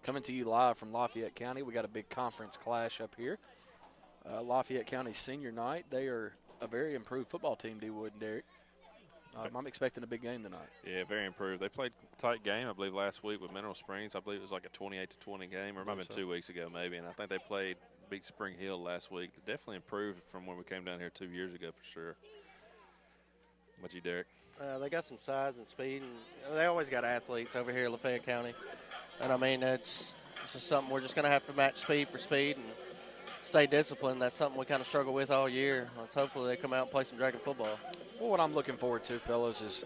Coming to you live from Lafayette County. We got a big conference clash up here. Lafayette County senior night. They are a very improved football team, D. Wood and Derek. I'm expecting a big game tonight. Yeah, very improved. They played a tight game, I believe, last week with Mineral Springs. I believe it was like a 28-20 game, or it might have been 2 weeks ago maybe. And I think they beat Spring Hill last week. Definitely improved from when we came down here 2 years ago for sure. What you, Derek? They got some size and speed, and they always got athletes over here in Lafayette County. And, I mean, it's just something we're just going to have to match speed for speed and stay disciplined. That's something we kind of struggle with all year. Let's hopefully they come out and play some Dragon football. Well, what I'm looking forward to, fellas, is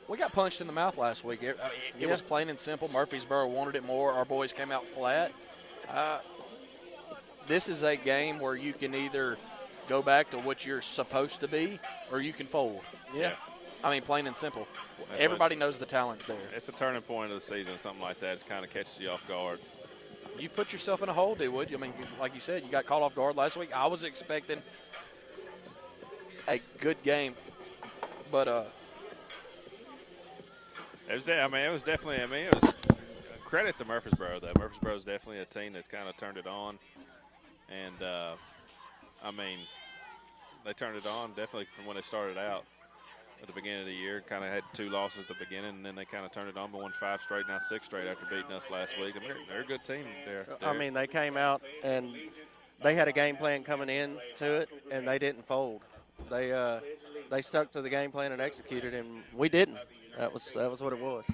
we got punched in the mouth last week. It was plain and simple. Murfreesboro wanted it more. Our boys came out flat. This is a game where you can either go back to what you're supposed to be or you can fold. Yeah. I mean, plain and simple. Everybody knows the talent's there. It's a turning point of the season, something like that. It kind of catches you off guard. You put yourself in a hole, Wood. I mean, like you said, you got caught off guard last week. I was expecting a good game, but it was definitely credit to Murfreesboro though. Murfreesboro is definitely a team that's kind of turned it on, and I mean, they turned it on definitely from when they started out. At the beginning of the year, kind of had 2 losses at the beginning, and then they kind of turned it on, but won 5 straight, now 6 straight after beating us last week. I mean, they're a good team there. I mean, they came out and they had a game plan coming in to it, and they didn't fold. They stuck to the game plan and executed, and we didn't. That was what it was.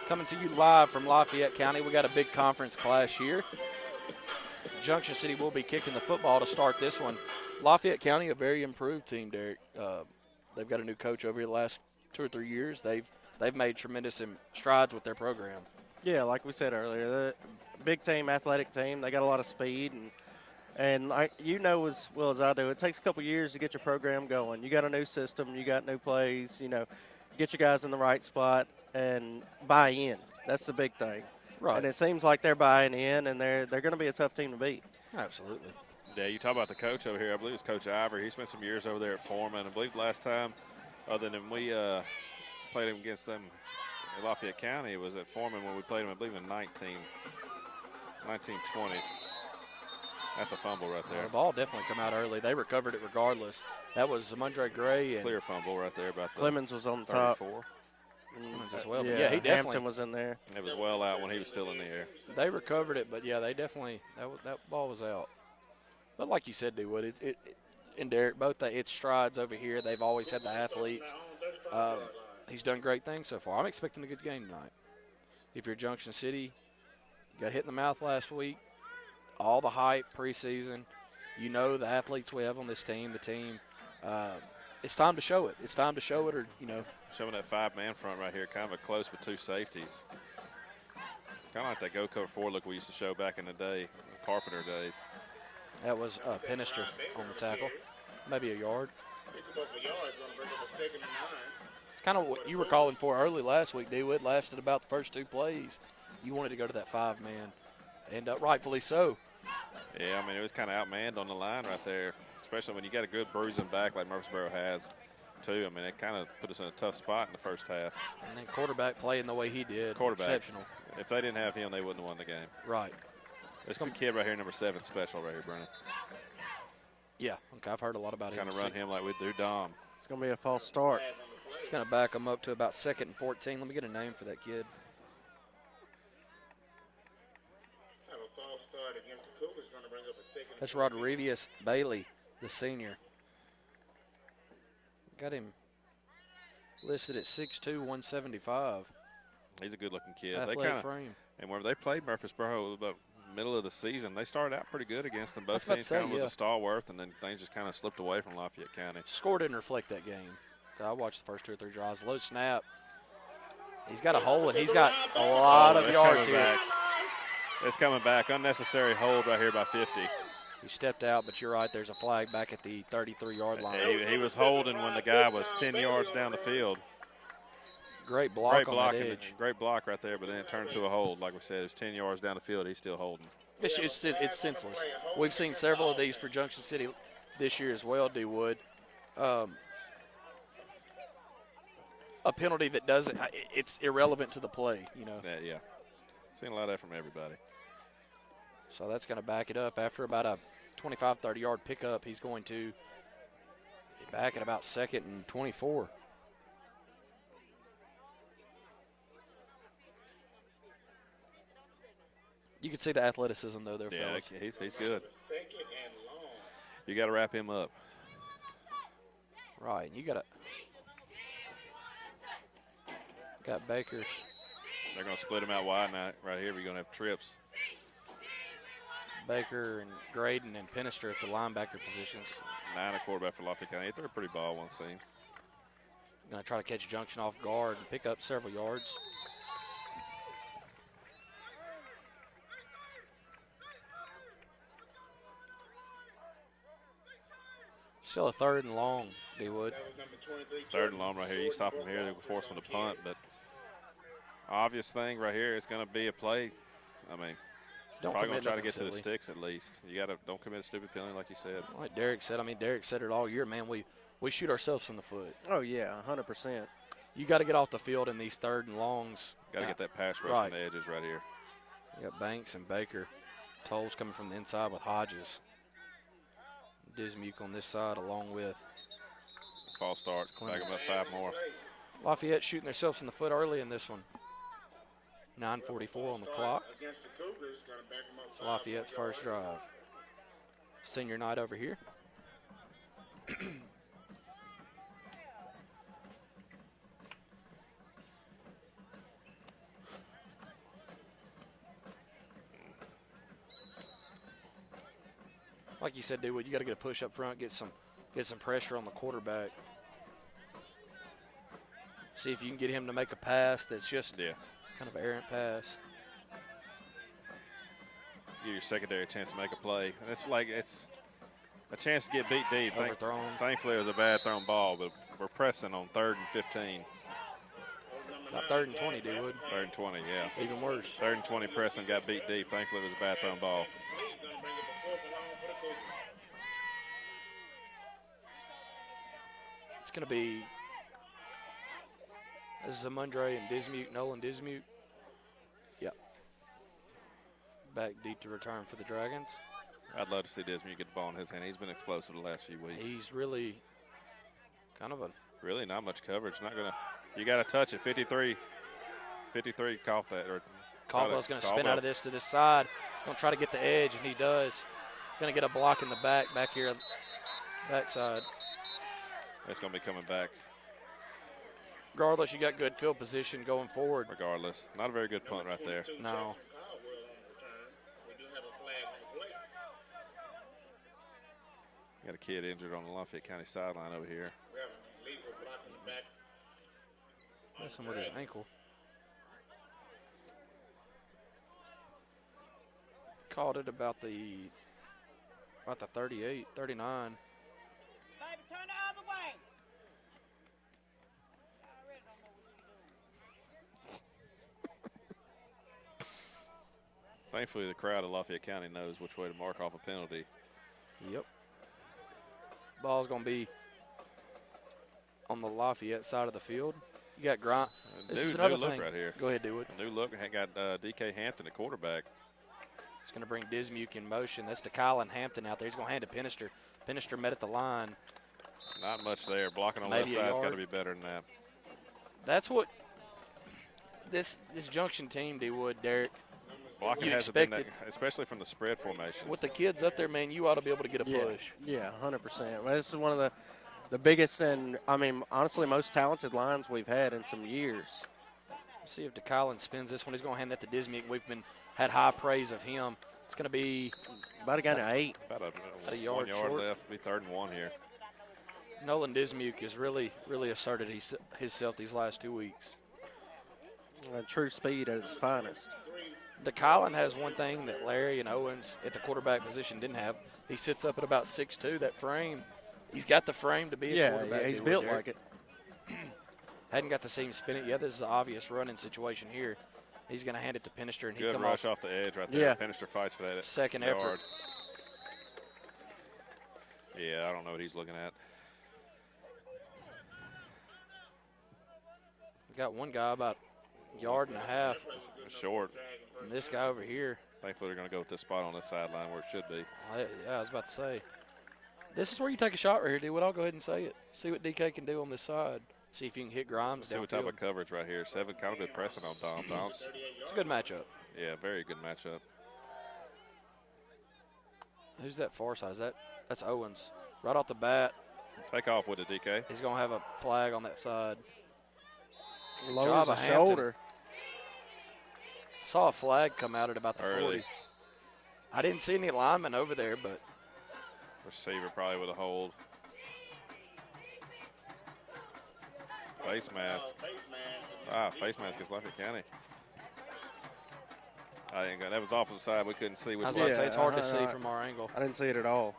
Coming to you live from Lafayette County. We got a big conference clash here. Junction City will be kicking the football to start this one. Lafayette County, a very improved team, Derek. They've got a new coach over here the last 2 or 3 years. They've made tremendous strides with their program. Yeah, like we said earlier, the big team, athletic team. They got a lot of speed, and like you know as well as I do, it takes a couple years to get your program going. You got a new system, you got new plays. Get your guys in the right spot and buy in. That's the big thing. Right. And it seems like they're buying in, and they're going to be a tough team to beat. Absolutely. Yeah, you talk about the coach over here. I believe it's Coach Ivory. He spent some years over there at Foreman. I believe last time, other than we played him against them in Lafayette County, it was at Foreman when we played him, I believe, in 1920. That's a fumble right there. The ball definitely come out early. They recovered it regardless. That was Zamundre Gray. And clear fumble right there about the Clemens was on the top. 34. Clemens as well. Yeah, But yeah, he definitely Hampton was in there. It was well out when he was still in the air. They recovered it, but yeah, they definitely that ball was out. But like you said, Dewood, it and Derek, both it's strides over here. They've always had the athletes. He's done great things so far. I'm expecting a good game tonight. If you're Junction City, you got hit in the mouth last week. All the hype preseason. You know the athletes we have on this team. The team. It's time to show it. It's time to show it, or Showing that 5-man front right here, kind of a close with 2 safeties. Kind of like that go cover 4 look we used to show back in the day, the Carpenter days. That was Penister on the tackle. Maybe a yard. It's kind of what you were calling for early last week, D-Wood. Lasted about the first 2 plays. You wanted to go to that 5-man, and rightfully so. Yeah, I mean, it was kind of outmanned on the line right there, especially when you got a good bruising back like Murfreesboro has, too. I mean, it kind of put us in a tough spot in the first half. And then quarterback playing the way he did, exceptional. If they didn't have him, they wouldn't have won the game. Right. This kid right here, number 7, special right here, Brennan. Yeah, okay, I've heard a lot about him. Kind of run him like we do Dom. It's going to be a false start. It's going to back him up to about 2nd and 14. Let me get a name for that kid. That's Rodriguez Bailey, the senior. Got him listed at 6'2", 175. He's a good-looking kid. Athletic frame. And whenever they played Murfreesboro about middle of the season, they started out pretty good against them. Both teams kind of was a stalwart, and then things just kind of slipped away from Lafayette County. Score didn't reflect that game. I watched the first 2 or 3 drives. Low snap. He's got a hole, and he's got a lot of yards here. It's coming back. Unnecessary hold right here by 50. He stepped out, but you're right. There's a flag back at the 33-yard line. He was holding when the guy was 10 yards down the field. Great block on that edge. Great block right there, but then it turned to a hold. Like we said, it's 10 yards down the field. He's still holding. It's senseless. We've seen several of these for Junction City this year as well, D-Wood. A penalty that doesn't – it's irrelevant to the play, Yeah. Seen a lot of that from everybody. So that's going to back it up. After about a 25, 30-yard pickup, he's going to be back at about 2nd and 24. You can see the athleticism, though, there, fellas. Yeah, he's good. You got to wrap him up. Right. You got Baker. They're going to split him out wide now. Right here, we're going to have trips. Baker and Graydon and Penister at the linebacker positions. 9 a quarterback for Lafayette County. They threw a pretty ball one seam. Going to try to catch Junction off guard and pick up several yards. Still a 3rd and long, D-Wood. 3rd and long right here. You stop him here, they will force him to punt. But obvious thing right here is going to be a play. I mean, probably going to try to get to the sticks at least. You got to don't commit a stupid penalty like you said. Like Derek said, Derek said it all year, man. We shoot ourselves in the foot. Oh, yeah, 100%. You got to get off the field in these 3rd and longs. Got to get that pass rush on the edges right here. You got Banks and Baker. Tolles coming from the inside with Hodges. Dismuke on this side along with false start. Back up 5 more. Lafayette shooting themselves in the foot early in this one. 9:44 on the clock. It's Lafayette's first drive. Senior night over here. Like you said, dude, you got to get a push up front, get some pressure on the quarterback. See if you can get him to make a pass that's just kind of errant pass. Give your secondary a chance to make a play. And it's a chance to get beat deep. Overthrown. Thankfully, it was a bad thrown ball, but we're pressing on 3rd and 15. Not 3rd and 20, Dewood. 3rd and 20, yeah. Even worse. 3rd and 20 pressing, got beat deep. Thankfully, it was a bad thrown ball. It's going to be Zamundre and Dismute, Nolan Dismute. Yep. Back deep to return for the Dragons. I'd love to see Dismute get the ball in his hand. He's been explosive the last few weeks. He's really kind of a really not much coverage. Not gonna. You got to touch it. 53 caught that. Or Caldwell's going to spin out of this to this side. He's going to try to get the edge, and he does. Going to get a block in the back here, backside. It's going to be coming back. Regardless, you got good field position going forward. Regardless, not a very good punt right there. No. Got a kid injured on the Lafayette County sideline over here. Messing with his ankle. Called it about the 38, 39. Baby, turn the other way. I already don't know what you're doing. Thankfully, the crowd of Lafayette County knows which way to mark off a penalty. Yep. Ball's going to be on the Lafayette side of the field. You got Grant. This is another look thing. right here. Go ahead, Dewood. New look. Got DK Hampton, the quarterback. It's going to bring Dismuke in motion. That's to Kylan Hampton out there. He's going to hand to Pinister. Pinister met at the line. Not much there. Blocking on the Maybe left a side's got yard. to be better than that. That's what this Junction team, Dewood, Derek. Blocking You hasn't been expected- that, especially from the spread formation. With the kids up there, man, you ought to be able to get a push. Yeah, 100%. Well, this is one of the biggest and, I mean, honestly, most talented lines we've had in some years. Let's see if DeKylan spins this one. He's going to hand that to Dismuke. We've had high praise of him. It's going to be About a gain of 8. About a yard 1 yard short. left. Be 3rd and 1 here. Nolan Dismuke has really asserted himself these last 2 weeks. True speed at his finest. DeKylan has one thing that Larry and Owens at the quarterback position didn't have. He sits up at about 6'2". That frame, he's got the frame to be a quarterback. Yeah, he's Dewood, built Derek. like it. Hadn't got to see him spin it yet. This is an obvious running situation here. He's going to hand it to Pinister, and he Good come rush off off the edge right there. Yeah. Pinister fights for that second yard. effort. Yeah, I don't know what he's looking at. We got one guy about a yard and a half, Short. and this guy over here. Thankfully, they're going to go with this spot on this sideline where it should be. Yeah, I was about to say. This is where you take a shot right here, dude. I'll go ahead and say it. See what DK can do on this side. See if you can hit Grimes See what type downfield. of coverage right here. 7 kind of been pressing on Dom. It's a good matchup. Yeah, very good matchup. Who's that far side? That's Owens. Right off the bat, Take off with it, DK. he's going to have a flag on that side. Lowers Job the of Hampton. shoulder. Saw a flag come out at about the Early. 40. I didn't see any linemen over there, but Receiver probably with a hold. Face mask. Face mask is Lafayette County. That was opposite side. We couldn't see I which was way. about to say it's hard to Yeah, see from our angle. I didn't see it at all.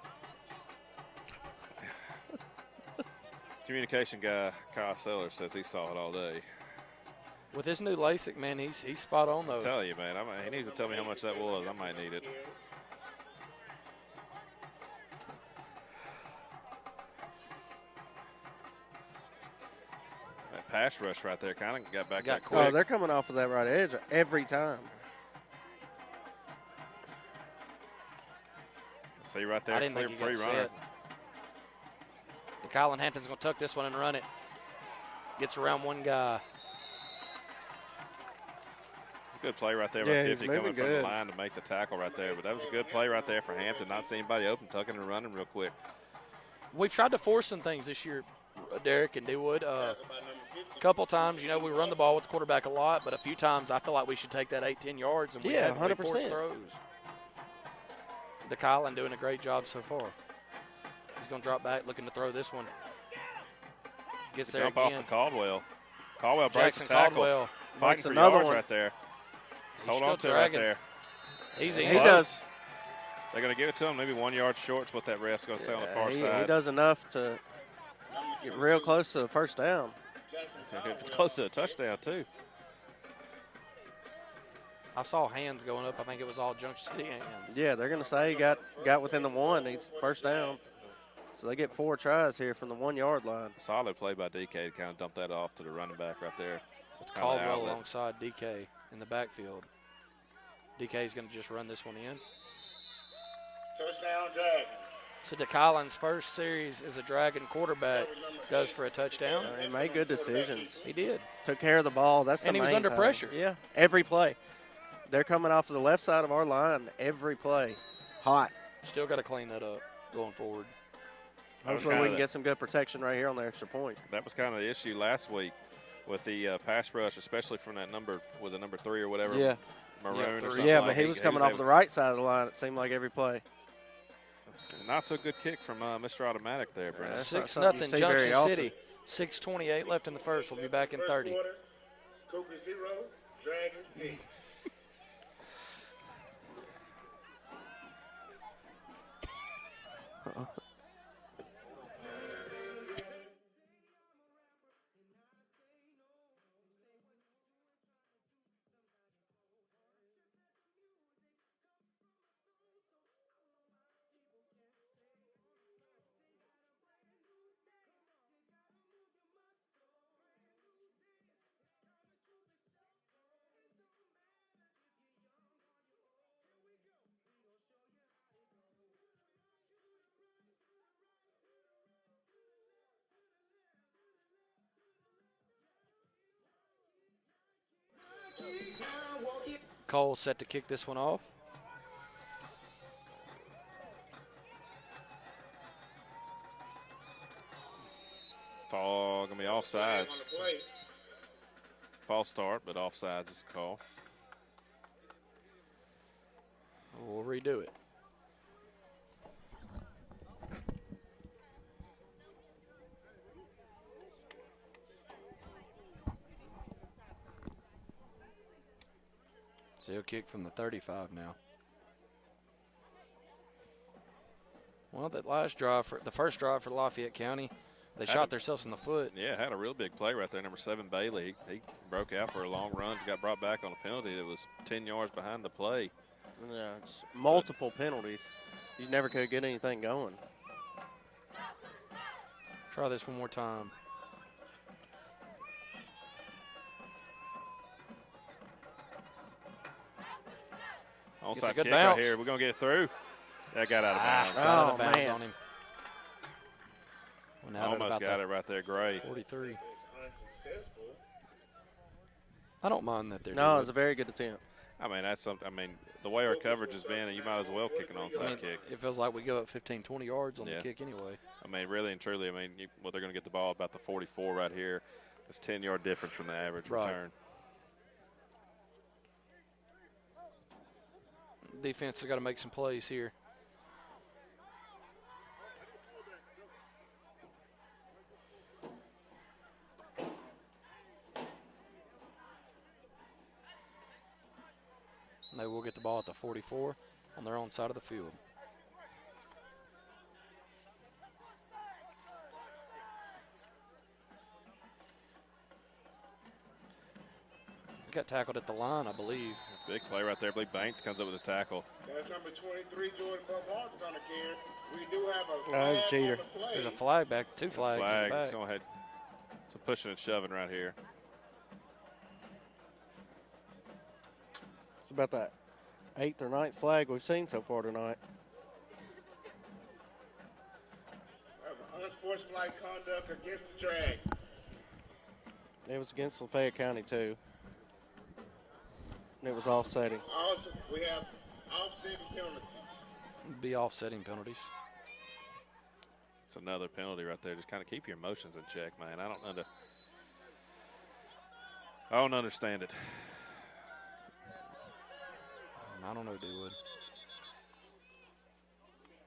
Communication guy Kyle Sellers says he saw it all day. With his new LASIK, man, he's spot on, though. I tell you, man, he needs to tell me how much that was. I might need it. That pass rush right there kind of got back Got that quick. Oh, they're coming off of that right edge every time. See right there, I didn't clear think you free got to see runner. it. Kylan Hampton's going to tuck this one and run it. Gets around one guy. It's a good play right there Yeah, by he's 50 coming moving from the good. line to make the tackle right there. But that was a good play right there for Hampton. Not seeing anybody open, tucking and running real quick. We've tried to force some things this year, Derek and Dewood. A couple times, we run the ball with the quarterback a lot, but a few times I feel like we should take that 8-10 yards and we Yeah, had 10 100%. throws. DeKylan doing a great job so far. He's going to drop back, looking to throw this one. Gets there Jump again. off to Caldwell. Caldwell breaks Jackson the tackle. Caldwell. Fighting for another yards one. right there. He's Hold on still to it right dragging. there. He's He in. does. They're going to give it to him. Maybe 1 yard short is what that ref's going to say on the far He side. does enough to get real close to the first down. Close to a touchdown, too. I saw hands going up. I think it was all Junction City hands. Yeah, they're going to say he got within the 1. He's first down. So they get 4 tries here from the 1 yard line. Solid play by DK to kind of dump that off to the running back right there. It's kind of the Caldwell outlet. alongside DK in the backfield. DK's going to just run this one in. Touchdown, Dragons. So DeKylan's first series as a Dragon quarterback goes for a touchdown. He made good decisions. He did. Took care of the ball. That's the And he was main under thing. pressure. Yeah, every play. They're coming off of the left side of our line every play. Hot. Still got to clean that up going forward. That was Hopefully we kinda can get some good protection right here on the extra point. That was kind of the issue last week with the pass rush, especially from that number, was it number 3 or whatever? Yeah. Maroon Yeah, or three. something Yeah, like but he was coming off the right side of the line, it seemed like every play. Not so good kick from Mr. Automatic there, Brennan. That's not 6-0 something you see very Junction often. City. 6:28 left in the first. We'll be back in 30. Quarter, Cougar 0, Dragons 8. Cole set to kick this one off. Fall, going to be On offsides. the play. False start, but offsides is the call. We'll redo it. So he'll kick from the 35 now. Well, that last drive, the first drive for Lafayette County, they shot themselves in the foot. Yeah, had a real big play right there. Number 7, Bailey. He broke out for a long run, got brought back on a penalty that was 10 yards behind the play. Yeah, it's multiple penalties. You never could get anything going. Try this one more time. Gets a Onside good kick bounce. right here. We're going to get it through. That got out of bounds. Out of Oh, bounds man. on him. Went out at Almost about got the it right there. Great. 43. I don't mind that they're No, it was a very good attempt. I mean, that's something. I mean, the way our coverage has been, you might as well kick an onside kick. It feels like we go up 15, 20 yards on Yeah. the kick anyway. I mean, really and truly, I mean, well, they're going to get the ball about the 44 right here. It's 10-yard difference from the average Right. return. Defense has got to make some plays here. And they will get the ball at the 44 on their own side of the field. Got tackled at the line, I believe. Big play right there. I believe Banks comes up with a tackle. That's number 23, Jordan Buckhorn's on the carry. We do have a Oh, he's a flag cheater. on the play. There's a flag back, 2 flags in Flag. the back. Go ahead. Some pushing and shoving right here. It's about that 8th or 9th flag we've seen so far tonight. Unsportsmanlike conduct against the drag. It was against Lafayette County, too. And it was offsetting. Also, we have offsetting penalties. Be offsetting penalties. It's another penalty right there. Just kind of keep your emotions in check, man. I don't understand it. I don't know, Dewood.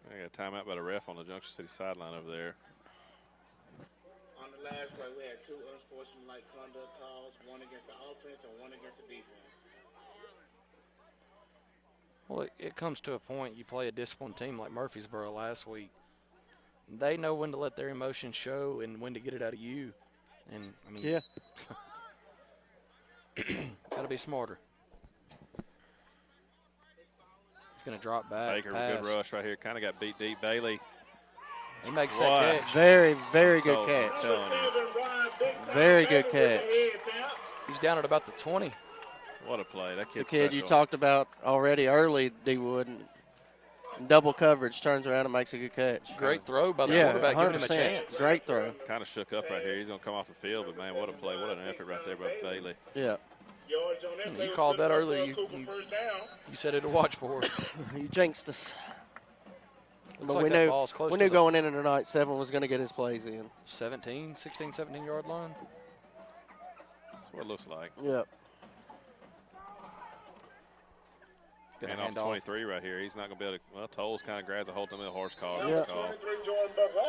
I got a timeout by the ref on the Junction City sideline over there. On the last play, we had 2 unsportsmanlike conduct calls, one against the offense and one against the defense. Well, it comes to a point you play a disciplined team like Murfreesboro last week. They know when to let their emotions show and when to get it out of you. And, I mean, Yeah. got to be smarter. He's going to drop back. Baker, pass. good rush right here. Kind of got beat deep. Bailey. He makes What? that catch. Very, very good I'm catch. telling you. Very good catch. He's down at about the 20. What a play. That It's a kid's kid you special. talked about already early, D-Wood. And double coverage, turns around and makes a good catch. Great throw by the Yeah, quarterback, giving him a 100%. chance. Great throw. Kind of shook up right here. He's going to come off the field, but, man, what a play. What an effort right there by Bailey. Yeah. You called that earlier. You said it to watch for. You jinxed us. But like we that knew, ball's close we to knew the- going into tonight, 7 was going to get his plays in. 17 yard line. That's what it looks like. Yep. Gonna And off hand off. 23 right here. He's not going to be able to. Well, Tolles kind of grabs a hold of the horse call. Yeah. Call.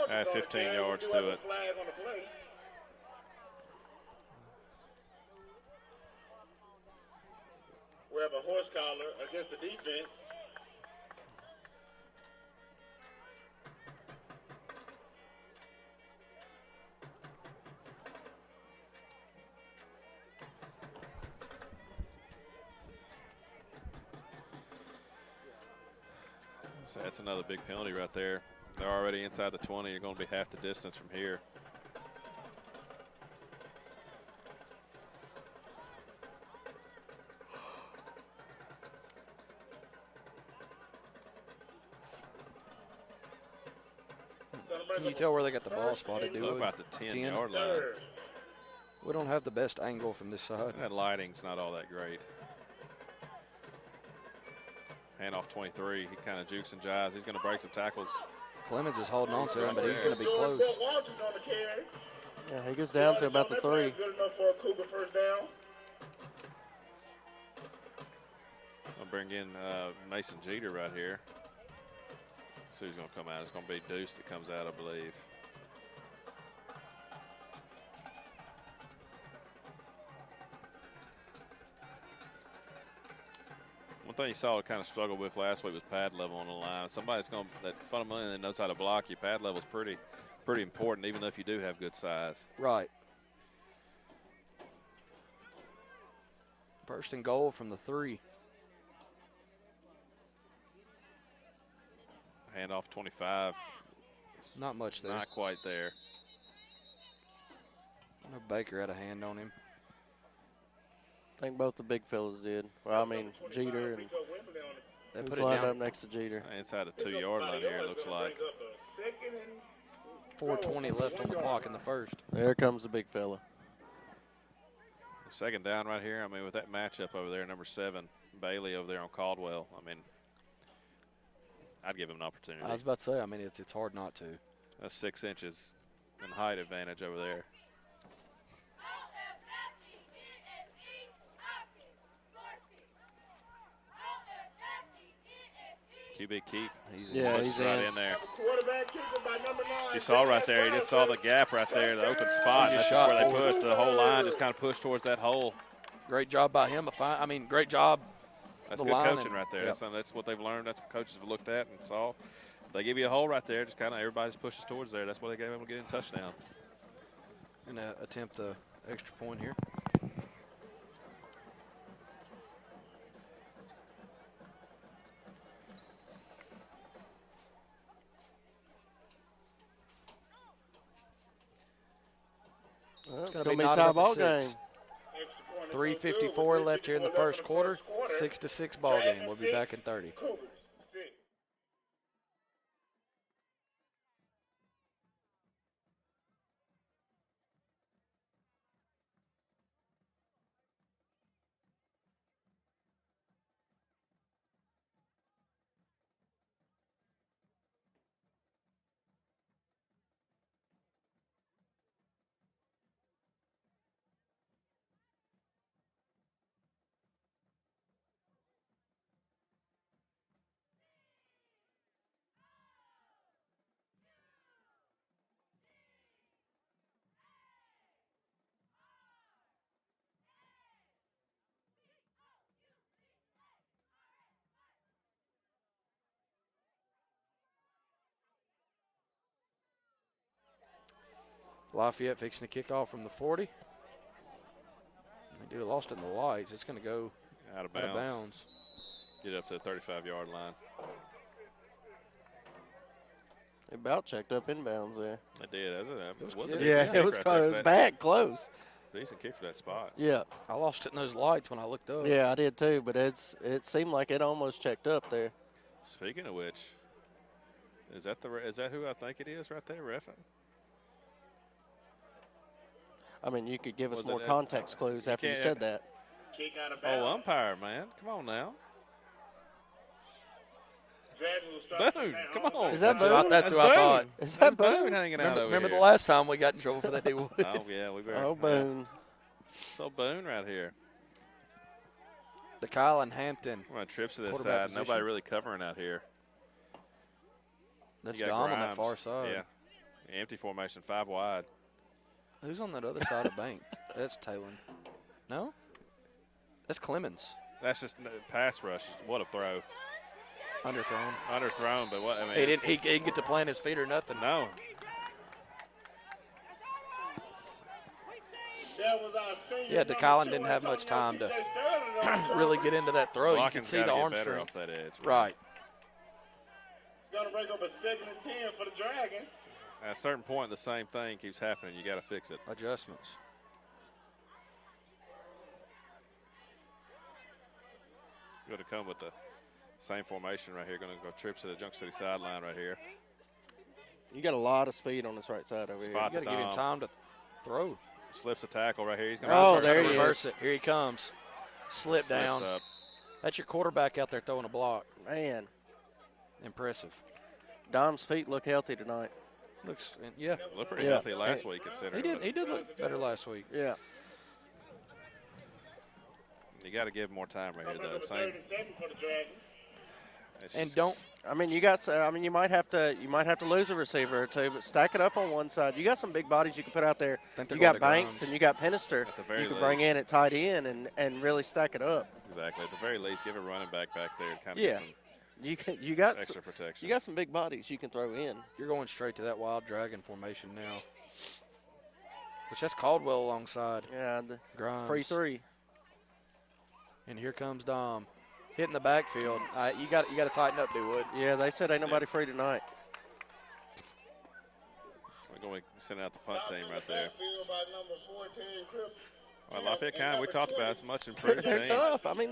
Add 15 yards to it. We have a horse collar against the defense. So that's another big penalty right there. They're already inside the 20. You're going to be half the distance from here. Can you tell where they got the ball spotted, Look dude? about the 10-yard line. We don't have the best angle from this side. That lighting's not all that great. Hand off 23. He kind of jukes and jives. He's going to break some tackles. Clemens is holding on to him, but he's going to be close. Yeah, he gets down to about the 3. Good enough for a Cougar first down. I'll bring in Mason Jeter right here. See who's going to come out. It's going to be Deuce that comes out, I believe. One thing you saw to kind of struggle with last week was pad level on the line. Somebody's going that fundamentally knows how to block you. Pad level is pretty important, even if you do have good size. Right. First and goal from the 3. Hand off 25. Not much there. Not quite there. I know Baker had a hand on him. I think both the big fellas did. Well, I mean, Jeter and They who's put it lined down. up next to Jeter. Inside the 2-yard line here, it looks like. 4:20 left on the clock in the first. There comes the big fella. Second down right here. I mean, with that matchup over there, number 7, Bailey over there on Caldwell, I mean, I'd give him an opportunity. I was about to say, I mean, it's hard not to. That's 6 inches in height advantage over there. QB keep. Yeah, Pushes he's right in. in there. Quarterback kicker by number 9. You saw right there. He just saw the gap right there, the open spot. That's just where they pushed. The whole line just kind of pushed towards that hole. Great job by him. Great job. That's The good line coaching and- right there. yep. That's what they've learned. That's what coaches have looked at and saw. They give you a hole right there. Just kind of everybody just pushes towards there. That's why they gave him a good touchdown. Gonna attempt the extra point here. Well, it's gonna going be to be a knotted tie up at ball 6. game. 3:54 left here in the first quarter. 6-6 ball game. We'll be back in 30. Lafayette fixing to kick off from the 40. They do lost it in the lights. It's going to go Out of out of bounds. bounds. Get up to the 35-yard line. They about checked up inbounds there. They did. It was a Yeah, decent kick it was right close. there It for was that- bad close. Decent kick for that spot. Yeah, I lost it in those lights when I looked up. yeah, I did too. But it seemed like it almost checked up there. Speaking of which, is that who I think it is right there, reffing? I mean, you could give us Was more it- context clues after you can't- said that. Kick out of Oh, bounds. umpire, man. Come on now. Dragon will start Boone, at come home on. base. Is that That's who I, Boone? that's who I thought. Is that Boone Boone? hanging out Remember, over remember the here. last time we got in trouble for that deal? Oh, yeah. We Oh, Boone. So Boone right here. The Kyle and Hampton. We're on trips to this Quarterback side. Nobody position. really covering out here. That's You got Dom on that Grimes. far side. Yeah. Empty formation, 5 wide. Who's on that other side of Bank? That's Talon. No? That's Clemens. That's just pass rush. What a throw. Underthrown. Underthrown, but what? I mean, He didn't get to plant his feet or nothing. No. That was our senior Yeah, number DeCollin 2. didn't I have told much you, time to they started on really get into that throw. You can Watkins see gotta the get arm better strength. off that edge. Right. Going to break up a 2nd and 10 for the Dragons. At a certain point, the same thing keeps happening. You got to fix it. Adjustments. Going to come with the same formation right here. Going to go trips to the Junction City sideline right here. You got a lot of speed on this right side over Spot You got to give him time to throw. Slips a tackle right here. He's going Oh, to there he Reverse is. it. Here he comes. Slip down. Up. That's your quarterback out there throwing a block. here. Man, Impressive. Dom's feet look healthy tonight. Looks, yeah. Looked pretty Yeah. healthy last week, considering. He did look better last week. Yeah. You got to give him more time right here, though. Number Same. 37 for the Dragons. It's And just- don't I mean, you might have to lose a receiver or two, but stack it up on one side. You got some big bodies you can put out there. Think they're You got going to Banks Grimes. and you got Penister. At the very You can bring least. in at tight end and really stack it up. Exactly. At the very least, give a running back there, kind of Yeah. get some You got extra protection. you got some big bodies you can throw in. You're going straight to that wild dragon formation now. Which that's Caldwell alongside Yeah, the Grimes. free three. And here comes Dom. Hitting the backfield. You got to tighten up, Dewood. Yeah, they said ain't nobody free tonight. We're going to send out the punt team right there. Backfield by number 14, Crip. Well, Lafayette County, we talked about it's a much improved They're team. tough. I mean,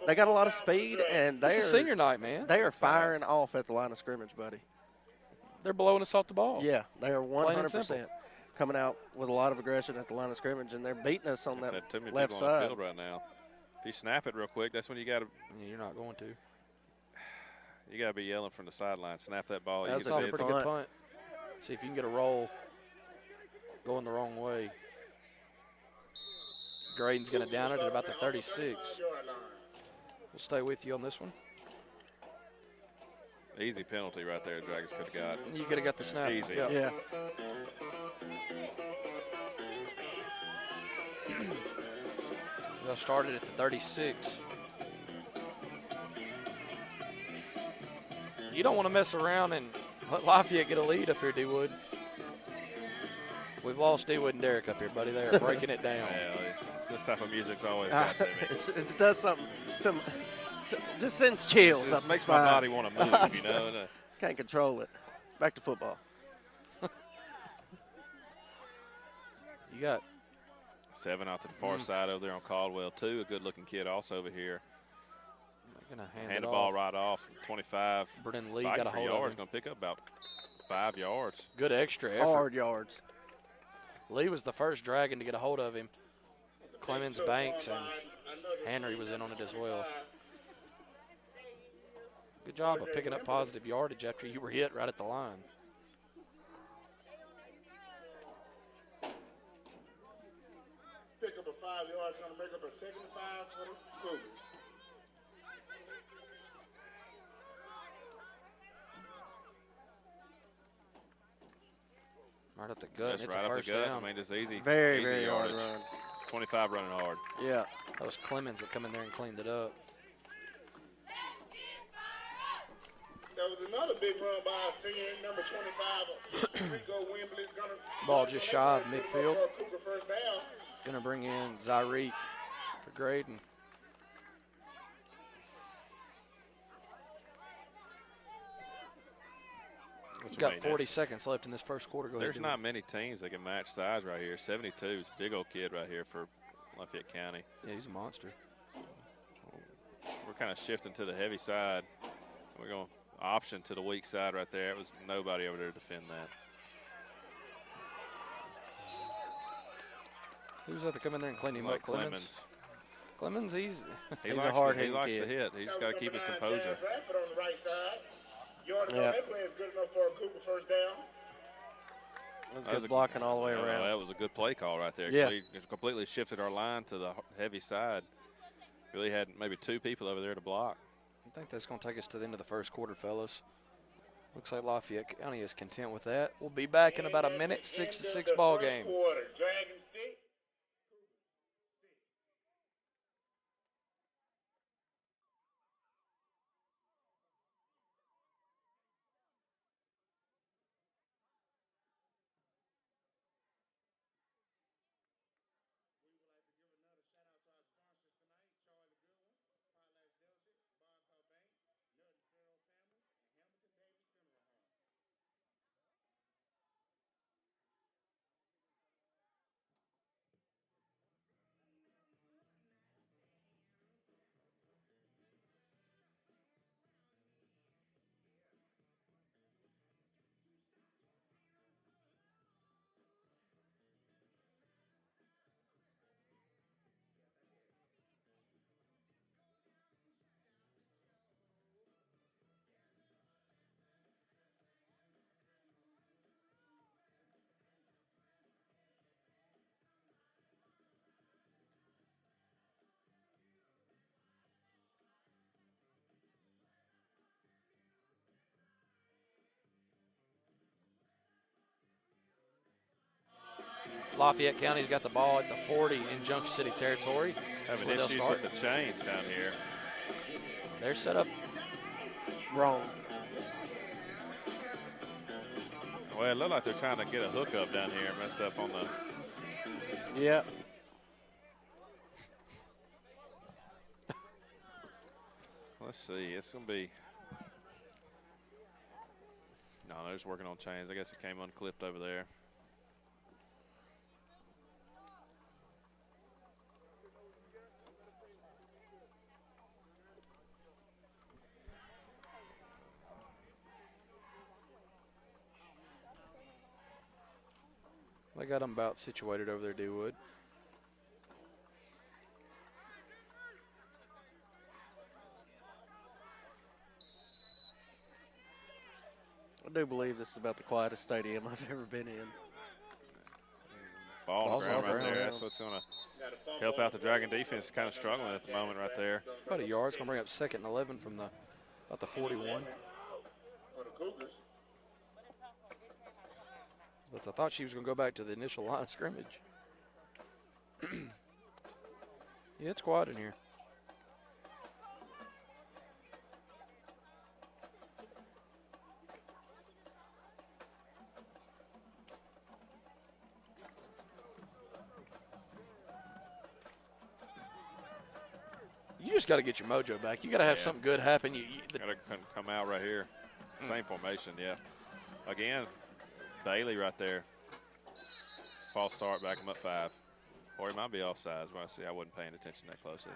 they got a lot of speed and This is senior night, man. they are firing off at the line of scrimmage, buddy. They're blowing us off the ball. Yeah, they are Plain and 100% coming out with a lot of aggression at the line of scrimmage, and they're beating us on There's that too many left people on the side. field right now. If you snap it real quick, that's when you got to You're not going to. be yelling from the sideline. Snap that ball. That's you It's a a get good the pretty hits. good punt. See if you can get a roll going the wrong way. Graydon's going to down it at about the 36. 35-yard line. We'll stay with you on this one. Easy penalty right there. Dragons could have got. You could have got the snap. Easy. Yep. Yeah, They'll start it at the 36. You don't want to mess around and let Lafayette get a lead up here, D-Wood. We've lost D-Wood and Derek up here, buddy. They are breaking it down. Yeah, this type of music's always got to me. it does something to just sends chills Just up the makes my spine. body want to move, you know. Can't control it. Back to football. You got 7 out to the far side over there on Caldwell, too. A good-looking kid also over here. going to hand Hand it the ball off. right off. 25. Brennan Lee Fighting got a for hold of yards. him. Going to pick up about 5 yards. Good extra effort. Hard yards. Lee was the first Dragon to get a hold of him. Clemens, Banks, and Henry was in on it as well. Good job of picking up positive yardage after you were hit right at the line. Pick up a 5 yards, going to make up a 2nd and 5 for the Cougars. Right up the gut. That's It's right a up the first gut. down. I mean, it's easy. Very, easy very hard yardage. run. 25 running hard. Yeah. That was Clemens that come in there and cleaned it up. There was another big run by our senior, number 25, Rico Wembley's gonna. Ball just shy of Good midfield. for a Cougar first down. Going to bring in Zyreek for Graydon. We've got 40 seconds left in this first quarter. Go ahead. There's not many teams that can match size right here. 72 is a big old kid right here for Lafayette County. Yeah, he's a monster. We're kind of shifting to the heavy side. We're going option to the weak side right there. It was nobody over there to defend that. Who's that to come in there and clean him up? Clemens. Clemens, he's He He's likes a hard-hitting he likes to kid. hit. He's got to keep his composure. Bradford on the right side. You already know Yeah. that play is good enough for a Cougar first down. That's good blocking all the way around. That was a good play call right there. Yeah. We completely shifted our line to the heavy side. Really had maybe 2 people over there to block. I think that's going to take us to the end of the first quarter, fellas. Looks like Lafayette County is content with that. We'll be back in about a minute. 6-6 ball game. Quarter. Dragon State. Lafayette County's got the ball at the 40 in Junction City territory. Having That's where issues they'll start. with the chains down here. They're set up. Wrong. Well, it looked like they're trying to get a hookup down here. Messed up on the. Yeah. Let's see. It's going to be. No, they're just working on chains. I guess it came unclipped over there. They got them about situated over there, D-Wood. I do believe this is about the quietest stadium I've ever been in. Ball on the Ball's ground on the right ground, there. yeah. That's what's going to help out the Dragon defense. Kind of struggling at the moment right there. About a yard. It's going to bring up 2nd and 11 from about the 41. For the Cougars. But I thought she was going to go back to the initial line of scrimmage. Yeah, it's quiet in here. You just got to get your mojo back. You got to have something good happen. Got to come out right here. Same formation, yeah. Again, Bailey right there. False start, back him up 5. Or he might be offsides. Well, I see, I wasn't paying attention that closely.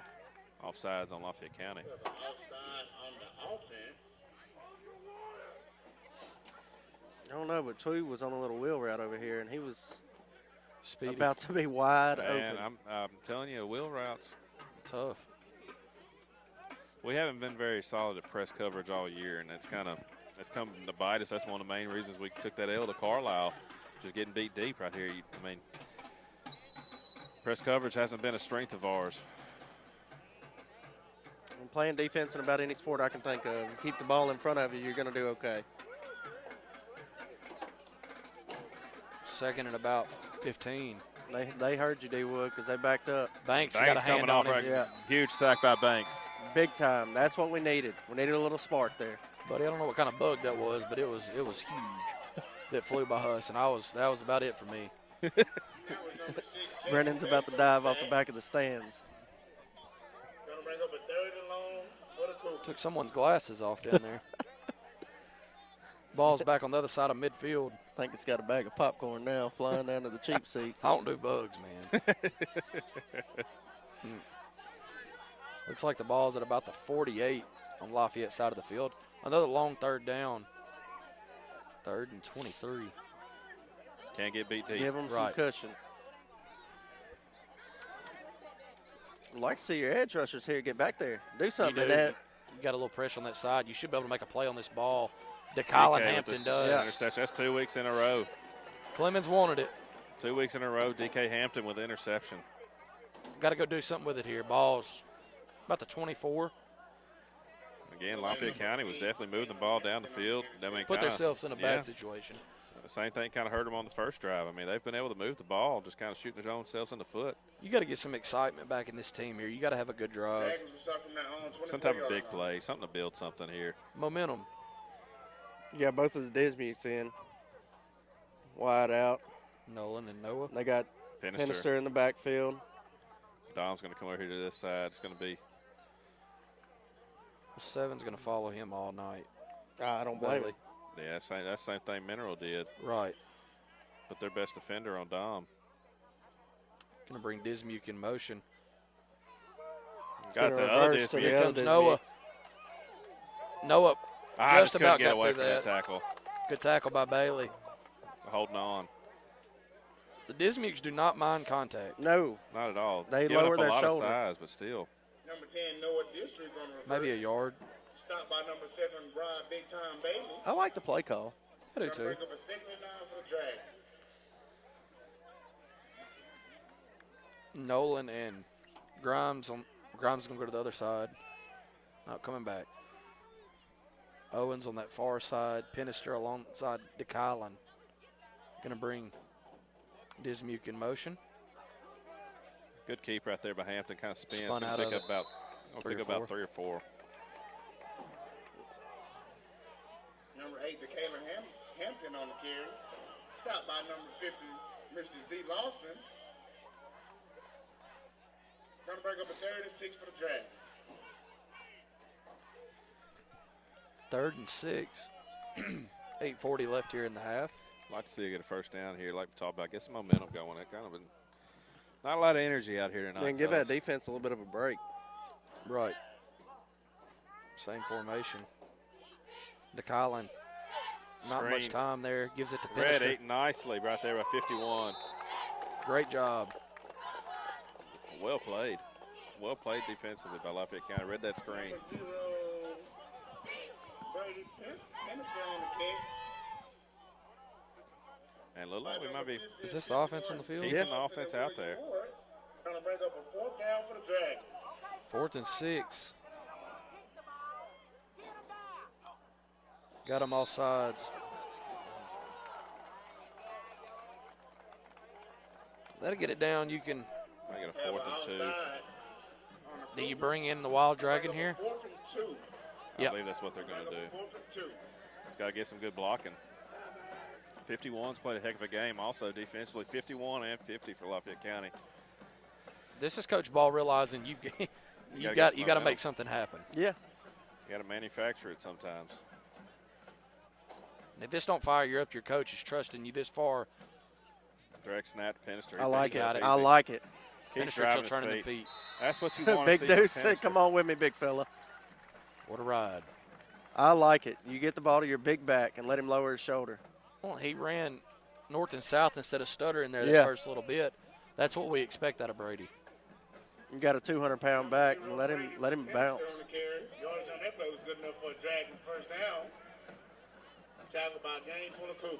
Offsides on Lafayette County. Offside on the offense. I don't know, but Two was on a little wheel route over here, and he was Speedy. about to be wide Man, open. I'm telling you, wheel routes. Tough. We haven't been very solid at press coverage all year, and it's come to bite us. That's one of the main reasons we took that L to Carlisle, just getting beat deep right here. I mean, press coverage hasn't been a strength of ours. I'm playing defense in about any sport I can think of. You keep the ball in front of you, you're going to do okay. 2nd and about 15. They heard you, D-Wood, because they backed up Banks got a Banks hand coming on off him. right. Yeah. Huge sack by Banks. big time. That's what we needed. We needed a little spark there. Buddy, I don't know what kind of bug that was, but it was huge. That flew by us, and that was about it for me. Brennan's about to dive off the back of the stands. Gonna bring up a third and long for the Cougars. Took someone's glasses off down there. Ball's back on the other side of midfield. I think it's got a bag of popcorn now flying down to the cheap seats. I don't do bugs, man. Looks like the ball's at about the 48 on Lafayette side of the field. Another long third down. 3rd and 23. Can't get beat deep. Give them some Right. cushion. I'd like to see your edge rushers here get back there. Do something You in do. that. You got a little pressure on that side. You should be able to make a play on this ball. DeKallen DK with Hampton this does. interception. That's 2 weeks in a row. Clemens wanted it. 2 weeks in a row, DK Hampton with interception. Got to go do something with it here. Ball's about the 24. Again, Lafayette County was definitely moving the ball down the field. I mean, Put kinda- themselves in a bad situation. The same thing kind of hurt them on the first drive. I mean, they've been able to move the ball, just kind of shooting their own selves in the foot. You got to get some excitement back in this team here. You got to have a good drive. Dragons will start from now on, Some type 24 of big yards. play, something to build something here. Momentum. You got both of the Dismutes in. Wide out. Nolan and Noah. They got Pinister. Pinister in the backfield. Dom's going to come over here to this side. It's going to be 7's going to follow him all night. I don't blame Bailey. him. yeah, that's the same thing Mineral did. Right. Put their best defender on Dom. Going to bring Dismuke in motion. Got gonna the other reverse to Dismute. the other Comes Dismute. Noah. Noah I just couldn't about get got away through from that that. tackle. Good tackle by Bailey. Holding on. The Dismukes do not mind contact. No. Not at all. They Giving lower up a their lot shoulder. of size, but still. Number 10, Noah District on the reverse. Maybe a yard. Stopped by number 7, Brian Big Time Bailey. I like the play call. I do Gonna too. bring up a 6th and 9 for the Dragons. Nolan and Grimes going to go to the other side. Not coming back. Owens on that far side. Pinister alongside DeKallen. Going to bring Dismuke in motion. Good keep right there by Hampton. Kind of spins. Spun Gonna out pick of up it. about, Three or pick up four. about 3 or 4. Number 8, DeKallen Hampton on the carry. Stopped by number 50, Mr. Z. Lawson. Gonna bring up a 3rd and 6 for the Dragons. 3rd and 6. 8:40 left here in the half. Like to see you get a first down here. Like we talked about, get some momentum going. That kind of been not a lot of energy out here tonight. And give that fellas. defense a little bit of a break. Right. Same formation. DeKallen. Not much Screen. time there. Gives it to Red Pinister. ate nicely right there by 51. Great job. Well played. Well played defensively by Lafayette County. Read that screen. Number 0, Brady Penister on the kick. And Little, we might be Is this the offense on the field? keeping the offense out there. Gonna bring up a 4th down for the Dragons. 4th and 6. Got them all sides. That'll get it down. You can. I get a 4th and 2. Do you bring in the Wild Dragon here? 4th and 2. I Yep. believe that's what they're going to do. 4th and 2. Got to get some good blocking. 51's played a heck of a game also defensively. 51 and 50 for Lafayette County. This is Coach Ball realizing you gotta got get to some make something happen. Yeah. You got to manufacture it sometimes. And if this don't fire you up, your coach is trusting you this far. Direct snap to Pinister. I like it. got it. I like it. Keeps Pinister still driving his turning the feet. feet. That's what you want to Big see. Deuce from said, Pinister. come on with me, big fella. What a ride. I like it. You get the ball to your big back and let him lower his shoulder. Well, he ran north and south instead of stuttering there Yeah. that first little bit. That's what we expect out of Brady. You got a 200-pound back and let him bounce. On the carry. Yardage on that play was good enough for a Dragons first down. Tackled by a game full of Cougars.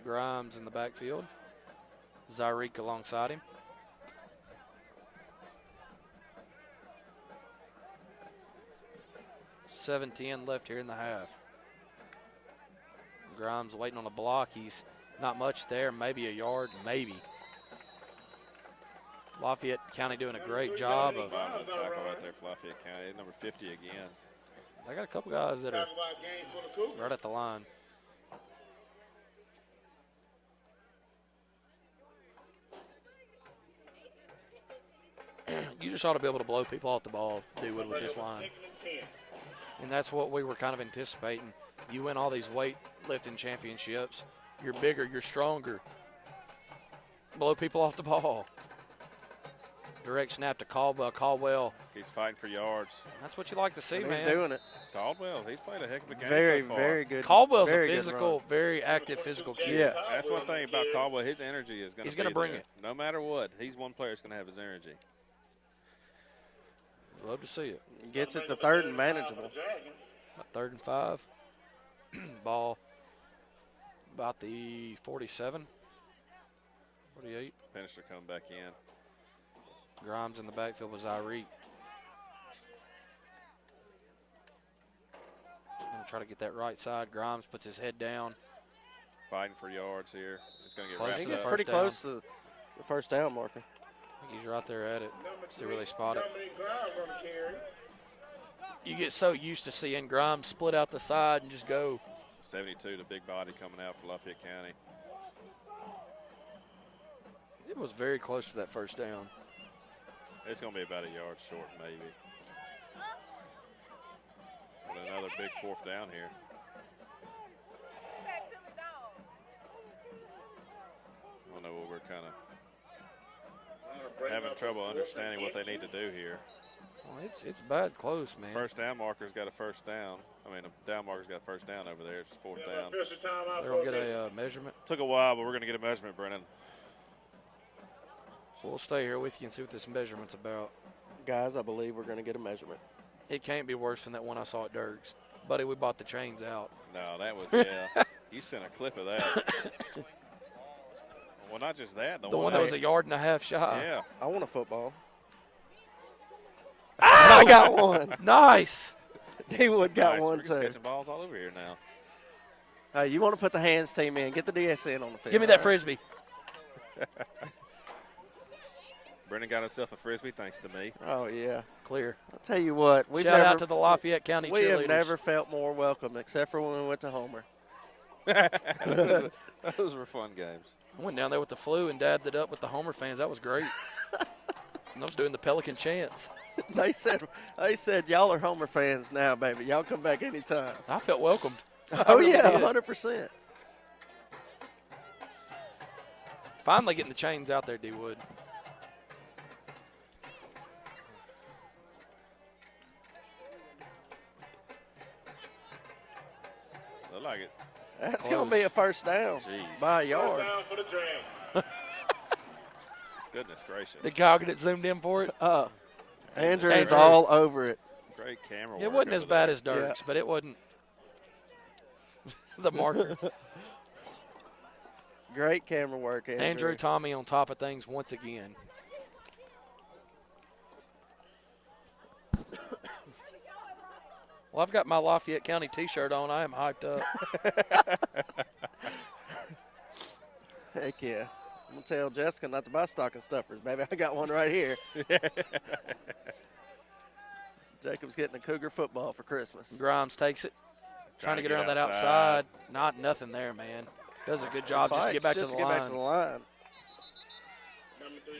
Grimes in the backfield. Zyreek alongside him. $7:10 left here in the half. Grimes waiting on a block. He's not much there. Maybe a yard, maybe. Lafayette County doing a great job of Final tackle right there for Lafayette County. Number 50 again. They got a couple guys that are Talk about a game full of Cougars. right at the line. You just ought to be able to blow people off the ball, Dewood, with this line. And that's what we were kind of anticipating. You win all these weightlifting championships. You're bigger, you're stronger. Blow people off the ball. Direct snap to Caldwell. He's fighting for yards. That's what you like to see, And man. he's doing it. Caldwell, he's played a heck of a game Very, so far. very good. Caldwell's very a good physical, run. very active physical kid. Yeah. That's one thing about Caldwell. His energy is going to He's gonna be bring there. it. No matter what, he's one player that's going to have his energy. Love to see it. Gets it to 3rd and manageable. About 3rd and 5. Ball about the 47, 48. Finisher coming back in. Grimes in the backfield with Zyreek. Gonna try to get that right side. Grimes puts his head down. Fighting for yards here. He's going to get Close I wrapped think to it's the up. pretty first down. close to the first down marker. I think he's right there at it. See where they spot it. Dominic Grimes on the carry. You get so used to seeing Grimes split out the side and just go. 72, the big body coming out for Lafayette County. It was very close to that first down. It's going to be about a yard short, maybe. But another big 4th down here. I don't know what we're kind of having trouble understanding what they need to do here. Well, it's bad close, man. First down marker's got a first down. I mean, a down marker's got a first down over there. It's 4th down. Official timeout They're for gonna get a a measurement. Took a while, but we're going to get a measurement, Brennan. We'll stay here with you and see what this measurement's about. Guys, I believe we're going to get a measurement. It can't be worse than that one I saw at Dirk's. Buddy, we bought the chains out. No, that was, yeah. You sent a clip of that. Well, not just that. The one that was a yard and a half shy. Yeah. I want a football. I got one. Nice. D-Wood got Nice. one, We're just too. catching balls all over here now. Hey, you want to put the hands team in. Get the DSN on the field. Give me that Frisbee. Brennan got himself a Frisbee thanks to me. Oh, yeah. Clear. I'll tell you what. Shout out to the Lafayette County We have cheerleaders. never felt more welcome, except for when we went to Homer. Those were fun games. I went down there with the flu and dabbed it up with the Homer fans. That was great. And I was doing the Pelican chants. They said, y'all are Homer fans now, baby. Y'all come back anytime. I felt welcomed. Oh, really yeah, did. 100%. Finally getting the chains out there, D-Wood. Look like it. That's going to be a first down Jeez. by a first yard. down for the Dragons. Goodness gracious. Did Kyle get it zoomed in for it? Andrew is Andrew. all over it. Great camera work. It wasn't as over bad there. as Dirk's, but it wasn't the marker. Great camera work, Andrew. Andrew Tommy on top of things once again. Well, I've got my Lafayette County T-shirt on. I am hyped up. Heck yeah. I'm going to tell Jessica not to buy stocking stuffers, baby. I got one right here. Jacob's getting a Cougar football for Christmas. Grimes takes it. Trying to get around that outside. Nothing there, man. Does a good job just to get back to the line. Back to the line.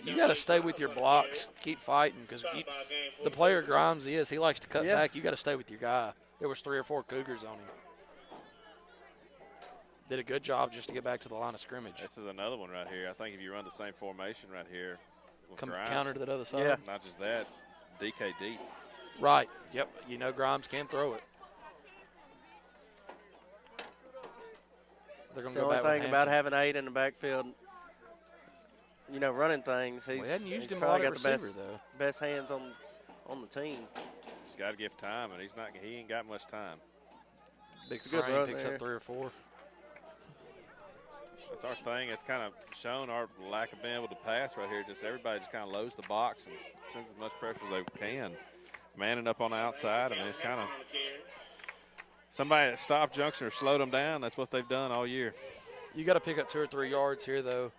You got to stay with your blocks. Keep fighting because the player Grimes is. He likes to cut back. You got to stay with your guy. There was 3 or 4 Cougars on him. Did a good job just to get back to the line of scrimmage. This is another one right here. I think if you run the same formation right here, with Come Grimes, counter to that other side. Yeah. not just that, DK deep. Right. Yep. You know Grimes can throw it. They're going It's to the go only back thing with about Hampton. having 8 in the backfield, running things. Well, he hadn't used he's him a probably lot got at the receiver, though. best hands on the team. Just got to give time, and he ain't got much time. Big a good frame run picks there. up 3 or 4. That's our thing. It's kind of shown our lack of being able to pass right here. Just everybody just kind of loads the box and sends as much pressure as they can. Manning up on the outside. I mean, it's kind of somebody that stopped Junction or slowed them down. That's what they've done all year. You got to pick up 2 or 3 yards here, though.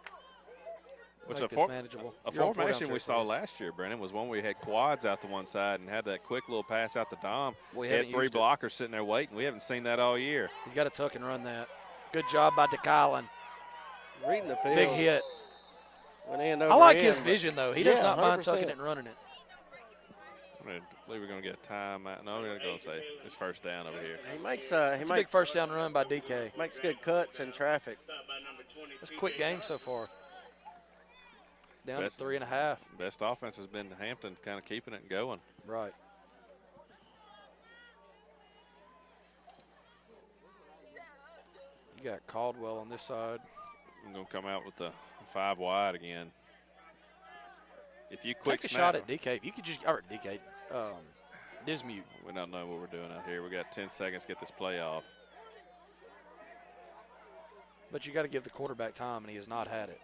Which Make a, this manageable. a You're on four down formation we saw territory. last year, Brennan, was one where we had quads out to one side and had that quick little pass out to Dom. We He had haven't 3 used it. blockers sitting there waiting. We haven't seen that all year. He's got to tuck and run that. Good job by DeKylan. Reading the field. Big hit. Went in I over like in, his but- vision, though. He Yeah, does not mind 100%. tucking it and running it. I believe we're going to get a timeout. No, we're going to say it's first down over here. He makes It's a big first down run by DK. makes good cuts in traffic. It's a quick game so far. Down Best- to 3.5. Best offense has been Hampton, kind of keeping it and going. Right. You got Caldwell on this side. I'm going to come out with the 5 wide again. If you quick Take a snap, shot at DK. You could just, or DK, Dismute. we don't know what we're doing out here. We got 10 seconds to get this play off. But you got to give the quarterback time, and he has not had it.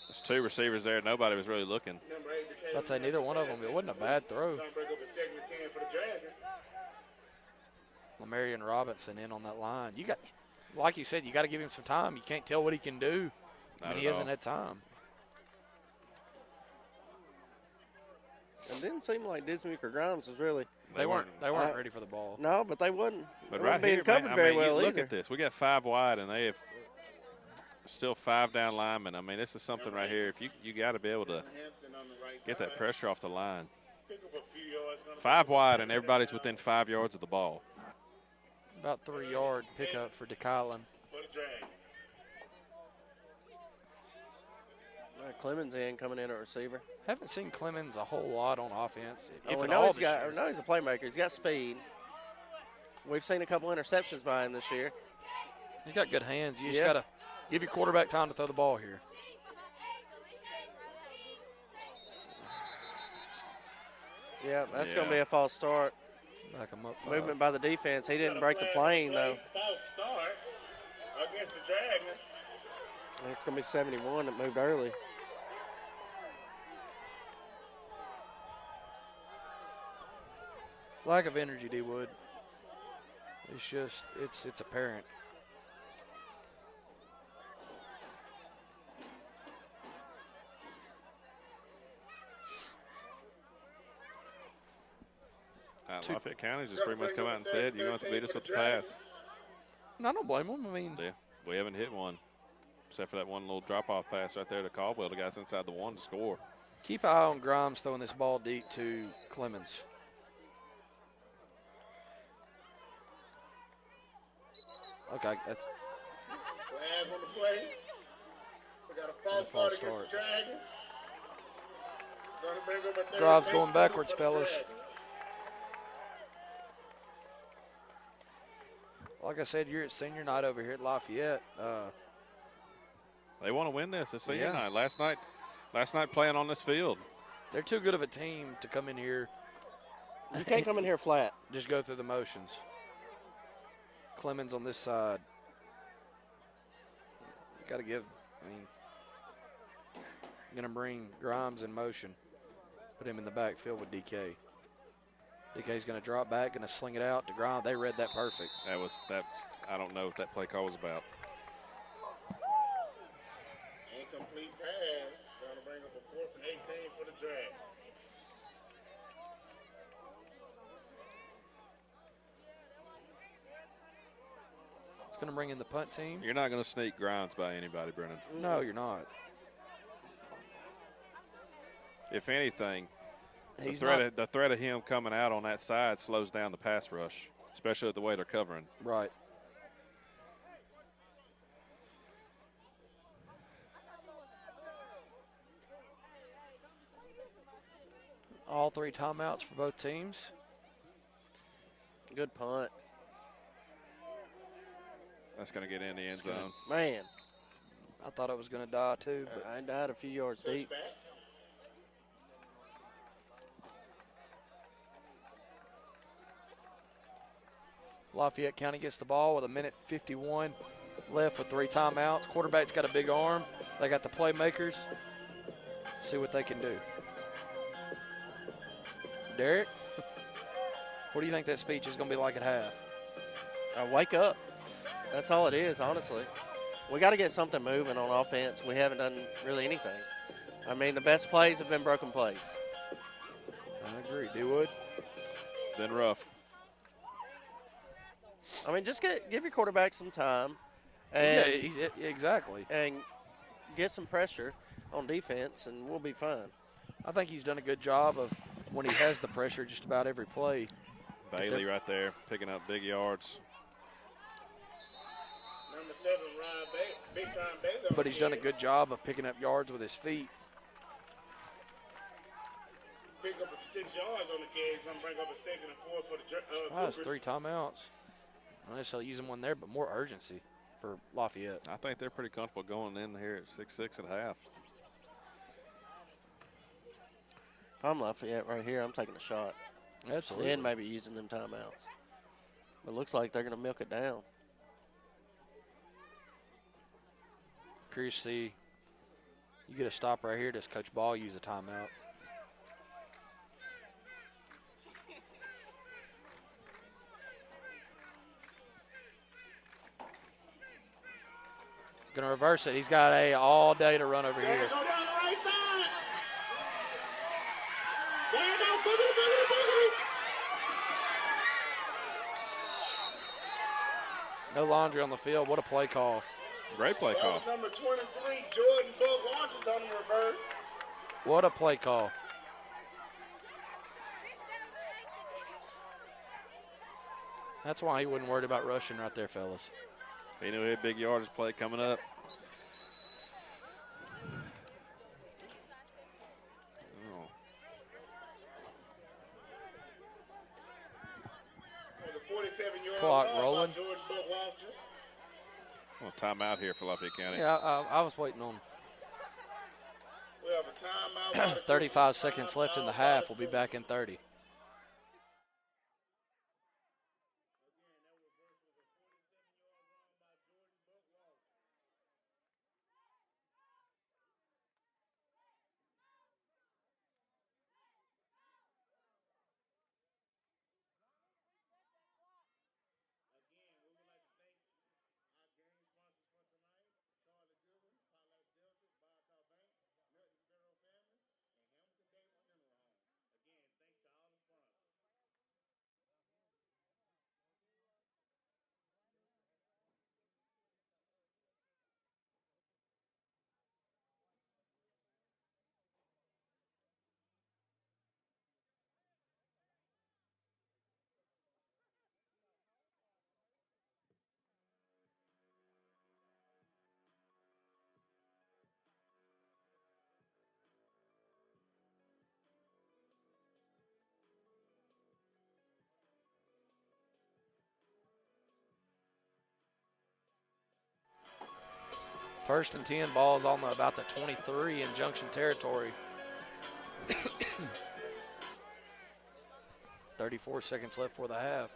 There's 2 receivers there. Nobody was really looking. I'd say neither one of them. It wasn't a bad throw. Lamarion Robinson in on that line. You got, like you said, you got to give him some time. You can't tell what he can do. Not He at hasn't all. had time. It didn't seem like Dismuke or Grimes was really. They weren't ready for the ball. No, but they wasn't. But they right wasn't being here, covered man, very you well look either. at this. We got 5 wide, and they have still 5 down linemen. I mean, this is something right here. If you got to be able to get that pressure off the line. 5 wide, and everybody's within 5 yards of the ball. About 3-yard pickup for DeKylan. Clemens in coming in at receiver. Haven't seen Clemens a whole lot on offense. Oh, If we at know all he's this got. year. We know he's a playmaker. He's got speed. We've seen a couple interceptions by him this year. He's got good hands. You just Yeah. got to give your quarterback time to throw the ball here. Yeah, that's going Yeah. to be a false start. Back him up 5. Movement by the defense. He didn't break the plane though. False start against the Dragons. It's going to be 71 that moved early. Lack of energy, D. Wood. It's just, it's apparent. Lafayette County just pretty much come out and said, you're going to have to beat us with the pass. And I don't blame him. I mean, Yeah, we haven't hit one, except for that one little drop-off pass right there to Caldwell. The guy's inside the 1 to score. keep an eye on Grimes throwing this ball deep to Clemens. Okay, that's Flag on the play. We got a false false start against the start. Dragons. Gonna bring up a third Drive's and going 8 backwards, for the fellas. Dragons. like I said. You're at senior night over here at Lafayette. They want to win this. It's senior Yeah. night. Last night playing on this field. They're too good of a team to come in here You can't come in here flat. just go through the motions. Clemens on this side. Got to give. I mean, going to bring Grimes in motion. Put him in the backfield with DK. DK's going to drop back, going to sling it out to Grimes. They read that perfect. That's I don't know what that play call was about. Incomplete pass. Gonna bring up a 4th and 18 for the Dragons. It's going to bring in the punt team. You're not going to sneak Grimes by anybody, Brennan. No, you're not. If anything, He's the threat of him coming out on that side slows down the pass rush, especially with the way they're covering. right. All 3 timeouts for both teams. Good punt. That's going to get in the end zone. Man, I thought it was going to die too, but I died a few yards deep. Lafayette County gets the ball with 1:51 left with 3 timeouts. Quarterback's got a big arm. They got the playmakers. See what they can do. Derek, what do you think that speech is going to be like at half? Wake up. That's all it is, honestly. we got to get something moving on offense. We haven't done really anything. I mean, the best plays have been broken plays. I agree. D-Wood. Been rough. I mean, just give your quarterback some time. Yeah, And, exactly. and get some pressure on defense, and we'll be fine. I think he's done a good job of when he has the pressure just about every play. Bailey right there picking up big yards. Number 7, Ryan Big Time Bailey. But he's done a good job of picking up yards with his feet. Pick up 6 yards on the game. He's going to bring up a 2nd and 4 for the That's 3 timeouts. Not necessarily using one there, but more urgency for Lafayette. I think they're pretty comfortable going in here at 6-6 and a half. If I'm Lafayette right here, I'm taking a shot. Absolutely. Then maybe using them timeouts. But it looks like they're going to milk it down. Curious to see. You get a stop right here. Does Coach Ball use a timeout? Going to reverse it. He's got all day to run over here. Go down the right side. There you go. Boogity. No laundry on the field. What a play call. Great play call. That was number 23, Jordan Buck Washington on the reverse. What a play call. That's why he wasn't worried about rushing right there, fellas. He knew he had big yardage play coming up. Oh. The 47-yard Clock ball by rolling. Jordan Buck Washington. Well, timeout here for Lafayette County. Yeah, I was waiting on We have a timeout. by the 35 seconds left in the half. We'll be back in 30. First and 10, ball's on about the 23 in Junction territory. 34 seconds left for the half.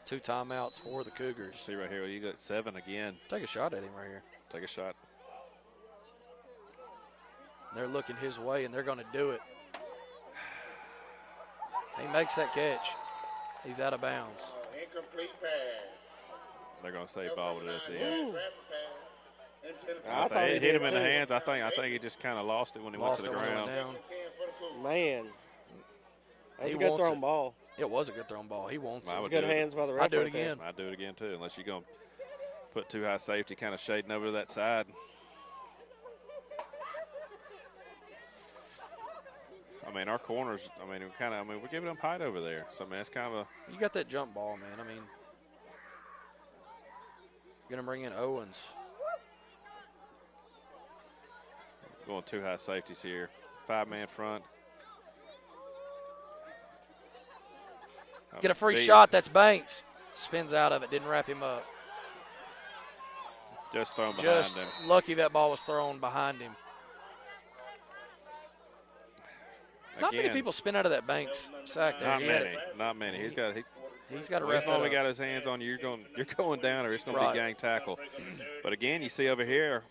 2 timeouts for the Cougars. See right here, you got 7 again. Take a shot at him right here. Take a shot. They're looking his way, and they're going to do it. He makes that catch. He's out of bounds. Incomplete pass. They're going to say ball with it at the end. I thought It he hit him did in the too. hands. I think he just kind of lost it when he Lost went it to the when he went ground. down. Man. That's He a good wants thrown it. ball. It was a good thrown ball. He wants I it. would Good do it. hands by the ref. I'd do it right there. again. I'd do it again, too, unless you're going to put too high safety kind of shading over to that side. I mean, our corners, we're giving them height over there. So, I mean, it's kind of You got that jump ball, man. I mean, going to bring in Owens. going too high safeties here. 5-man front. Get a free Big- shot. That's Banks. Spins out of it. Didn't wrap him up. Just thrown behind Just him. lucky that ball was thrown behind him. Not many Again, people spin out of that Banks sack there. Not He had many. it. Not many. He's got to wrap that normally up. got his hands on you. You're going down, or it's going to Right. be gang tackle. But again, you see over here,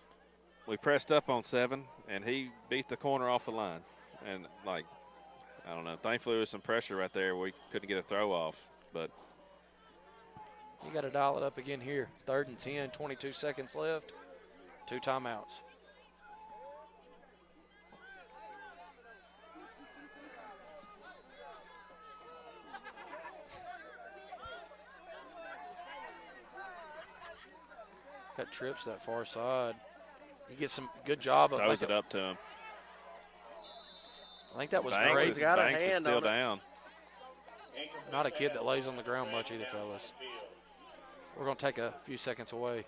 we pressed up on 7, and he beat the corner off the line. And I don't know. Thankfully, there was some pressure right there. We couldn't get a throw off, but You got to dial it up again here. 3rd and 10, 22 seconds left. 2 timeouts. Got trips that far side. He gets some good job of Throws it up to him. I think that was Banks great. is, got a Banks is hand still on it. down. Not a kid that lays on the ground much either, fellas. We're going to take a few seconds away.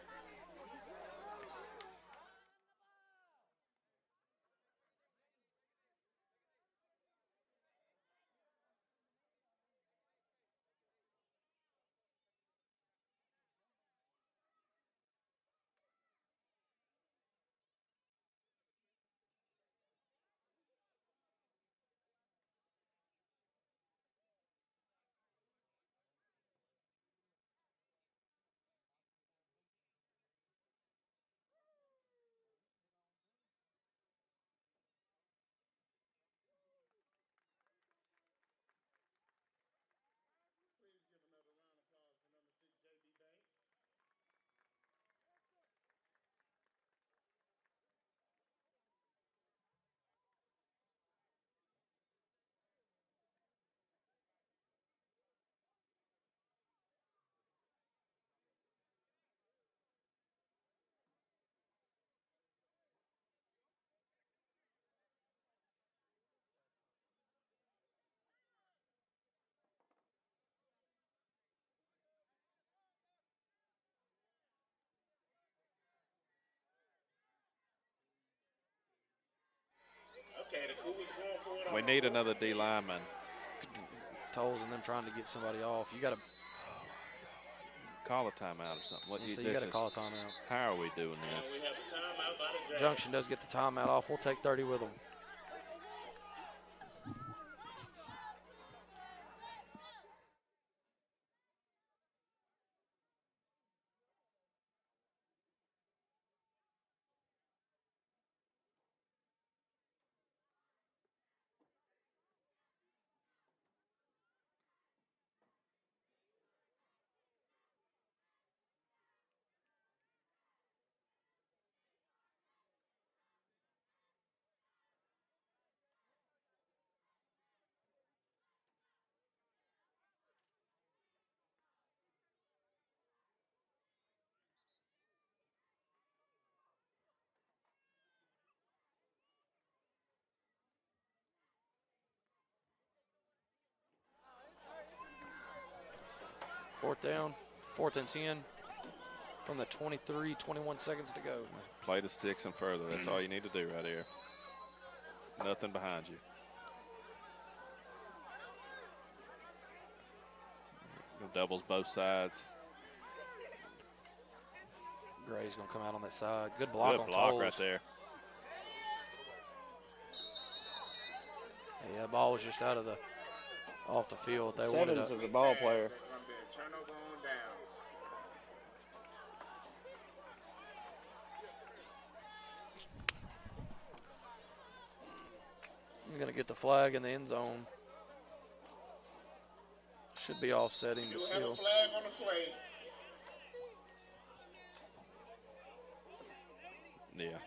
Okay, the Cougars going for it. We need another D lineman. Tolls and them trying to get somebody off. You got to Call a timeout or something. What you this got to is- call a timeout. How are we doing And this? we have a timeout by the Dragons. Junction does get the timeout off. We'll take 30 with them. Fourth down, 4th and 10 from the 23, 21 seconds to go. Play the sticks and further. That's all you need to do right here. Nothing behind you. Doubles both sides. Gray's going to come out on that side. Good block on Good block Tolles. right there. Yeah, ball was just out of the off the field. They wanted Sevens to, is a ball player. There's going to be a turnover on down. You're going to get the flag in the end zone. Should be offsetting, but You'll have a still. flag on the play. Yeah.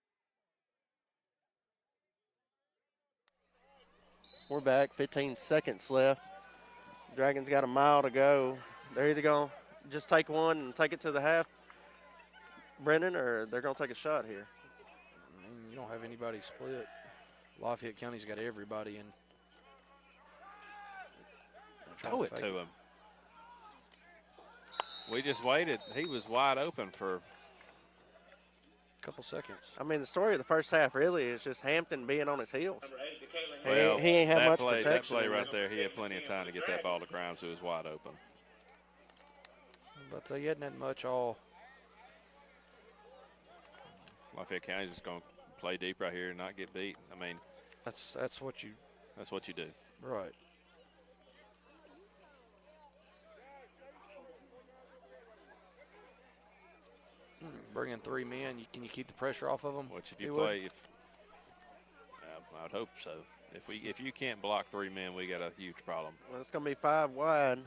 Okay, we have an offset penalty. Unsportsmanlike conduct against both teams. Penalties will offset. We're back. 15 seconds left. Dragons got a mile to go. They're either going to just take one and take it to the half, Brennan, or they're going to take a shot here? I mean, you don't have anybody split. Lafayette County's got everybody in. Throw it to him. We just waited. He was wide open for a couple seconds. I mean, the story of the first half really is just Hampton being on his heels. well. He ain't had that much play, protection. That play right there, he had plenty of time to get that ball to ground, so he was wide open. But he hadn't had much all. Lafayette County's just going to play deep right here and not get beat. I mean, That's what you. that's what you do. Right. Bring in 3 men. Can you keep the pressure off of them? Which if you play, I would hope so. If you can't block 3 men, we got a huge problem. Well, it's going to be 5 wide.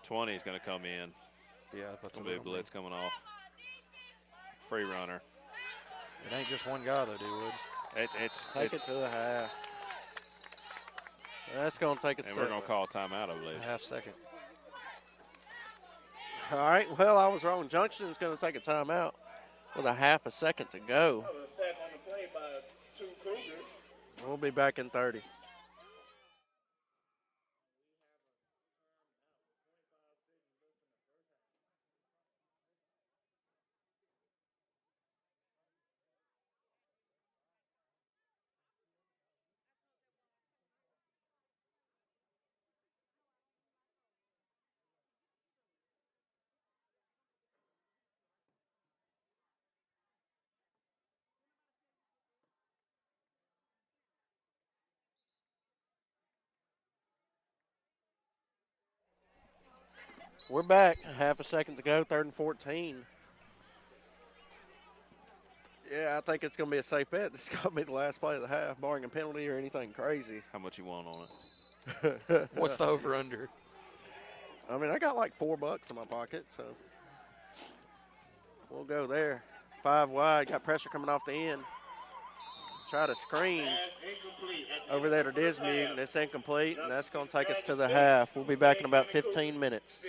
20 is going to come in. Yeah, that's It's going to be a blitz coming off. Free runner. It ain't just one guy though, D-Wood. Take it to the half. That's going to take a And second. we're going to call timeout, I believe. A half second. All right, well, I was wrong. Junction's going to take a timeout with a half a second to go. That was a sack on the play by 2 Cougars. We'll be back in 30. We're back. Half a second to go, 3rd and 14. Yeah, I think it's going to be a safe bet. This is going to be the last play of the half, barring a penalty or anything crazy. How much you want on it? What's the over/under? I mean, I got like $4 in my pocket, so we'll go there. 5 wide, got pressure coming off the end. Try to screen Incomplete. over there to Dismute, and it's incomplete, and that's going to take us to the half. We'll be back in about 15 minutes.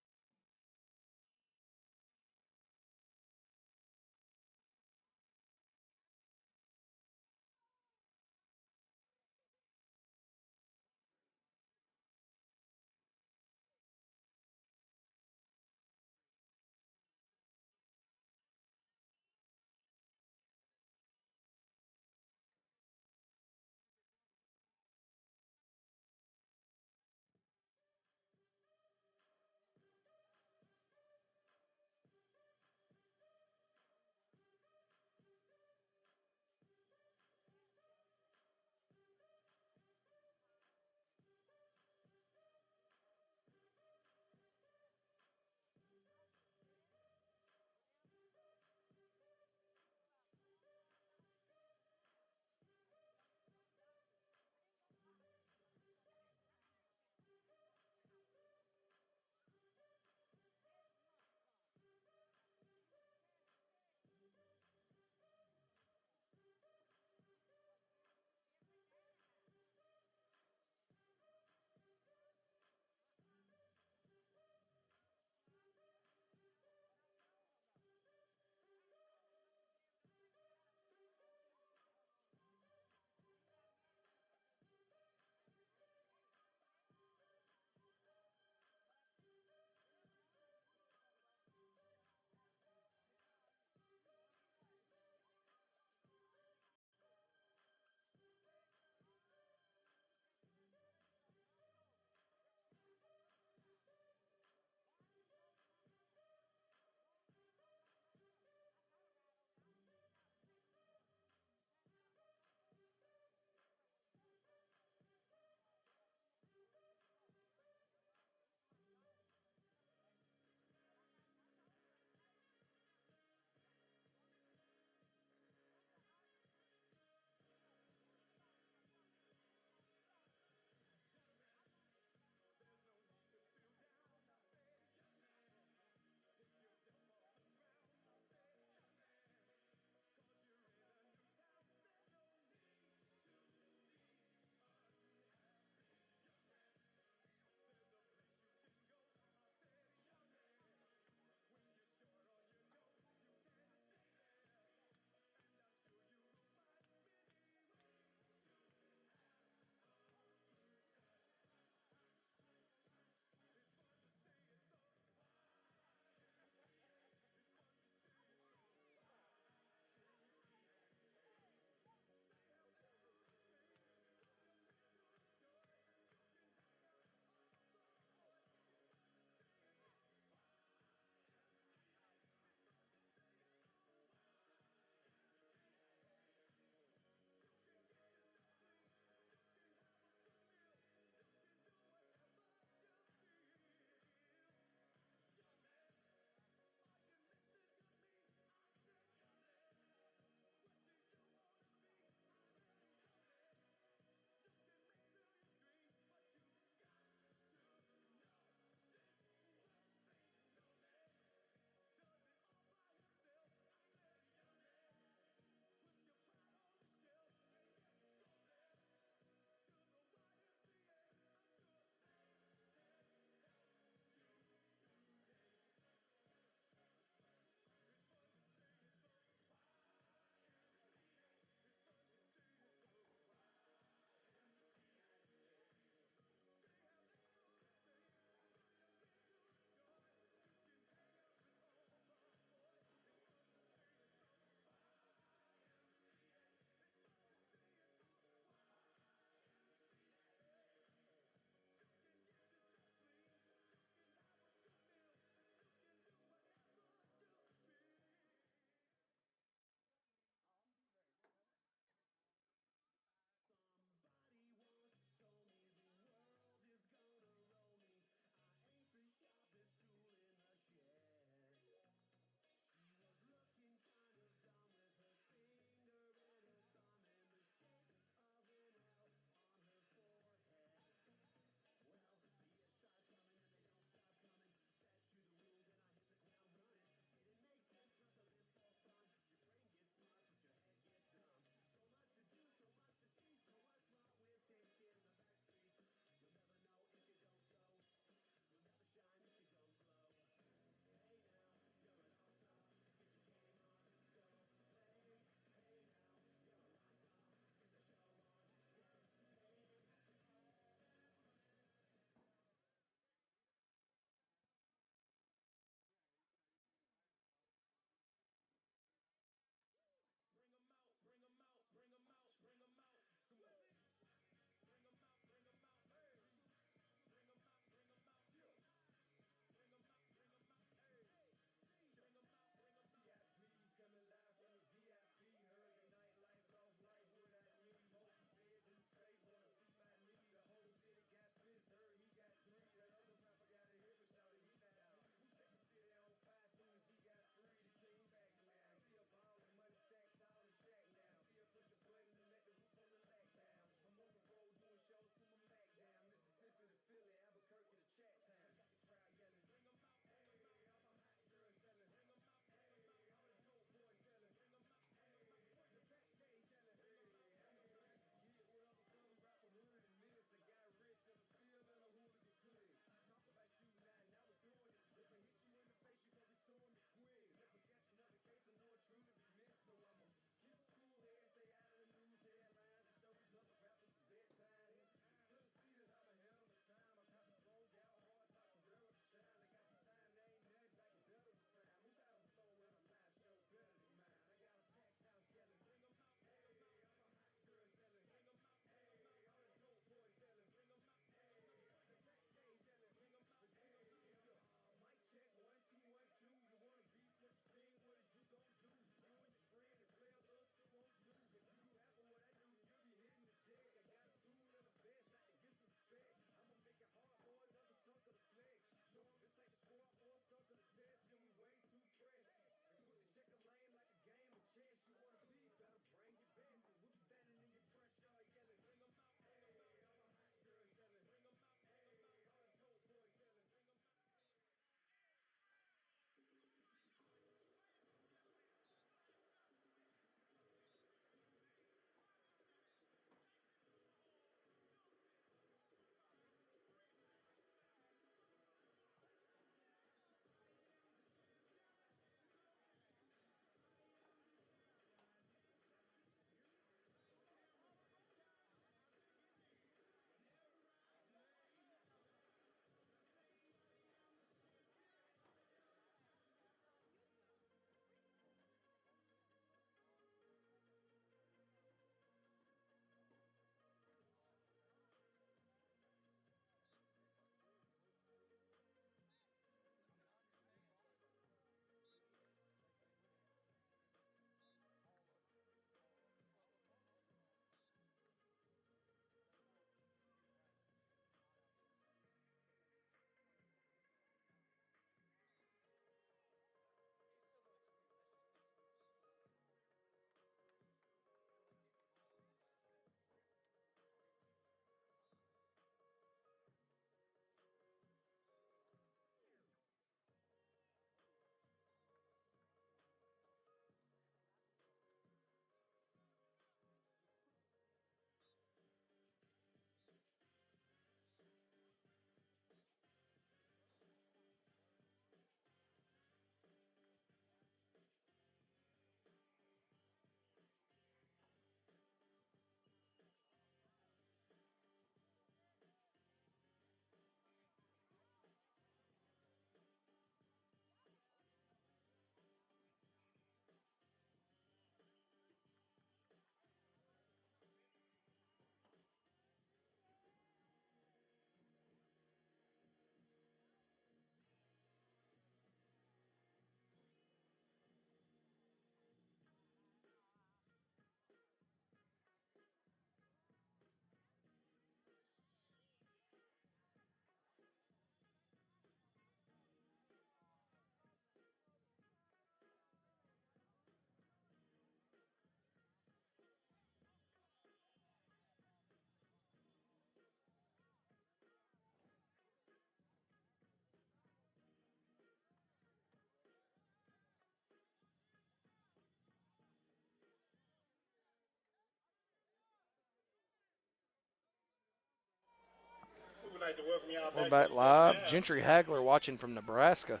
like to welcome y'all We're back back live. Gentry Hagler watching from Nebraska.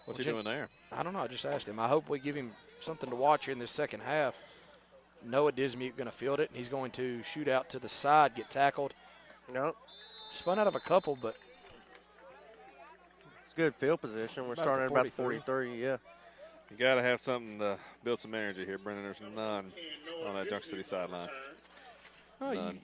What's he doing there? I don't know. I just asked him. I hope we give him something to watch here in this second half. Noah Dismute going to field it, and he's going to shoot out to the side, get tackled. No, Spun out of a couple, but it's good field position. We're About starting the at about the 43. 43, yeah. You got to have something to build some energy here, Brendan. There's none on that Junction City sideline. oh, None.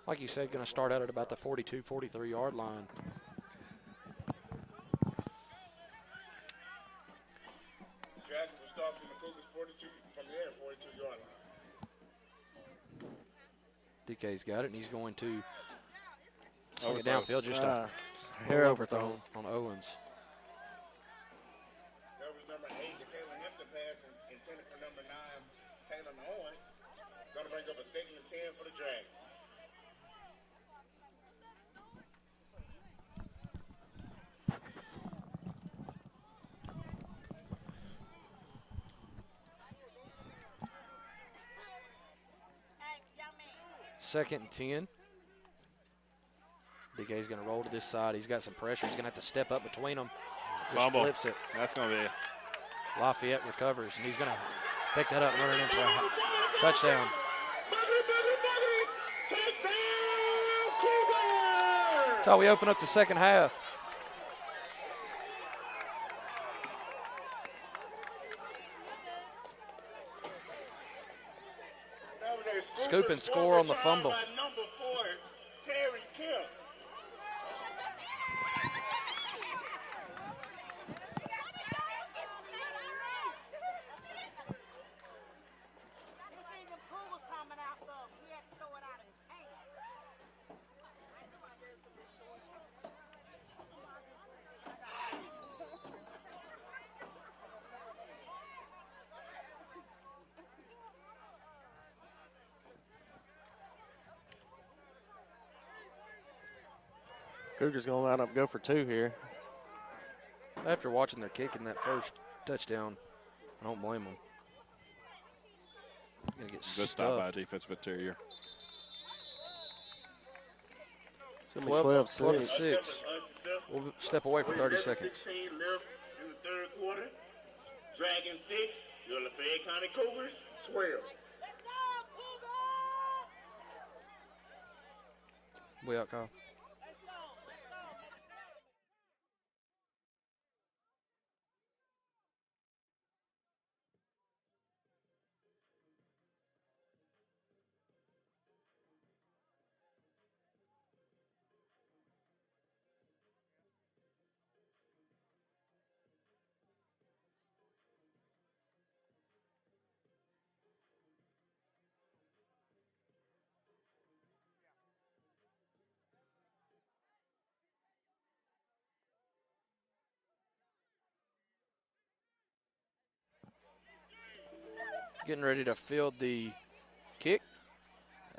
like you said, going to start out at about the 42, 43-yard line. Jackson will start from the Cougars 42 from there, 42-yard line. DK's got it, and he's going to swing it Overthrow. downfield just a Hair little overthrown. on Owens. That was number 8, the Taylor Hampton pass intended for number 9, Taylor Owens. Going to bring up a 2nd and 10 for the Dragons. Hey, young man. 2nd and 10. DK's going to roll to this side. He's got some pressure. He's going to have to step up between them. Just Fumble. flips it. That's going to be Lafayette recovers, and he's going to pick that up and run it in for a touchdown. That's how we open up the second half. Scoop and score on the fumble. Number 4, Terry Kemp. You see the pool was coming out, though. He had to throw it out of his hand. Cougars going to line up, go for 2 here. After watching their kick in that first touchdown, I don't blame them. Gonna get good stop by stuffed. defensive interior. It's going to be 12 to 12-6. 6. We'll step away for 30 seconds. 16 left in the third quarter. Dragon 6, your Lafayette County Cougars 12. Let's go, Cougar! We out, Kyle. Let's go, let's go. Getting ready to field the kick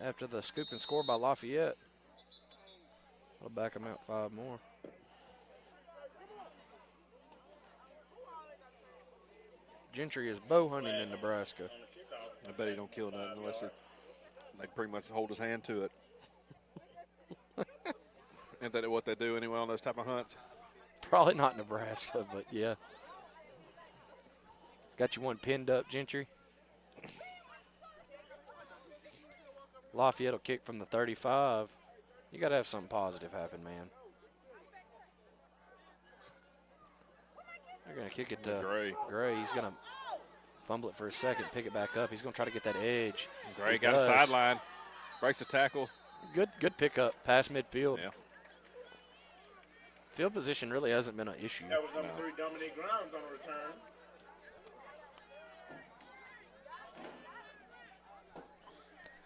after the scoop and score by Lafayette. I'll back them out 5 more. Gentry is bow hunting in Nebraska. I bet he don't kill nothing unless they pretty much hold his hand to it. Isn't that what they do anyway on those type of hunts? Probably not Nebraska, but yeah. Got you one pinned up, Gentry. Lafayette will kick from the 35. You got to have something positive happen, man. They're going to kick it to Gray. He's going to fumble it for a second, pick it back up. He's going to try to get that edge. Gray He got a does. sideline, breaks the tackle. Good pickup, past midfield. Yeah. Field position really hasn't been an issue. That was number 3, Dominique Grimes on the return.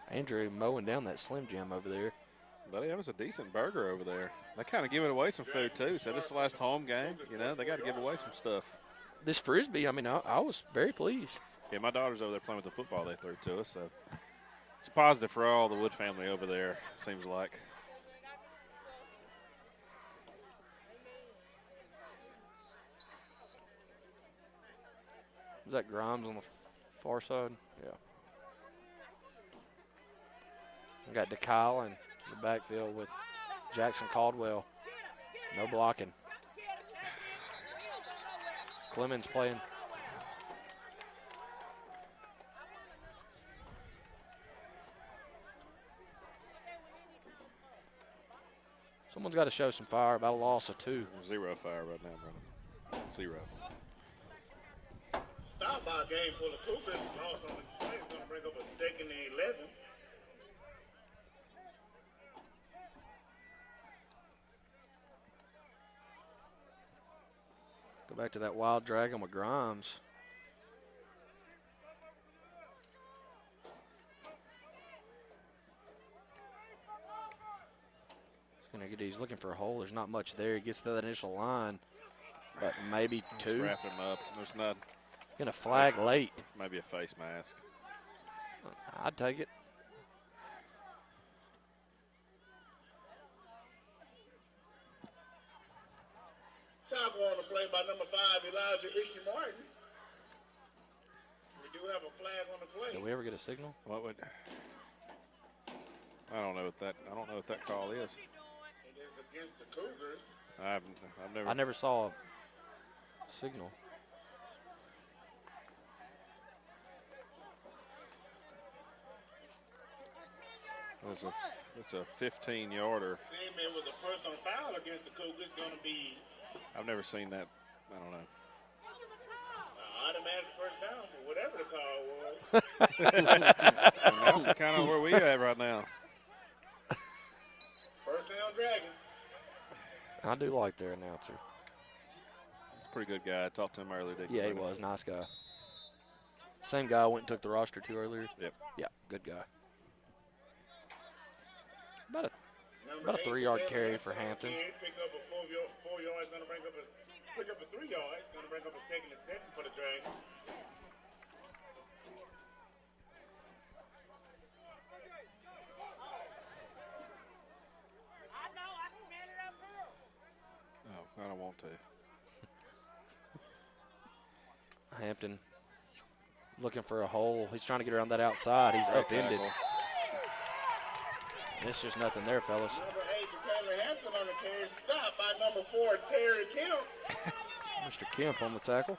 Andrew mowing down that Slim Jim over there. Buddy, that was a decent burger over there. They kind of giving away some food, too. So this is the last home game. You know, they got to give away some stuff. This Frisbee, I mean, I was very pleased. Yeah, my daughter's over there playing with the football they threw to us. So it's a positive for all the Wood family over there, it seems like. Is that Grimes on the far side? Yeah. We got DeKyle in the backfield with Jackson Caldwell. No blocking. Clemens playing. Someone's got to show some fire about a loss of 2. 0 fire right now, brother. 0. Stop by a game full of Cougars. Lost on the play. It's going to bring up a 2nd and 11. Go back to that wild dragon with Grimes. He's looking for a hole. There's not much there. He gets to that initial line, but maybe 2. Wrap him up. There's not. Gonna flag late. Maybe a face mask. I'd take it. Tackle on the play by number 5, Elijah Icky Martin. We do have a flag on the play. Did we ever get a signal? What would? I don't know what that call is. It is against the Cougars. I've I never saw a signal. It's a 15-yarder. Same man with a personal foul against the Cougars going to be I've never seen that. I don't know. automatic first down for whatever the call was. And that's kind of where we at right now. First down, Dragon. I do like their announcer. He's a pretty good guy. I talked to him earlier. Yeah, he was. Nice guy. Same guy I went and took the roster to earlier. Yep. Yeah, good guy. About a 3-yard carry for Hampton. Pick up a 4 yards, going to bring up a 3 yards, going to bring up a 2nd and 7 for the Dragons. Oh, I don't want to. Hampton looking for a hole. He's trying to get around that outside. He's upended. There's just nothing there, fellas. Number 8, Taylor Hampton on the carry. Stopped by number 4, Terry Kemp. Mr. Kemp on the tackle.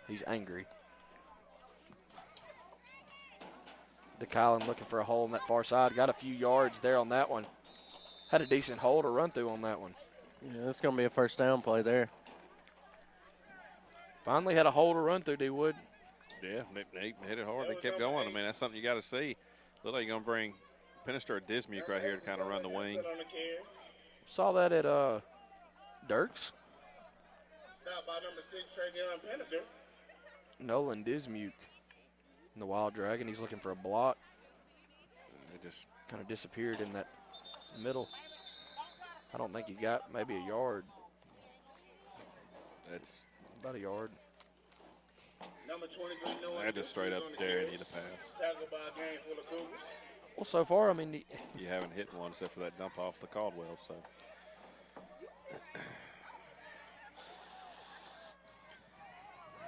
He's angry. DeKylan looking for a hole on that far side. Got a few yards there on that one. Had a decent hole to run through on that one. Yeah, that's going to be a first down play there. Finally had a hole to run through, D-Wood. Yeah, they hit it hard. They kept going. I mean, that's something you got to see. Look like you're going to bring Penister or Dismuke right here to kind of run the wing. Saw that at Dirks. Stopped by number 6, Travion Penister. Nolan Dismuke in the Wild Dragon. He's looking for a block. They just kind of disappeared in that middle. I don't think he got maybe a yard. That's about a yard. Number 23, I just straight up dare you to pass. Tackled by a game full of Cougars. Well, so far, I mean, you haven't hit one except for that dump off the Caldwell. So,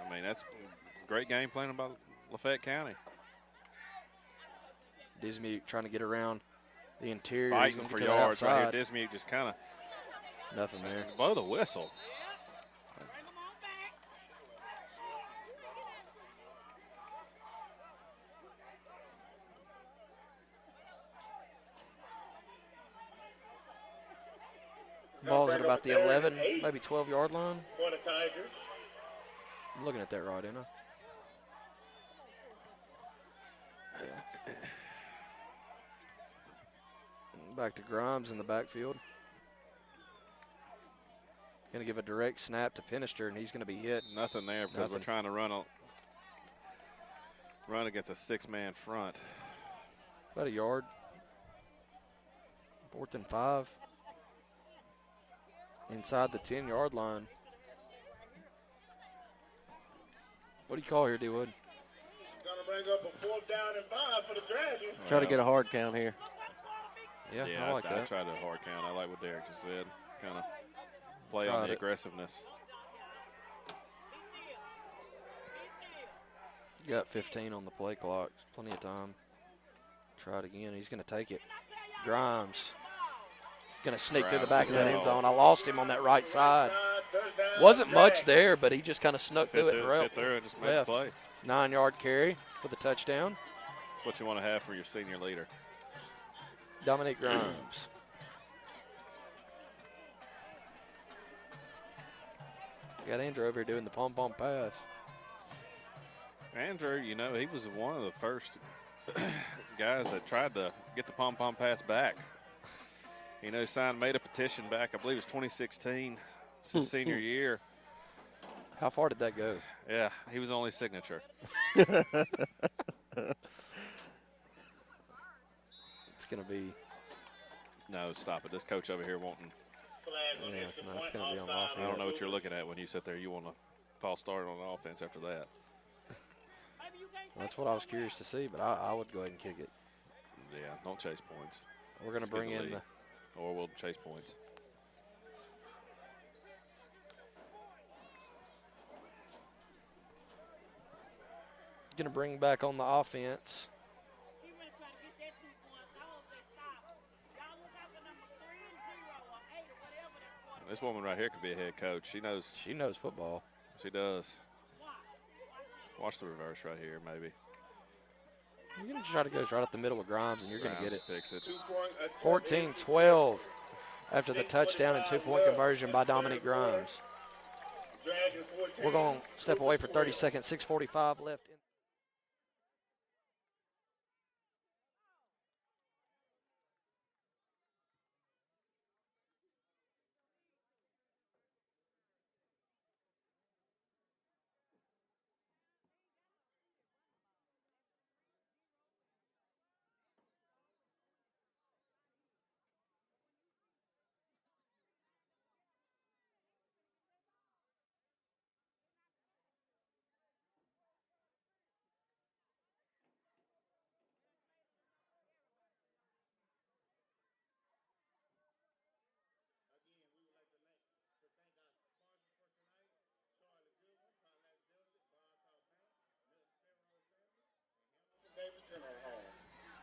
I mean, that's a great game playing by Lafayette County. Dismuke trying to get around the interior. Fighting for yards right here. Dismuke just kind of nothing there. Blow the whistle. Ball's at about the 11, maybe 12-yard line. For the Tigers. I'm looking at that right, ain't I? Back to Grimes in the backfield. Going to give a direct snap to Penister, and he's going to be hit. Nothing there because we're trying to run against a 6-man front. About a yard. 4th and 5. Inside the 10-yard line. What do you call here, D-Wood? Going to to bring up a 4th down and 5 for the Dragons. Try to get a hard count here. Yeah, Yeah, I like that. I tried a hard count. I like what Derek just said. Kind of play Tried on the it. aggressiveness. You got 15 on the play clock. Plenty of time. Try it again. He's going to take it. Grimes. Going to sneak through the back of that end zone. I lost him on that right side. Wasn't much there, but he just kind of snuck through it and Fit through and just made the play. 9-yard carry for the touchdown. That's what you want to have for your senior leader. Dominic Grimes. Got Andrew over here doing the pom-pom pass. Andrew, you know, he was one of the first guys that tried to get the pom-pom pass back. You know, made a petition back, I believe it was 2016. It's his senior year. How far did that go? Yeah, he was only signature. It's going to be. No, stop it. This coach over here wanting. Yeah, no, it's going to be on offense. I don't know what you're looking at when you sit there. You want to false start on offense after that. That's what I was curious to see, but I would go ahead and kick it. Yeah, don't chase points. We're going to bring in the. Or we'll chase points. Going to bring back on the offense. This woman right here could be a head coach. She knows Football. She does. Watch the reverse right here, maybe. You're going to try to go right up the middle of Grimes, and you're going to get it. Picks it. 14-12 after the touchdown and 2-point conversion by Dominic Grimes. We're going to step away for 30 seconds, 6:45 left.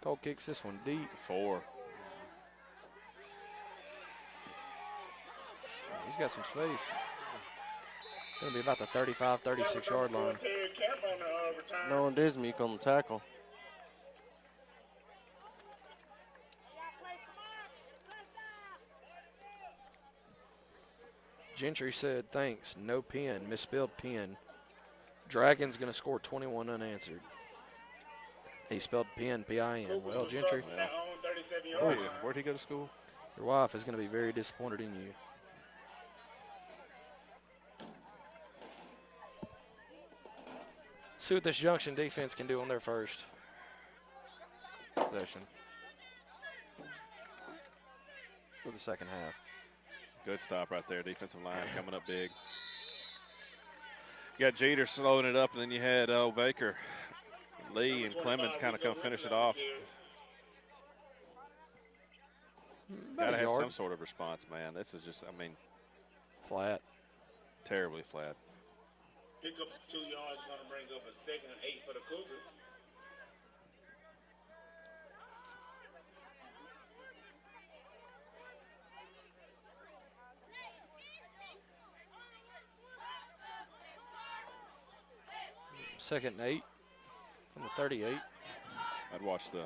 Cole kicks this one deep. 4. He's got some space. Going to be about the 35, 36-yard line. Nolan Dismuke on the tackle. Gentry said, thanks, no pin, misspelled pin. Dragon's going to score 21 unanswered. He spelled pin, P-I-N. Well, Gentry, Where'd he go to school? your wife is going to be very disappointed in you. See what this Junction defense can do on their first possession for the second half. Good stop right there. Defensive line coming up big. You got Jeter slowing it up, and then you had Baker, Lee, and Clemens kind of come finish it off. Got to have some sort of response, man. This is just, I mean, flat. Terribly flat. Pick up 2 yards, going to bring up a 2nd and 8 for the Cougars. Second and 8 from the 38. I'd watch the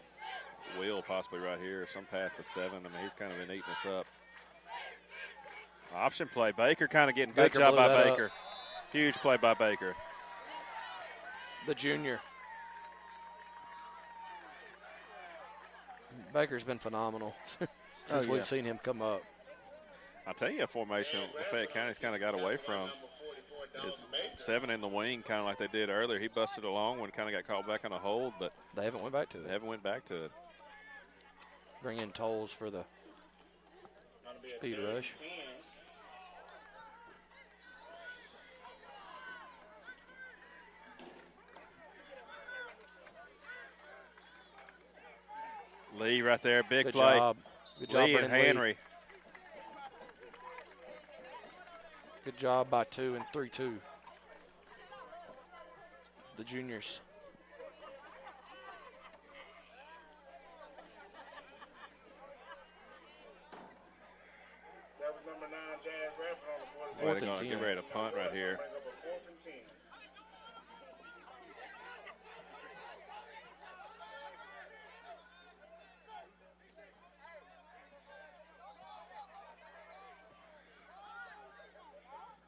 wheel possibly right here, some pass to 7. I mean, he's kind of been eating us up. Option play. Baker kind of getting good Baker job blew by that Baker. Huge play by Baker. The junior. Baker's been phenomenal since we've seen him come up. I'll tell you a formation Lafayette County's kind of got away from is 7 in the wing, kind of like they did earlier. He busted along when kind of got caught back on a hold, but they haven't went back to it. They haven't went back to it. Bring in tolls for the speed rush. Lee right there, big Good play. job. Good job, Lee and Brennan Lee. Henry. Good job by 2 and 3-2. The juniors. That was number 9, Jazz Raffin on the board. Boy, they're 4th and going to 10. get ready to punt right here. Bring up a 4th and 10.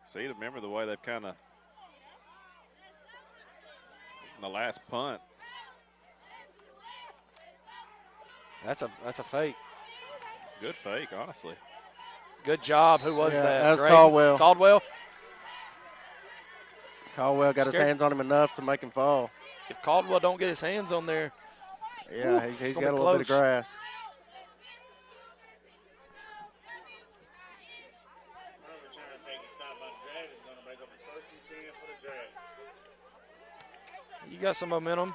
See, remember the way they've kind of, the last punt. That's a fake. Good fake, honestly. Good job. Who was Yeah, that? that was Graydon? Caldwell. Caldwell. Caldwell got his Scared. hands on him enough to make him fall. If Caldwell don't get his hands on there, Yeah, he's gonna got a be little bit of close. grass. Murphy trying to take a stop by the Dragons. Going to break up a 1st and 10 for the Dragons. you got some momentum.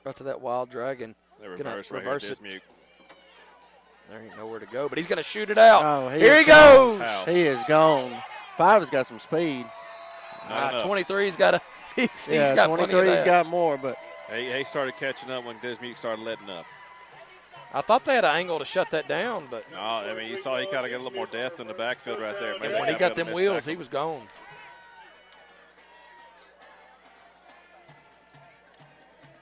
Right to that wild dragon. They Gonna reverse right reverse here, it. Dismute. There ain't nowhere to go, but he's going to shoot it out. Oh, Here is he gone. goes. House. He is gone. 5 has got some speed. Not enough. 23's got a. He's Yeah, got plenty of 23's that. got more, but He started catching up when Dismute started letting up. I thought they had an angle to shut that down, but No, I mean, you saw he kind of got a little more depth in the backfield right there. Maybe when he that got would've them missed wheels, tackle. he was gone.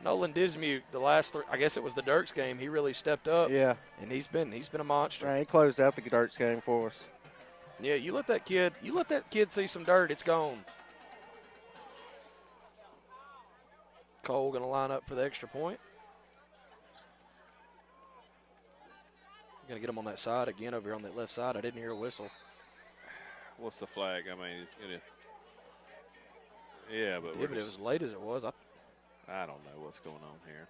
Nolan Dismute, the last 3, I guess it was the Dirks game. He really stepped up. yeah. And he's been a monster. He closed out the Dirts game for us. Yeah, you let that kid see some dirt, it's gone. Cole gonna line up for the extra point. Gonna get him on that side again over here on that left side. I didn't hear a whistle. What's the flag? I mean, yeah, but, Yeah, but it was late as it was. I don't know what's going on here.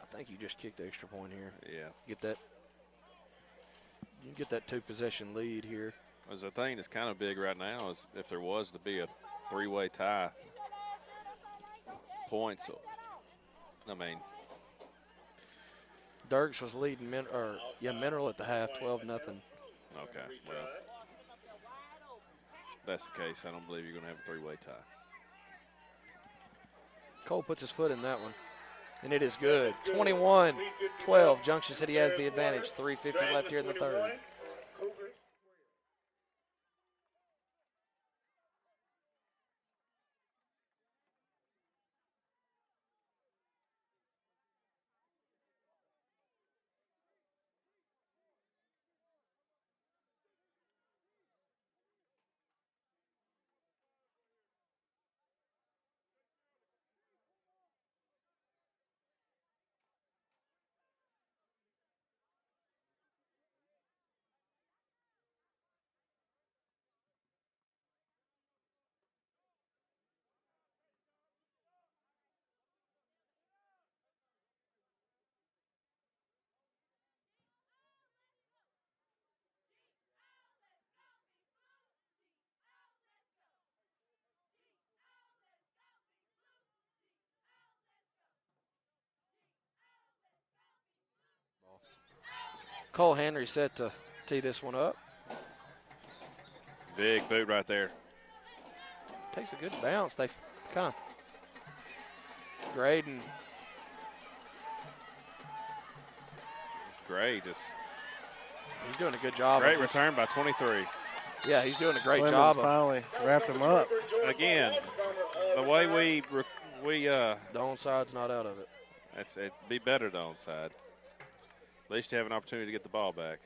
I think you just kicked the extra point here. Yeah. Get that. You can get that 2-possession lead here. Because the thing that's kind of big right now is if there was to be a 3-way tie, points. I mean, Dirks was leading Mineral at the half, 12-0. okay, well, if that's the case, I don't believe you're going to have a 3-way tie. Cole puts his foot in that one, and it is good. 21-12. Junction City has the advantage. 3:50 left here in the third. Cole Henry set to tee this one up. Big boot right there. Takes a good bounce. They kind of Graydon. Great. Just He's doing a good job. great of return by 23. Yeah, he's doing a great Clemens job of finally wrapped him up. Again, the way we the onside's not out of it. it'd be better to onside. At least you have an opportunity to get the ball back.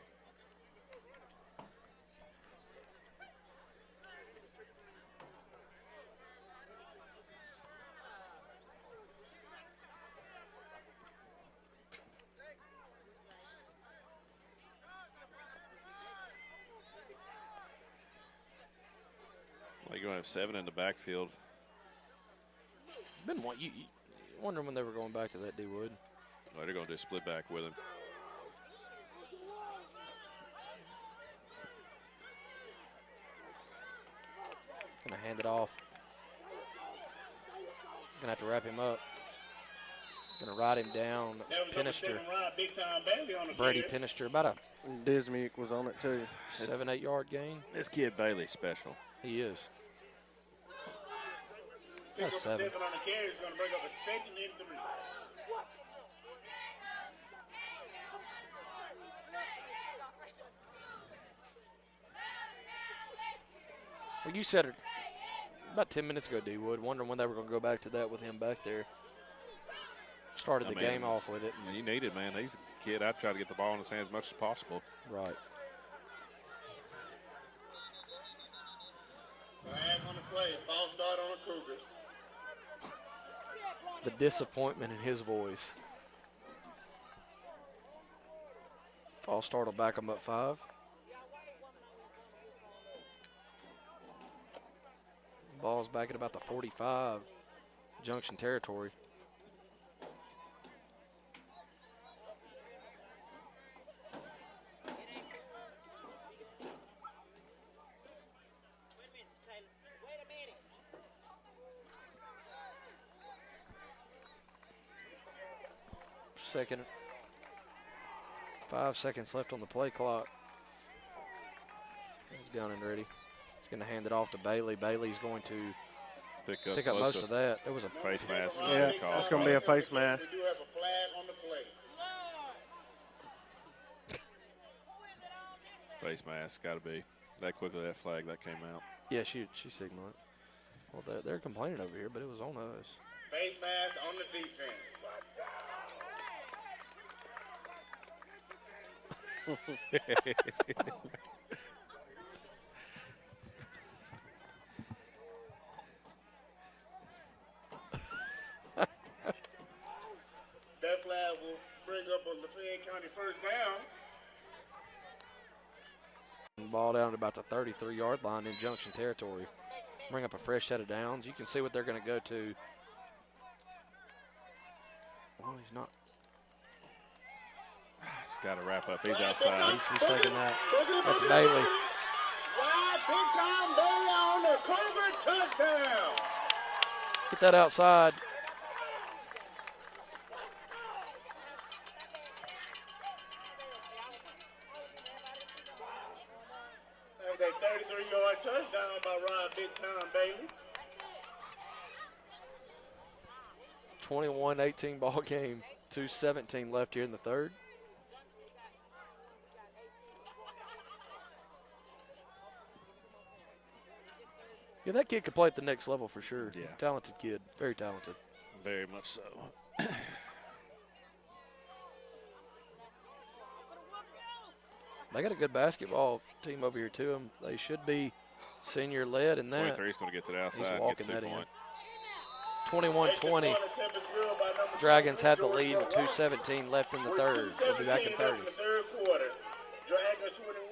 They're going to have 7 in the backfield. Been one. You wondering when they were going back to that, D Wood. Well, they're going to do split back with him. Gonna hand it off. Gonna have to wrap him up. Gonna ride him down. Pinister. Brady Pinister. About a Dismuke was on it too. 7-8 yard gain. This kid Bailey's special. He is. That's 7. On the carry is going to bring up a 2nd and 3. Well, you said it about 10 minutes ago, D Wood. Wondering when they were going to go back to that with him back there. Started the game off with it. You need it, man. He's a kid. I try to get the ball in his hands as much as possible. Right. Flag on the play. False start on the Cougars. The disappointment in his voice. False start will back him up 5. Ball's back at about the 45. Junction territory. Second. 5 seconds left on the play clock. He's down and ready. He's going to hand it off to Bailey. Bailey's going to pick up most of that. There was a face mask. Yeah, that's going to be a face mask. We do have a flag on the play. Face mask. Got to be. That quickly, that flag that came out. Yeah, she signaled it. Well, they're complaining over here, but it was on us. Face mask on the defense. That flag will bring up a Lafayette County first down. Ball down to about the 33-yard line in Junction territory. Bring up a fresh set of downs. You can see what they're going to go to. Well, he's not. He's got to wrap up. He's outside. He's taking that. That's Bailey. Wide big time Bailey on the Cougar touchdown. Get that outside. That 33-yard touchdown by Rod Big Time Bailey. 21-18 ball game. 2:17 left here in the third. Yeah, that kid could play at the next level for sure. Yeah. Talented kid. Very talented. Very much so. They got a good basketball team over here, too. They should be senior-led in that. 23 is going to get to the outside. He's walking get 2 that in. point. 21-20. Dragons had the lead with 2:17 left in the third. They'll be back in 30. Third quarter. Dragons 21.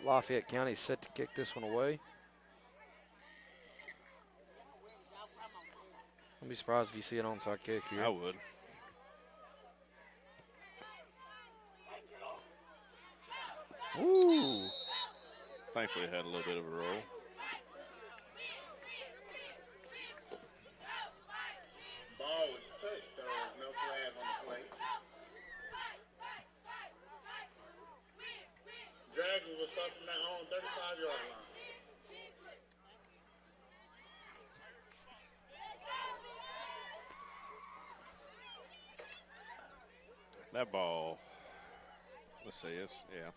Lafayette County is set to kick this one away. I'd be surprised if you see an onside kick here. I would. Ooh. Thankfully, it had a little bit of a roll. Ball was touched, though. No flag on the play. Dragons will start from their own 35-yard line. That ball, let's see, yeah.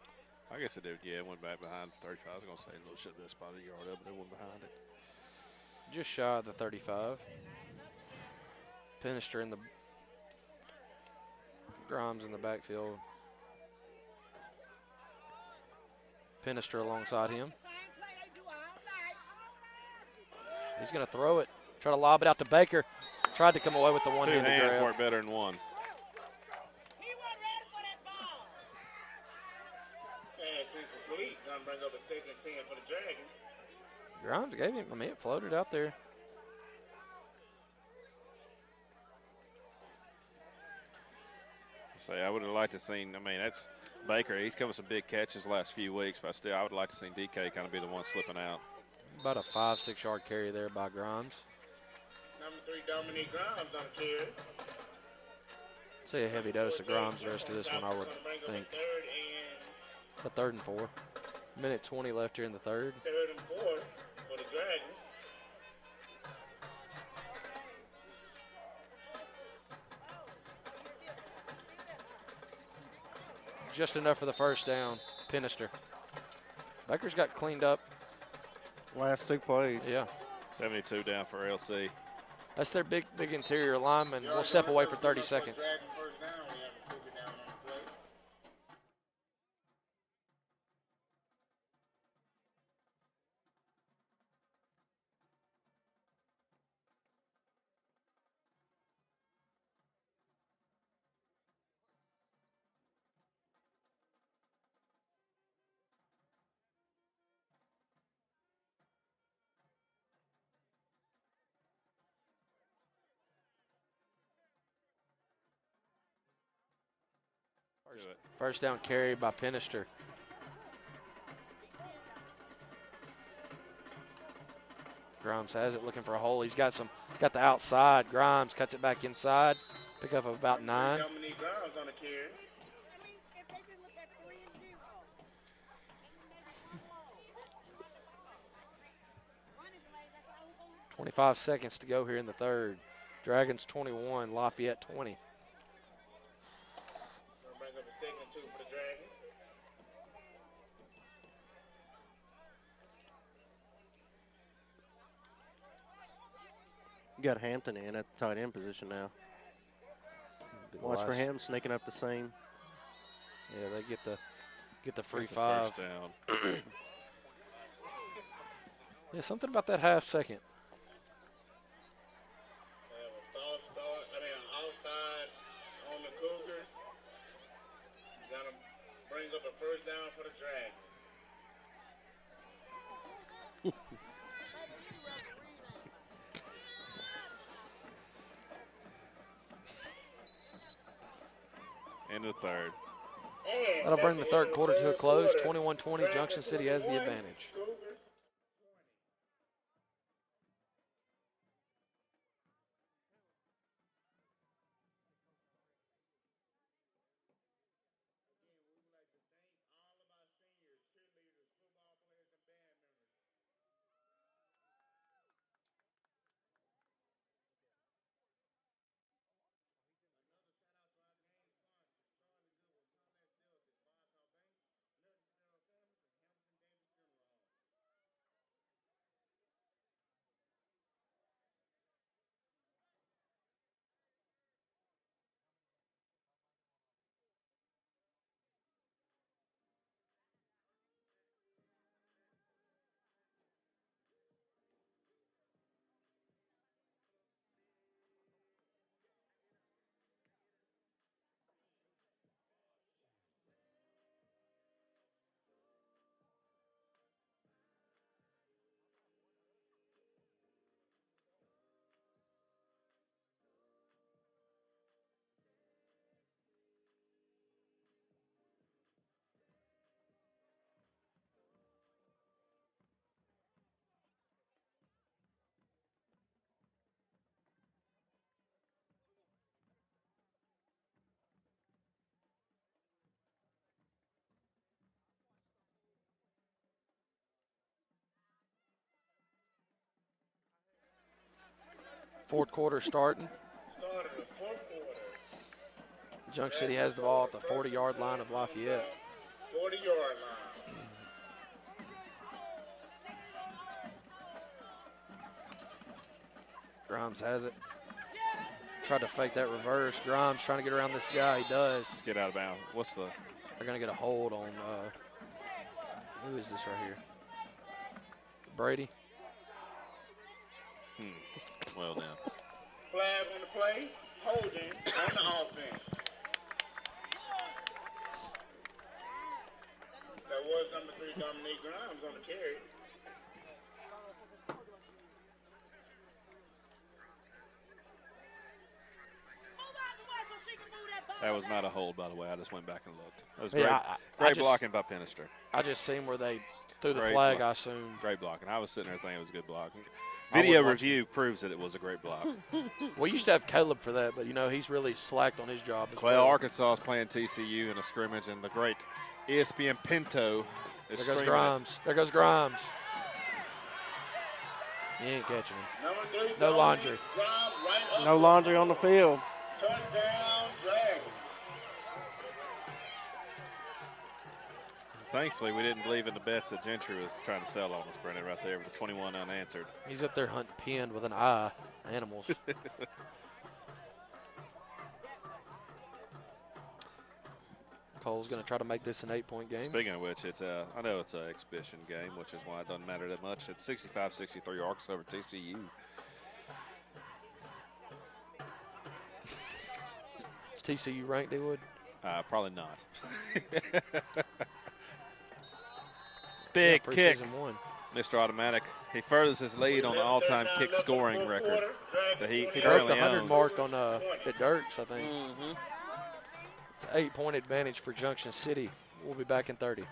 I guess it did, yeah, it went back behind 35. I was going to say it should have been a spot a yard up, but it went behind it. Just shy of the 35. Pinister in the Grimes in the backfield. Pinister alongside him. He's going to throw it. Try to lob it out to Baker. Tried to come away with the one-handed grab. 2 hands work better than one. He wasn't ready for that ball. Pass incomplete. Gonna bring up a 2nd and 10 for the Dragons. Grimes gave him, it floated out there. Say, I would have liked to seen, that's Baker. He's come with some big catches the last few weeks, but still, I would like to see DK kind of be the one slipping out. About a 5-6 yard carry there by Grimes. Number 3, Dominique Grimes on the carry. See a heavy dose of Grimes the rest of this one, I would think. A 3rd and 4. Minute 20 left here in the 3rd. 3rd and 4 for the Dragons. Just enough for the first down. Pinister. Baker's got cleaned up. Last 2 plays. Yeah. 72 down for LC. That's their big interior lineman. We'll step away for 30 seconds. Dragon first down. We have a 2nd down on the play. First down carry by Pinister. Grimes has it, looking for a hole. He's got the outside. Grimes cuts it back inside. Pick up of about 9. Dominique Grimes on the carry. 25 seconds to go here in the 3rd. Dragons 21, Lafayette 20. Bring up a 2nd and 2 for the Dragons. You got Hampton in at the tight end position now. Watch for him sneaking up the seam. Yeah, they get the free The 5. First down. Yeah, something about that half second. They have a false start. An outside on the Cougars. Gonna bring up a first down for the Dragons. End of the 3rd. That'll bring the 3rd quarter to a close. 21-20, Junction City has the advantage. Fourth quarter starting. Started the 4th quarter. Junction City has the ball at the 40-yard line of Lafayette. 40-yard line. Grimes has it. Tried to fake that reverse. Grimes trying to get around this guy. He does. Let's get out of bounds. What's the? They're going to get a hold on, who is this right here? Brady. Well done. Flag on the play. Holding on the offense. That was number 3, Dominique Grimes, on the carry. That was not a hold, by the way. I just went back and looked. That was Yeah, great, I great just- blocking by Penister. I just seen where they threw the Great flag, block. I assume. Great blocking. I was sitting there thinking it was a good block. I Video wouldn't watch review proves that it was a great block. We used to have Caleb for that, but, he's really slacked on his job as Well, well. Arkansas is playing TCU in a scrimmage, and the great ESPN Pinto is There goes streaming Grimes. There goes Grimes. He ain't catching him. Number 3, No laundry. Grimes right up. No laundry on the field. Touchdown, Dragons. Thankfully, we didn't believe in the bets that Gentry was trying to sell on us, Brennan, right there with the 21 unanswered. He's up there hunting pinned with an eye. Animals. Cole's going to try to make this an 8-point game. Speaking of which, I know it's an exhibition game, which is why it doesn't matter that much. It's 65-63 Arkansas over TCU. Is TCU ranked, they would? Probably not. Big kick. Preseason one. Mr. Automatic. He furthers his lead on the all-time kick scoring record that he He broke the currently 100 owns. mark on at Dirks, I think. It's an 8-point advantage for Junction City. We'll be back in 30.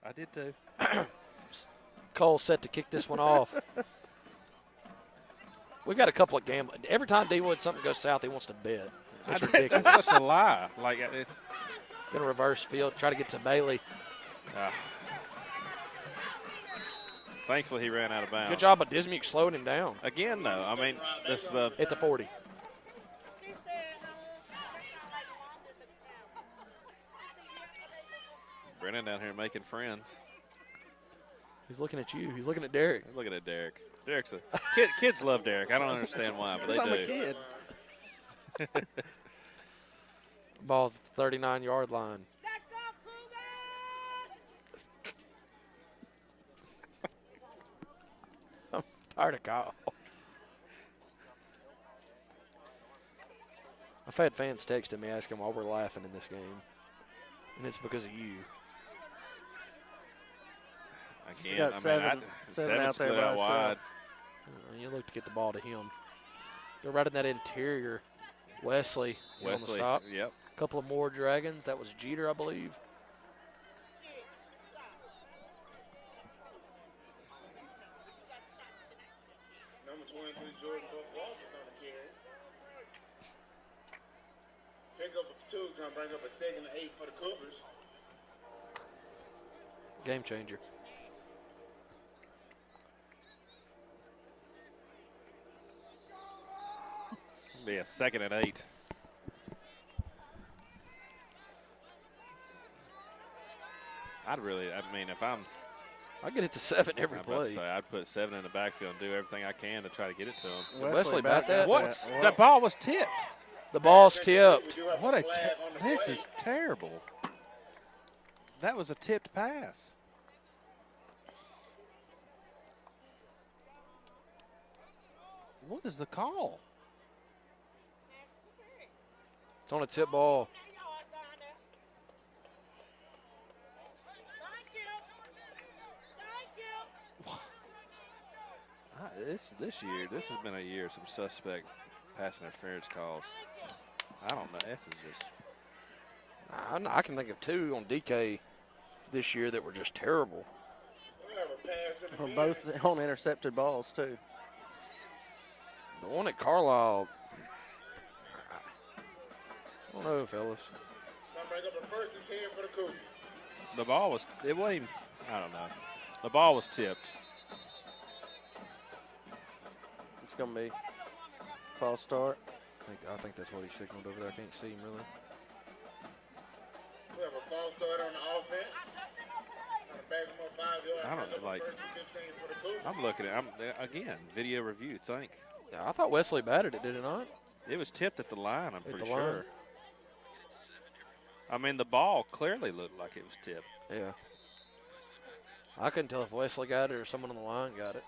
I did too. Cole set to kick this one off. We've got a couple of gambling. Every time D-Wood something goes south, he wants to bet. That's ridiculous. That's such a lie. Like it's. Going to reverse field, try to get to Bailey. Thankfully, he ran out of bounds. Good job of Dismuke slowing him down Again, though, I mean, this at the 40. Brennan down here making friends. He's looking at you. He's looking at Derek. Looking at Derek. Derek's a kid. Kids love Derek. I don't understand why, but they I'm do. a kid. Ball's at the 39-yard line. Let's go, Cougar! I'm tired of Kyle. I've had fans texting me asking why we're laughing in this game, and it's because of you. Again, got seven out split there by out wide. himself. You look to get the ball to him. They're right in that interior. Wesley on the Wesley, stop. yep. A couple of more Dragons. That was Jeter, I believe. Number 23, Jordan Walker's on the carry. Pick up a 2, gonna bring up a 2nd and 8 for the Cougars. Game changer. Be a 2nd and 8. I mean, if I'm, I get it to 7 every I'm about to play. say, I'd put 7 in the backfield and do everything I can to try to get it to him. Wesley bat that? What? Well, That ball was tipped. The ball's tipped. We do have What a flag on the this play. is terrible. That was a tipped pass. What is the call? It's on a tip ball. This year, this has been a year of some suspect pass interference calls. I don't know. This is just. I can think of 2 on DK this year that were just terrible. Well, both on intercepted balls, too. The one at Carlisle, I don't know, fellas. The ball was. It wasn't even. I don't know. The ball was tipped. It's going to be false start. I think that's what he signaled over there. I can't see him really. We have a false start on the offense. I don't know, like, I'm looking at again, video review, Yeah, I thought Wesley batted it, did it not? It was tipped at the line, I'm pretty the line? sure. I mean, the ball clearly looked like it was tipped. Yeah. I couldn't tell if Wesley got it or someone on the line got it.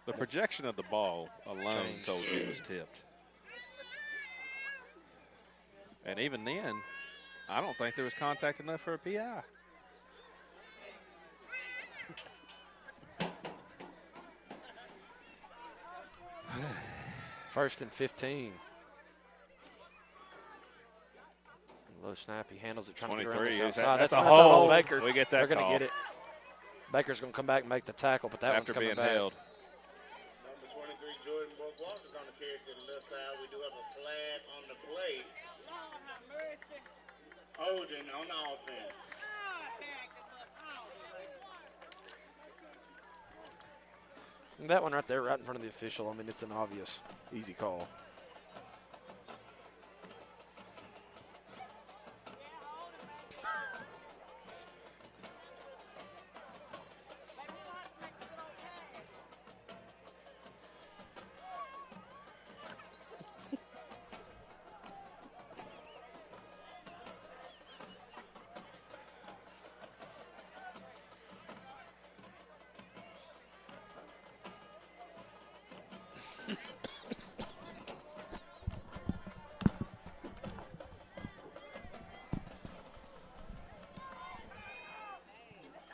The projection of the ball alone told you it was tipped. And even then, I don't think there was contact enough for a PI. First and 15. Low snap. He handles it, trying to get around this 23. outside. That's a that's hold. Baker. We get that They're going call. to get it. Baker's going to come back and make the tackle, but that After one's coming being back. held. Number 23, Jordan Walker's on the carry to the left side. We do have a flag on the play. Holding on the offense. And that one right there, right in front of the official, I mean, it's an obvious, easy call.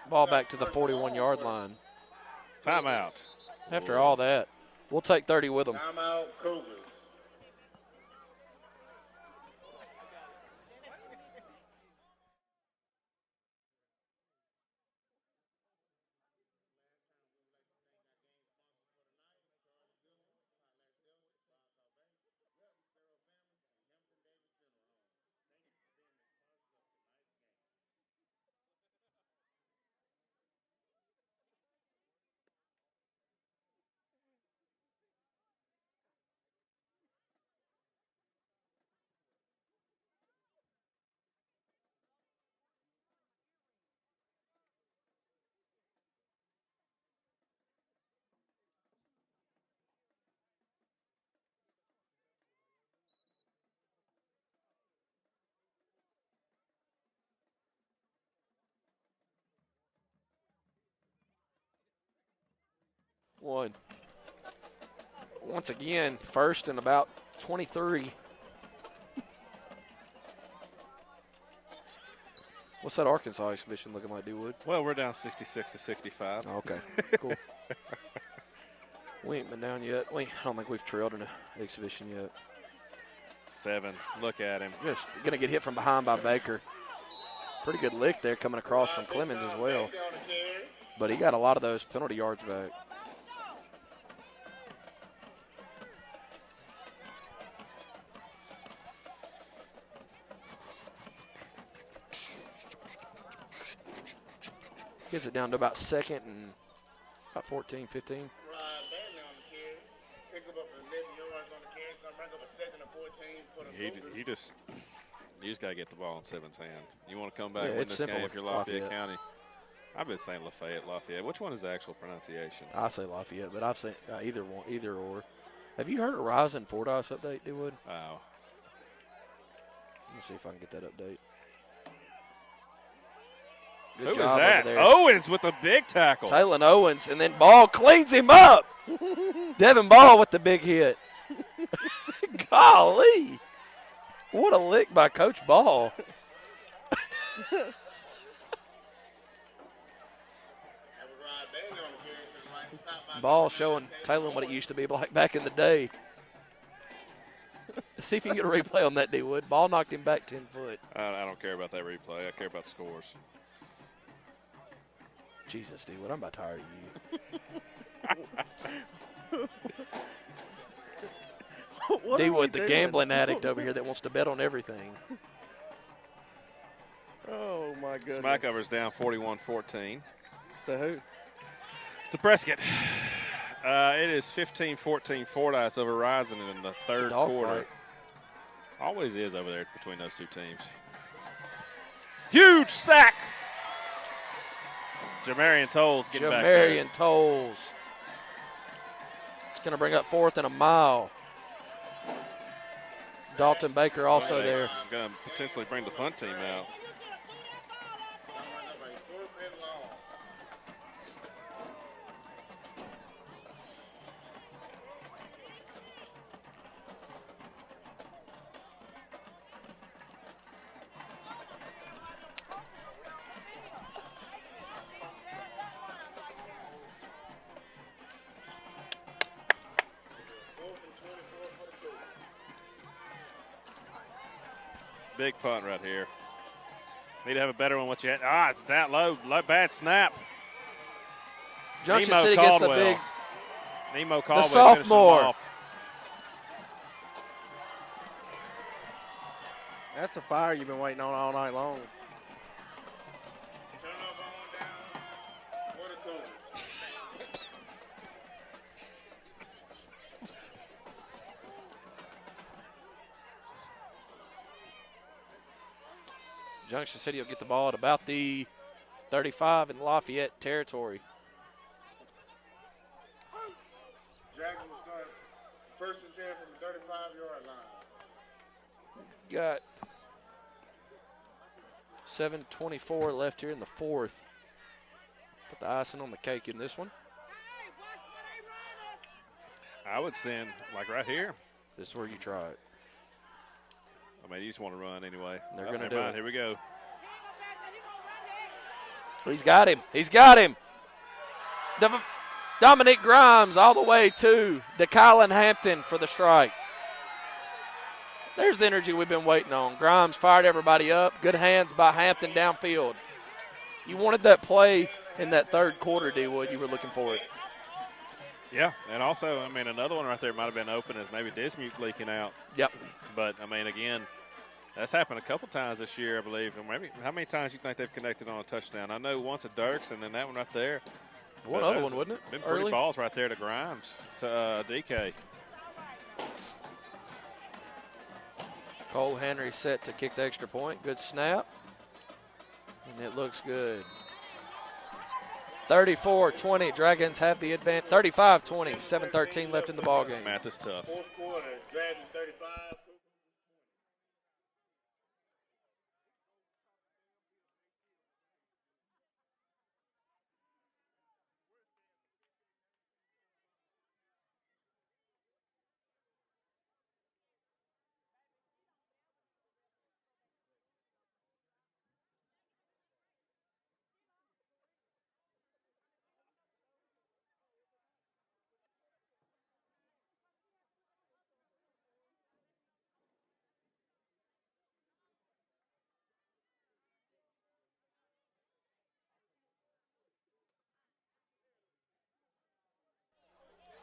Ball back to the 41-yard line. Timeout. After all that, we'll take 30 with them. Timeout, Cougars. One. Once again, first and about 23. What's that Arkansas exhibition looking like, D-Wood? Well, we're down 66 to 65. Okay, cool. We ain't been down yet. I don't think we've trailed in an exhibition yet. 7. Look at him. Just going to get hit from behind by Baker. Pretty good lick there coming across from Clemens as well. But he got a lot of those penalty yards back. Gets it down to about second and about 14, 15. You just got to get the ball in 7's hand. You want to come back Yeah, and win it's this simple game with if you're Lafayette Lafayette. County. I've been saying Lafayette. Which one is the actual pronunciation? I say Lafayette, but I've seen either or. Have you heard a Rising Fordyce update, D-Wood? Oh. Let me see if I can get that update. Who Good is job that? over there. Owens with a big tackle. Taylor Owens, and then Ball cleans him up. Devin Ball with the big hit. Golly. What a lick by Coach Ball. Ball showing Taylor what it used to be like back in the day. See if you can get a replay on that, D. Wood. Ball knocked him back 10 foot. I don't care about that replay. I care about scores. Jesus, D. Wood, I'm about tired of you. D. Wood, the gambling addict over here that wants to bet on everything. Oh, my goodness. Smackover's down 41-14. To who? To Prescott. It is 15-14 Fordyce over Rising in the third quarter. Fight. Always is over there between those two teams. Huge sack. Jamarian Tolles getting back there. Jamarian Tolles. It's going to bring up 4th and a mile. Dalton Baker also there. Going to potentially bring the punt team out. Big punt right here. Need to have a better one. What you had? It's that low. Bad snap. Junction Nemo City Caldwell. gets the big. Nemo Caldwell. The sophomore. Off. That's the fire you've been waiting on all night long. Junction City will get the ball at about the 35 in Lafayette territory. Jackson will start 1st and 10 from the 35-yard line. Got 7:24 left here in the 4th. Put the icing on the cake in this one. I would send, like right here. This is where you try it. I mean, you just want to run anyway. They're going to do it. Here we go. He's got him. He's got him. Dominic Grimes all the way to DeKylan Hampton for the strike. There's the energy we've been waiting on. Grimes fired everybody up. Good hands by Hampton downfield. You wanted that play in that third quarter, D. Wood. You were looking for it. Yeah, and also, I mean, another one right there might have been open as maybe Dismute leaking out. Yep. But, I mean, again, that's happened a couple times this year, I believe. And maybe how many times do you think they've connected on a touchdown? I know once at Dirks and then that one right there. One other one, wouldn't it? Been pretty Early balls right there to Grimes, to DK. Cole Henry set to kick the extra point. Good snap. And it looks good. 34-20. Dragons have the advantage. 35-20. 7:13 left in the ballgame. Math is tough. 4th quarter, Dragons 35.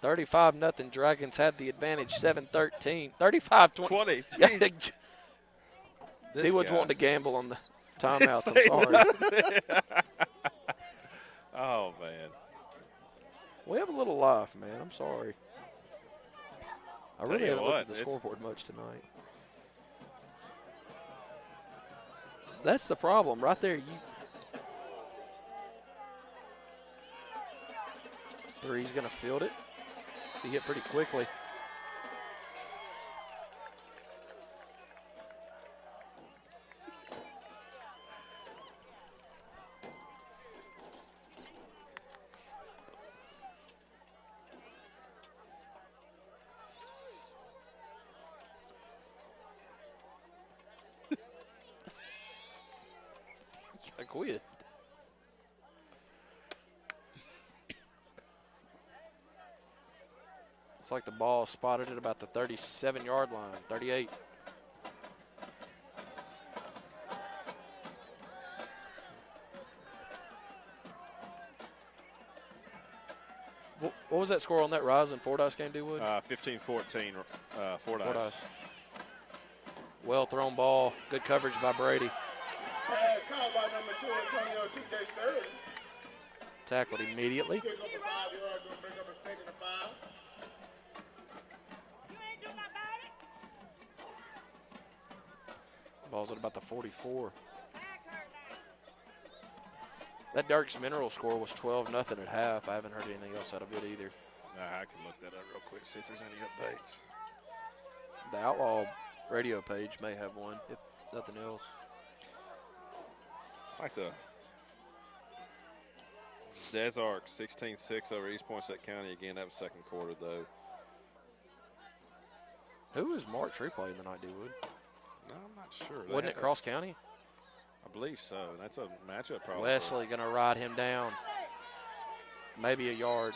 $35-0. Dragons had the advantage. 7-13. 35-20. 20. Yeah, This he was guy. wanting to gamble on the timeouts. I'm sorry. Oh, man. We have a little life, man. I'm sorry. I Tell really you haven't looked what, at the it's- scoreboard much tonight. That's the problem right there. Three's going to field it. He hit pretty quickly. I quit. It's like the ball spotted at about the 37-yard line, 38. What was that score on that Rising Fordyce game, D-Wood? 15-14, Fordyce. Well thrown ball. Good coverage by Brady. Call by number 2, Antonio TJ Tackled immediately. Kick over 5 yards, gonna bring up a second and 5. You ain't do nothing about it. Ball's at about the 44. Back hurt now. That Dirk's Mineral score was 12-0 at half. I haven't heard anything else out of it either. I can look that up real quick, see if there's any updates. The Outlaw radio page may have one, if nothing else. I like the Desark 16-6 over East Poinsett County. Again, that was second quarter, though. Who was Mark Tree playing tonight, D-Wood? No, I'm not sure. Wasn't it Cross County? I believe so. That's a matchup problem. Wesley going to ride him down. Maybe a yard.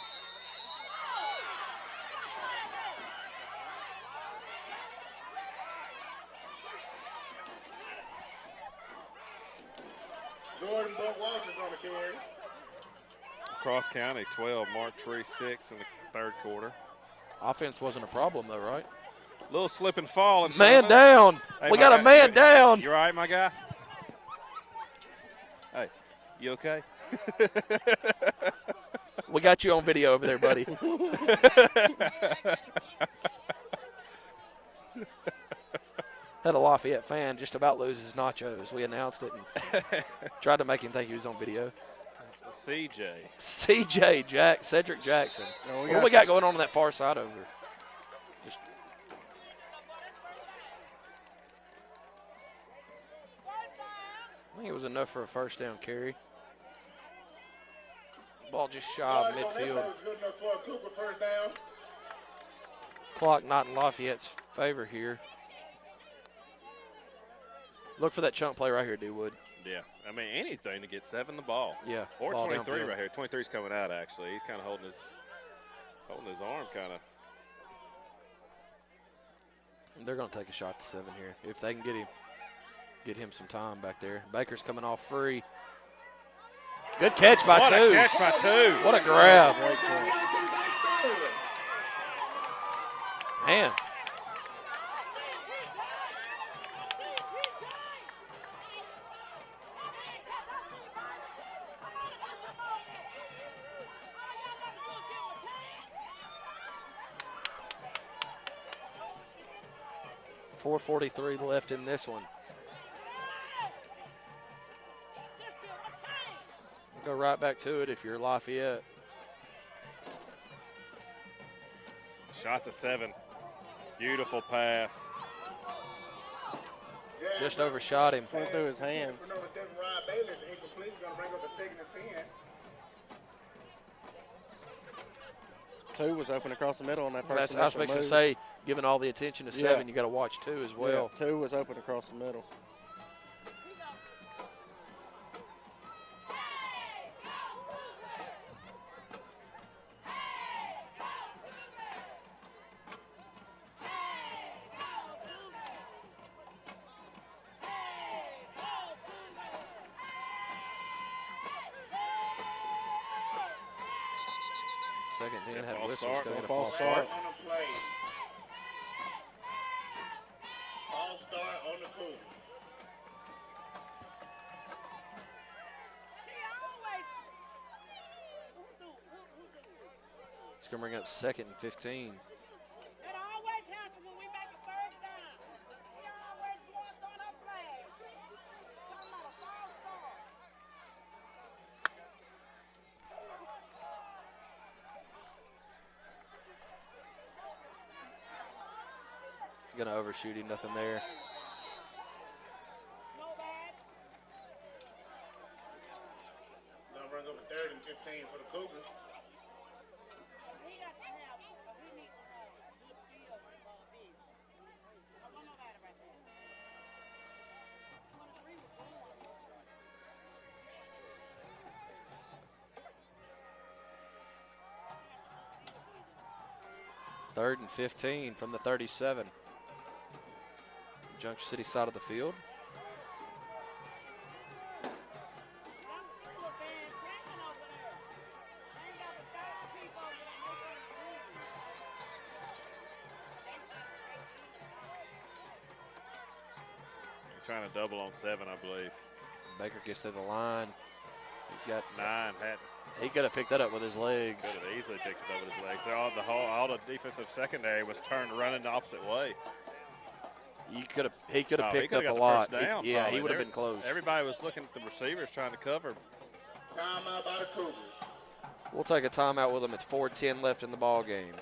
Jordan Buck Walsh is on the carry. Cross County 12, Mark Tree 6 in the third quarter. Offense wasn't a problem, though, right? Little slip and fall. Man down. Hey, We got guy, a man down. You all right, my guy? Hey, you okay? We got you on video over there, buddy. Had a Lafayette fan just about lose his nachos. We announced it and tried to make him think he was on video. CJ. Cedric Jackson. Oh, What do we got going on that far side over? Just I think it was enough for a first down carry. Ball just shy of midfield. Good enough for a Cooper first down. Clock not in Lafayette's favor here. Look for that chunk play right here, D-Wood. Yeah, I mean anything to get 7 the ball. Yeah. Or ball 23 downfield. right here. 23's coming out actually. He's kind of holding his arm kind of. They're going to take a shot to 7 here if they can get him some time back there. Baker's coming off free. Good catch by What two. a catch by two. What a grab. Great catch. Man. .443 left in this one. Go right back to it if you're Lafayette. Shot to 7. Beautiful pass. Just overshot him. Went through his hands. Number 7, Rod Bailey, is incomplete. He's going to bring up a second and 10. 2 was open across the middle on that first I was initial fixing to move. say, given all the attention to 7, Yeah. you got to watch 2 as well. Yeah, 2 was open across the middle. Second and had false whistles. start. Gonna get a False false start. start. On the play. All start on the Cougars. See, I always. Who do? It's going to bring up 2nd and 15. It always happens when we make a first down. She always wants on her flag. Talking about a false start. Going to overshoot him, nothing there. No bad. Now bring up a 3rd and 15 for the Cougars. He got to have. He needs to have good field vision. No bad right there. 3rd and 15 from the 37. Junction City side of the field. Trying to double on 7, I believe. Baker gets to the line. He's got 9. He could have picked that up with his legs. Could have easily picked it up with his legs. All the defensive secondary was turned running the opposite way. He could have picked up got a the lot. first down, Yeah, he probably. would have been close. Everybody was looking at the receivers trying to cover. Timeout by the Cougars. We'll take a timeout with them. It's 4:10 left in the ball game.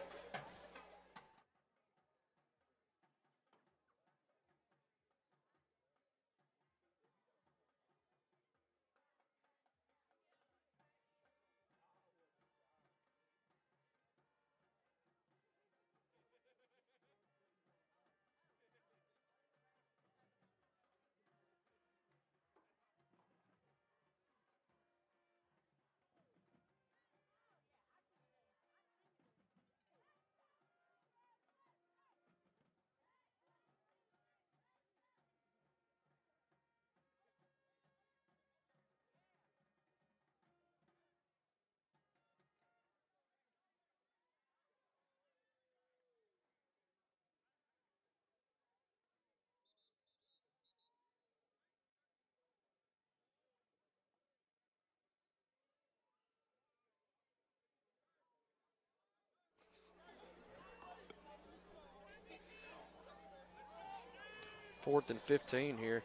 Fourth and 15 here.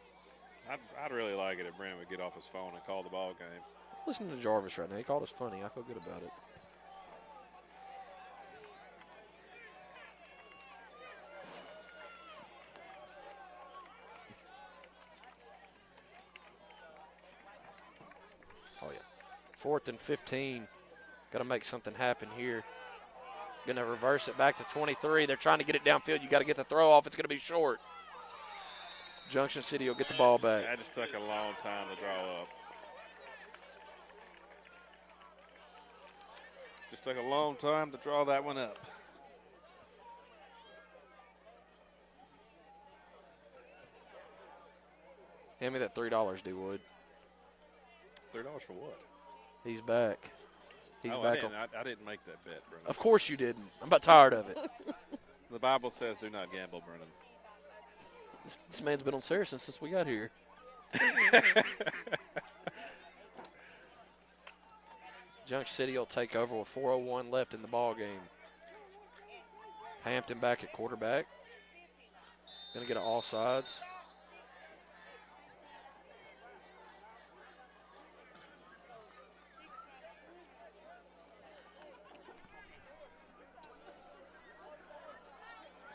I'd really like it if Brandon would get off his phone and call the ball game. Listen to Jarvis right now. He called us funny. I feel good about it. Oh, yeah. 4th and 15. Got to make something happen here. Going to reverse it back to 23. They're trying to get it downfield. You got to get the throw off. It's going to be short. Junction City will get the ball back. That just took a long time to draw up. Just took a long time to draw that one up. Hand me that $3, D Wood. $3 for what? He's back. He's I back. didn't make that bet, Brennan. Of course you didn't. I'm about tired of it. The Bible says do not gamble, Brennan. This man's been on Saracen since we got here. Junction City will take over with 4:01 left in the ball game. Hampton back at quarterback. Going to get an offsides.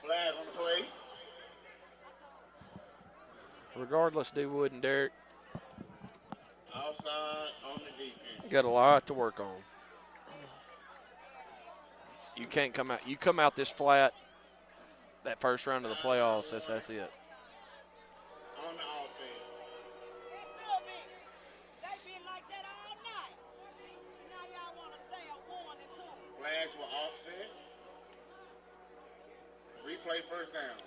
Flag on the play. Regardless, D Wood and Derek Outside on the defense. got a lot to work on. You can't come out. You come out this flat that first round of the playoffs. That's it. On the offense. They been like that all night. Now y'all want to say a 1 and 2. Flags were offset. Replay first down.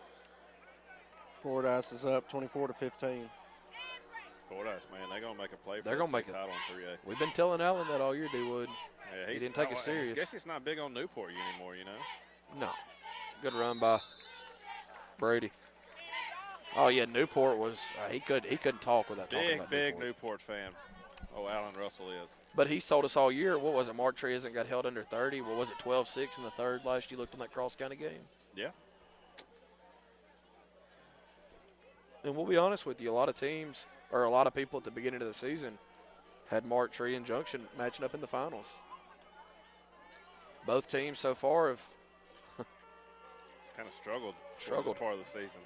Fordyce is up 24-15. Fordyce, man, they're gonna make a play for They're the gonna make state it. title in 3A. We've been telling Allen that all year, D Wood. Yeah, He didn't take it serious. I guess he's not big on Newport anymore, you know. No. Good run by Brady. Oh yeah, Newport was he couldn't talk without talking about Big Newport. Newport fan. Oh, Alan Russell is. But he's told us all year, what was it, Mark Tree hasn't got held under 30. What was it, 12-6 in the third last you looked on that cross-county game? Yeah. And we'll be honest with you, a lot of teams, or a lot of people at the beginning of the season, had Mark Tree and Junction matching up in the finals. Both teams so far have Kind of struggled. Struggled. This part of the season.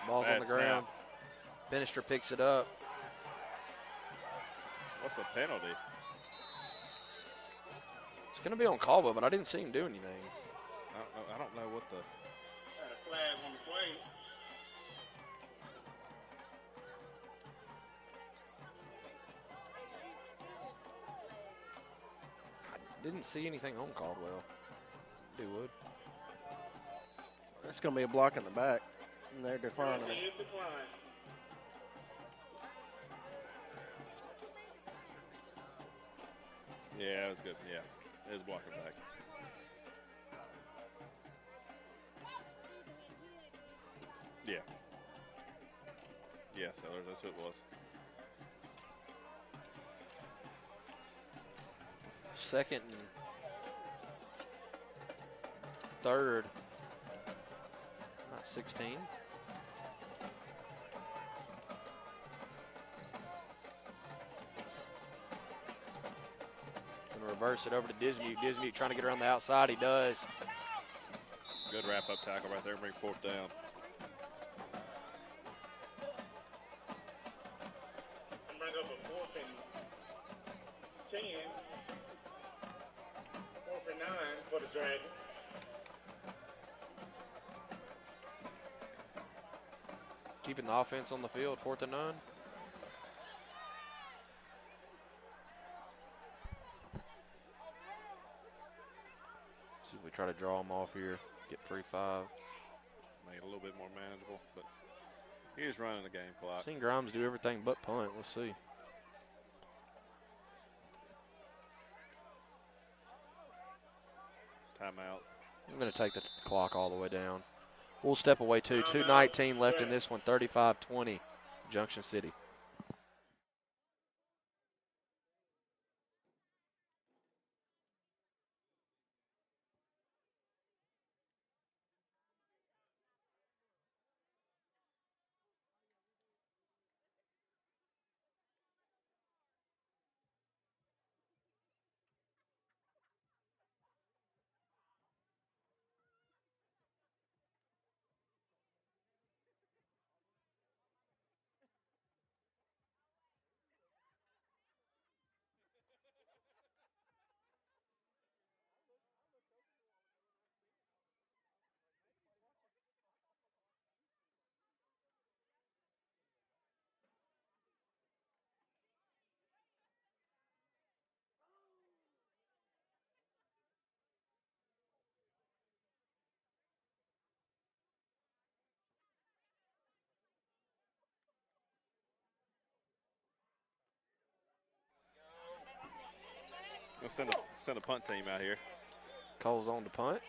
balls on Bad the ground. Benister picks it up. What's the penalty? It's going to be on Caldwell, but I didn't see him do anything. I don't know what the. Got a flag on the play. Didn't see anything on Caldwell. Dewood. It's going to be a block in the back, and they're declining Penalty it. is declined. Yeah, it was good. Yeah, it was blocking back. Yeah. Yeah, Sellers, that's who it was. Second and third. Not 16. Gonna reverse it over to Dismute. Dismute trying to get around the outside. He does. Good wrap-up tackle right there. Bring 4th down. Bring up a 4th and 10. 4th and 9 for the Dragons. Keeping the offense on the field, 4th and 9. See if we try to draw them off here, get free 5. Make it a little bit more manageable, but he's running the game clock. Seen Grimes do everything but punt. We'll see. Timeout. I'm going to take the clock all the way down. We'll step away too. 2:19 left in this one, 35-20, Junction City. We'll send a punt team out here. Cole's on to punt.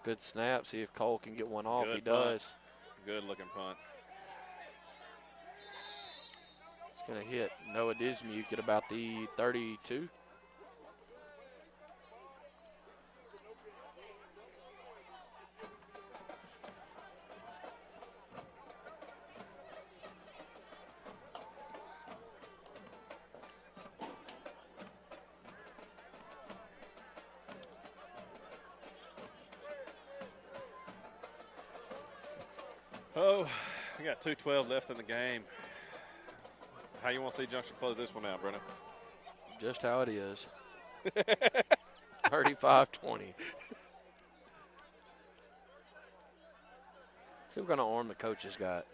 Good snap. See if Cole can get one off. Good He punt. does. Good looking punt. It's going to hit Noah Dismuke at about the 32. Oh, we got 2:12 left in the game. How you want to see Junction close this one out, Brennan? Just how it is. 35-20. See what kind of arm the coach has got.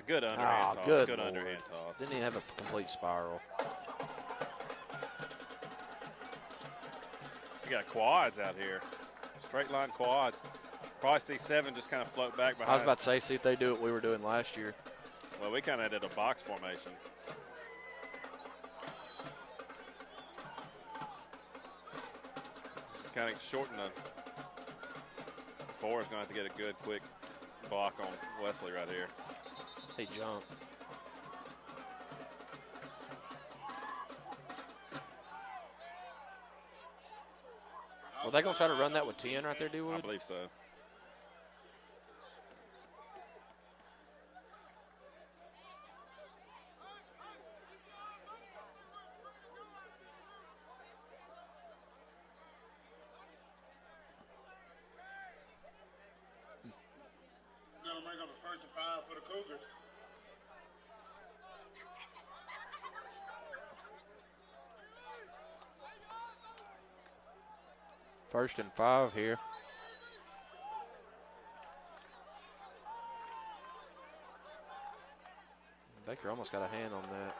Good underhand toss. Good Good Lord. underhand toss. Didn't even have a complete spiral. You got quads out here. Straight line quads. Probably see 7 just kind of float back behind. I was about to say, see if they do what we were doing last year. Well, we kind of did a box formation. Kind of shorten the 4 is going to have to get a good, quick block on Wesley right here. He jumped. Well, they going to try to run that with 10 right there, I Dewood? believe so. Gonna bring up a 1st and 5 for the Cougars. 1st and 5 here. Baker almost got a hand on that.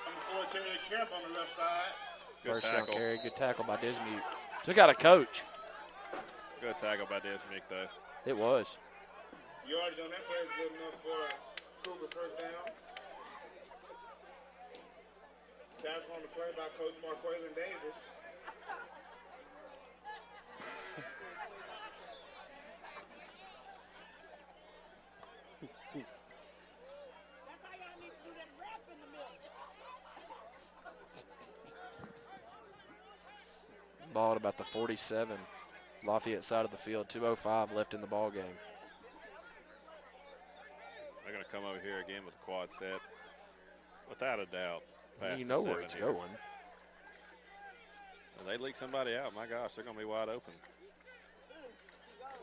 Number 14, Kemp on the left side. Good First down tackle. carry, good tackle by Dismute. Took out a coach. Good tackle by Desmick, though. It was. Yardage on that play is good enough for Cougar first down. Tackle on the play by Coach Marquaylin Davis. That's how y'all need to do that rap in the middle. Ball at about the 47 Lafayette side of the field. 2:05 left in the ball game. They're going to come over here again with a quad set. Without a doubt. Past You the know where 7 it's here. going. If they leak somebody out, my gosh, they're going to be wide open.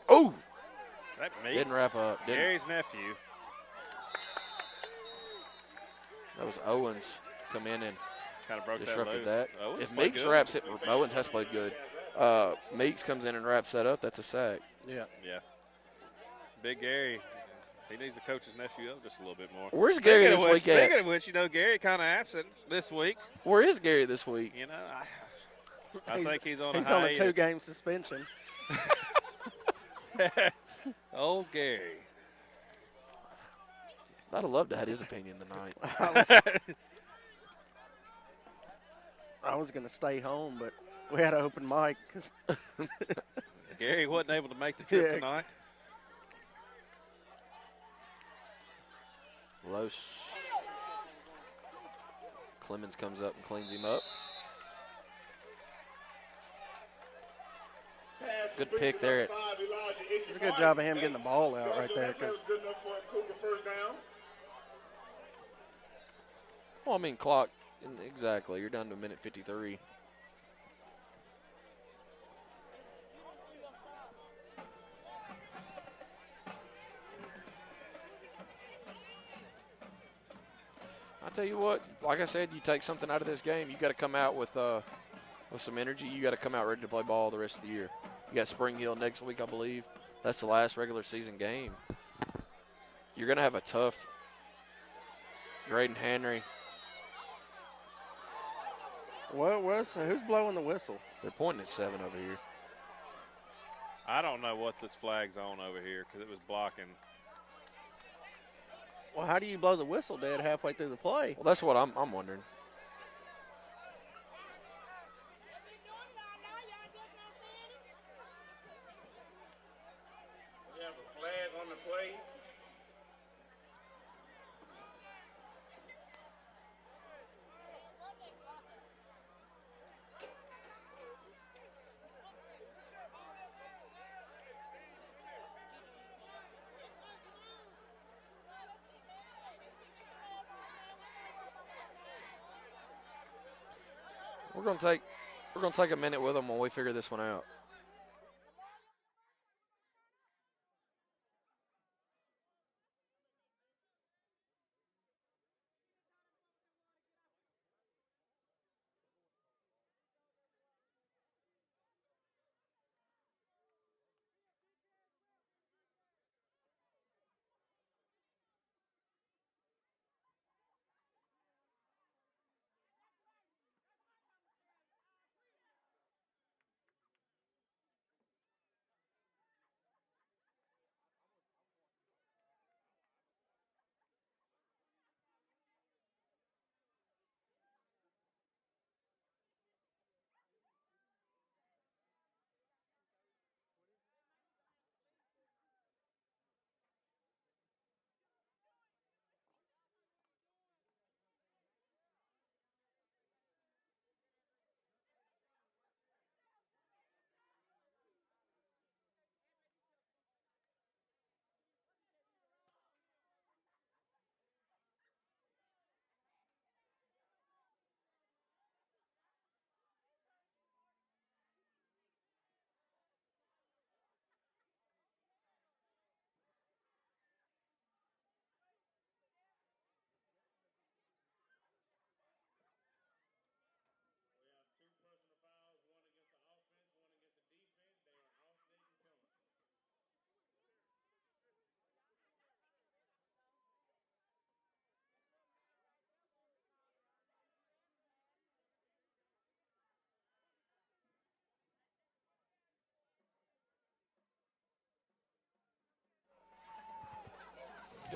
Oh! That Meeks, Didn't wrap up. Didn't. Gary's nephew. That was Owens come in and Kind of broke that disrupted loose. that. Owens If played Meeks good. wraps it, Owens has played good. Meeks comes in and wraps that up. That's a sack. Yeah. Yeah. Big Gary, he needs to coach his nephew up just a little bit more. Where's Gary this week Speaking at? of which, Gary kind of absent this week. Where is Gary this week? I think he's on He's a on a hiatus. 2-game suspension. Old Gary. I'd have loved to have his opinion tonight. I was going to stay home, but we had an open mic. Gary wasn't able to make the trip Yeah. tonight. Los. Clemens comes up and cleans him up. Good pick there. It's a good job of him getting the ball out right there. Cause Good enough for a Cougar first down. Well, I mean, clock. Exactly. You're down to a minute 53. I tell you what, like I said, you take something out of this game, you got to come out with some energy. You got to come out ready to play ball the rest of the year. You got Spring Hill next week, I believe. That's the last regular season game. You're going to have a tough Graydon Henry. who's blowing the whistle? They're pointing at 7 over here. I don't know what this flag's on over here because it was blocking. Well, how do you blow the whistle dead halfway through the play? Well, that's what I'm wondering. We have a flag on the play. We're gonna take a minute with them when we figure this one out.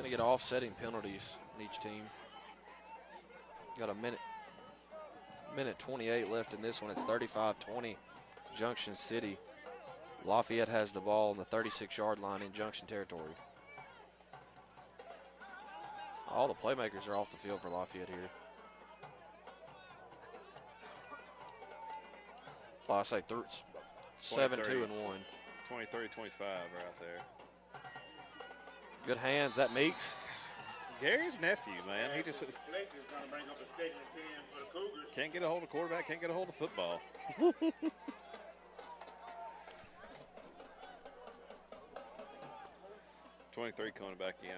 They get offsetting penalties in each team. Got a minute 28 left in this one. It's 35-20 Junction City. Lafayette has the ball on the 36-yard line in Junction territory. All the playmakers are off the field for Lafayette here. Well, I say 7, 2, and 1. 23-25 right there. Good hands. That Meeks. Gary's nephew, man. He just Blake is going to bring up a second and 10 for the Cougars. can't get a hold of quarterback, can't get a hold of football. 23 coming back in.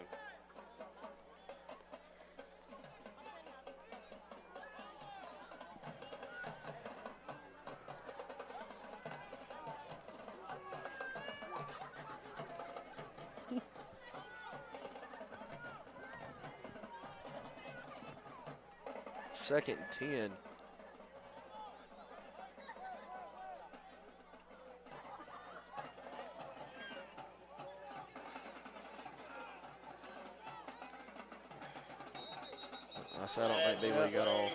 Second and 10. I said I don't think D-Lee got off.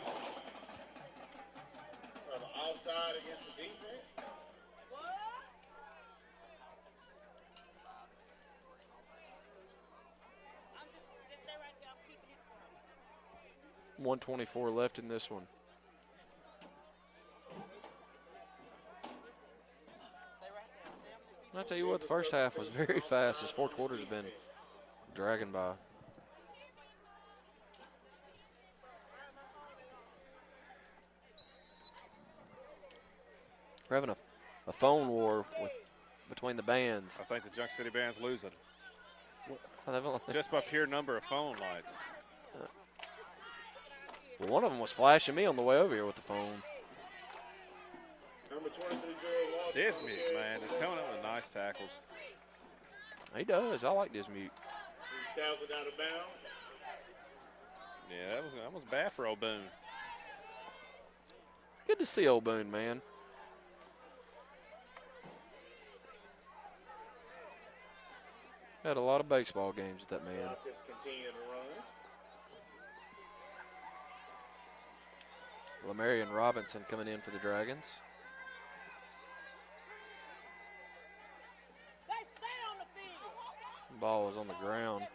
Outside against the defense. Just stay right there. I'm keeping it for you. 124 left in this one. I'll tell you what, the first half was very fast. This fourth quarter has been dragging by. We're having a phone war between the bands. I think the Junction City band's losing. Well, Just by pure number of phone lights. one of them was flashing me on the way over here with the phone. Number 23, Joe Dismute, man, just coming up with nice tackles. He does. I like this mute. He tackled out of bounds. Yeah, that was bad for old Boone. Good to see old Boone, man. Had a lot of baseball games with that man. Just continue to run. Lamarion Robinson coming in for the Dragons. They stay on the field. Ball was on the ground.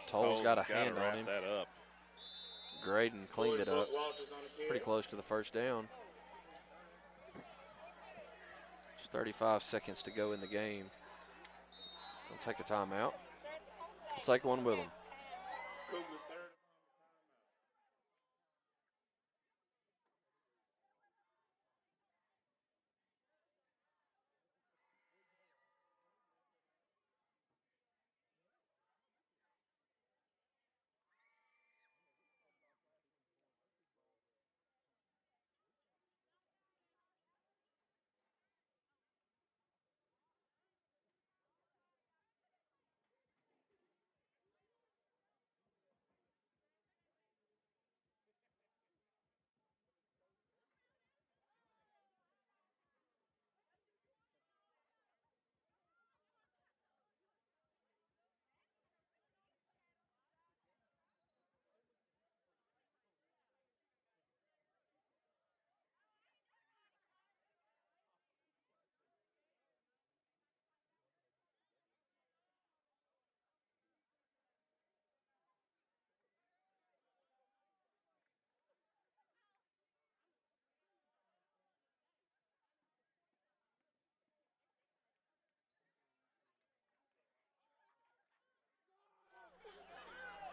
Toll's got a hand on him. That up. Graydon cleaned it up. Walters on the Pretty close to the first down. Just 35 seconds to go in the game. We'll take a timeout. We'll take one with them. Cougars third.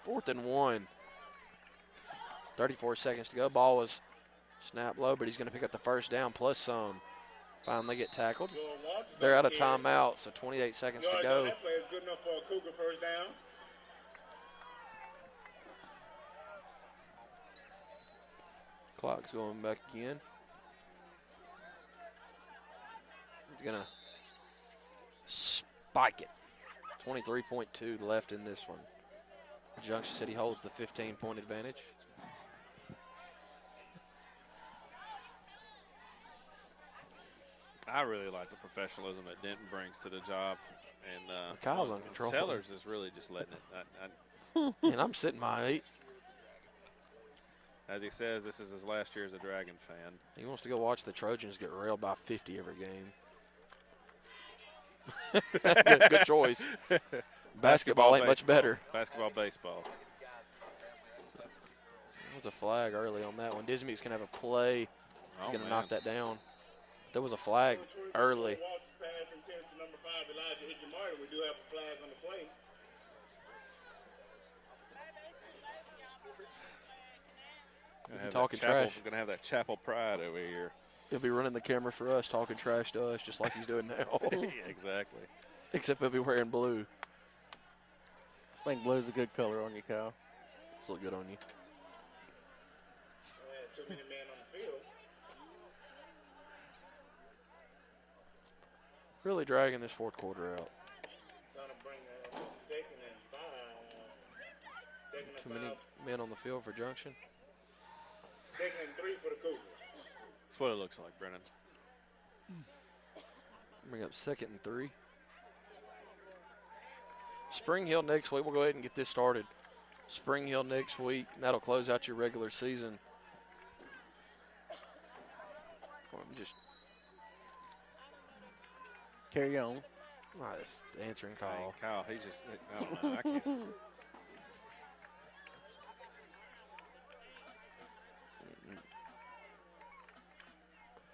4th and 1. 34 seconds to go. Ball was snapped low, but he's going to pick up the first down plus some. Finally get tackled. Joe Walters They're on out the of carry. timeout, so 28 seconds to Yards go. on that play is good enough for a Cougar first down. Clock's going back again. He's going to spike it. 23.2 left in this one. Junction City holds the 15-point advantage. I really like the professionalism that Denton brings to the job. And Kyle's on control. Sellers is really just letting it. And I'm sitting my 8. As he says, this is his last year as a Dragon fan. He wants to go watch the Trojans get railed by 50 every game. good choice. Basketball ain't much better. Basketball, baseball. There was a flag early on that one. Dismuke's going to have a play. He's going to knock that down. There was a flag early. We do have a flag on the play. Talking trash. We're going to have that Chapel pride over here. He'll be running the camera for us, talking trash to us, just like he's doing now. Yeah, exactly. Except he'll be wearing blue. I think blue's a good color on you, Kyle. It's look good on you. Too many men on the field. Really dragging this fourth quarter out. Trying to bring second and 5. Too many men on the field for Junction. Second and 3 for the Cougars. That's what it looks like, Brennan. Bring up 2nd and 3. Spring Hill next week. We'll go ahead and get this started. Spring Hill next week. And that'll close out your regular season. Just Carry on. nice answering call. Dang, Kyle, he's just, I don't know. I can't.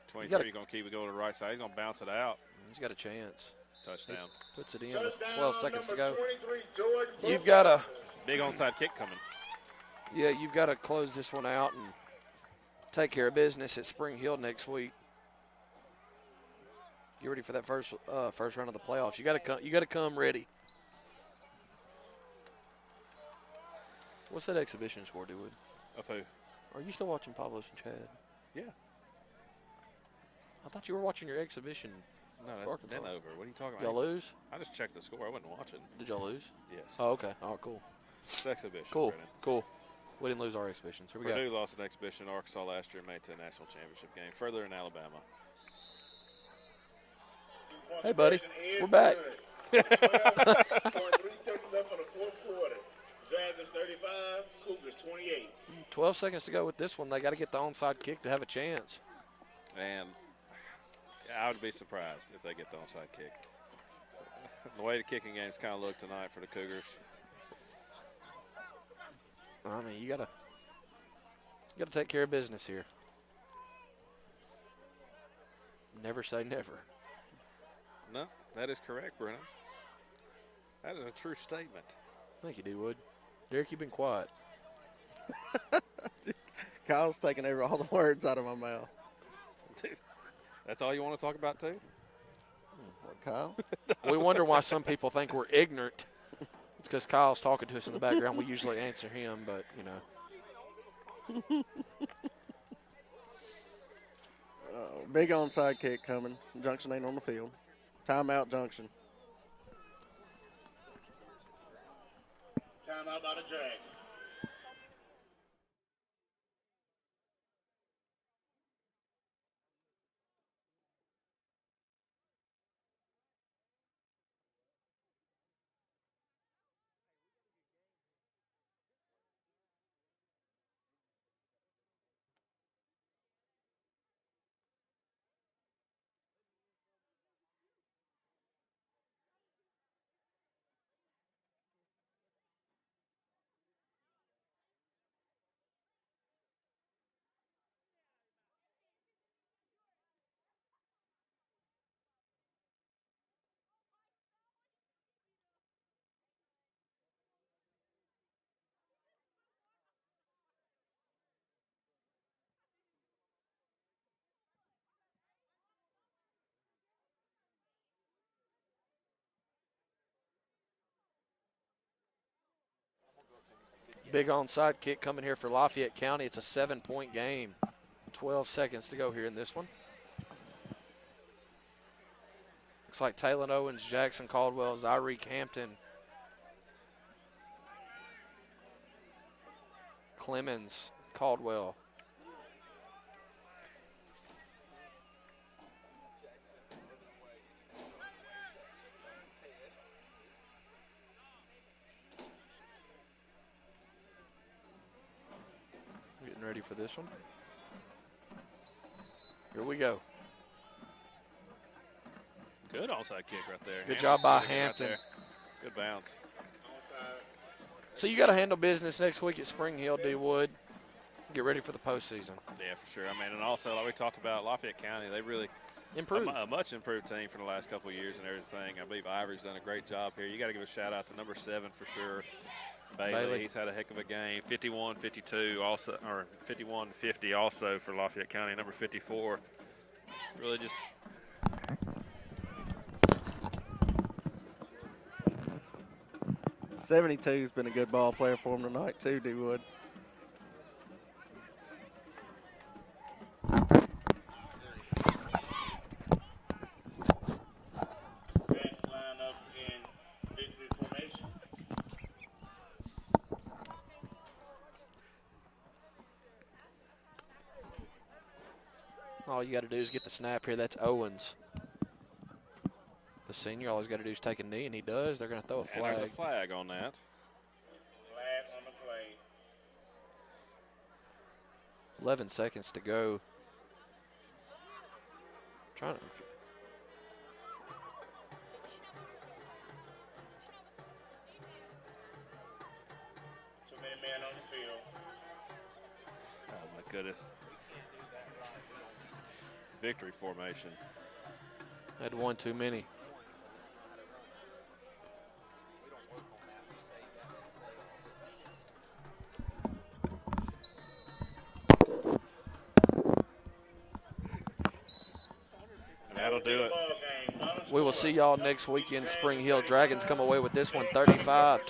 23 going to keep it going to the right side. He's going to bounce it out. He's got a chance. Touchdown. Puts it in with 12 seconds to go. 23, George You've got to, Big onside kick coming. you've got to close this one out and take care of business at Spring Hill next week. Get ready for that first round of the playoffs. You got to come ready. What's that exhibition score, Dewood? Of who? Are you still watching Pablos and Chad? Yeah. I thought you were watching your exhibition. No, that's Arkansas. been over. What are you talking Y'all about? lose? I just checked the score. I wasn't watching. Did y'all lose? Yes. Oh, okay. Oh, cool. It's exhibition. Cool. Brennan. Cool. We didn't lose our exhibitions. Here we Purdue go. lost an exhibition. Arkansas last year made it to the national championship game. Further in Alabama. Hey, buddy. We're back. 12.3 seconds left on the fourth quarter. Dragons 35, Cougars 28. 12 seconds to go with this one. They got to get the onside kick to have a chance. And I would be surprised if they get the onside kick. The way the kicking games kind of look tonight for the Cougars. I mean, you gotta take care of business here. Never say never. No, that is correct, Brennan. That is a true statement. Thank you, D-Wood. Derek, you've been quiet. Kyle's taking all the words out of my mouth. Dude, that's all you want to talk about, too? What, Kyle? We wonder why some people think we're ignorant. It's because Kyle's talking to us in the background. We usually answer him, but, you know. Big onside kick coming. Junction ain't on the field. Timeout, Junction. Timeout by the Dragons. Big onside kick coming here for Lafayette County. It's a 7-point game. 12 seconds to go here in this one. Looks like Taylor Owens, Jackson Caldwell, Zyreek Hampton, Clemens, Caldwell. Ready for this one? Here we go. Good onside kick right there. Good job by Hampton. Hampton. Right there. Good bounce. So you got to handle business next week at Spring Hill, D. Wood. Get ready for the postseason. Yeah, for sure. I mean, and also, like we talked about, Lafayette County, they really Improved. a much improved team from the last couple of years and everything. I believe Ivory's done a great job here. You got to give a shout out to number 7 for sure. Bailey. He's had a heck of a game. 51-52 also, or 51-50 also for Lafayette County. Number 54. Really just. 72's been a good ball player for him tonight too, D. Wood. Line up in victory formation. All you got to do is get the snap here. That's Owens. The senior, all he's got to do is take a knee, and he does. They're going to throw a And flag. there's a flag on that. Flag on the play. 11 seconds to go. Trying to. Too many men on the field. Oh, my goodness. Victory formation. Had one too many. And that'll do it. We will see y'all next weekend. Spring Hill Dragons come away with this one 35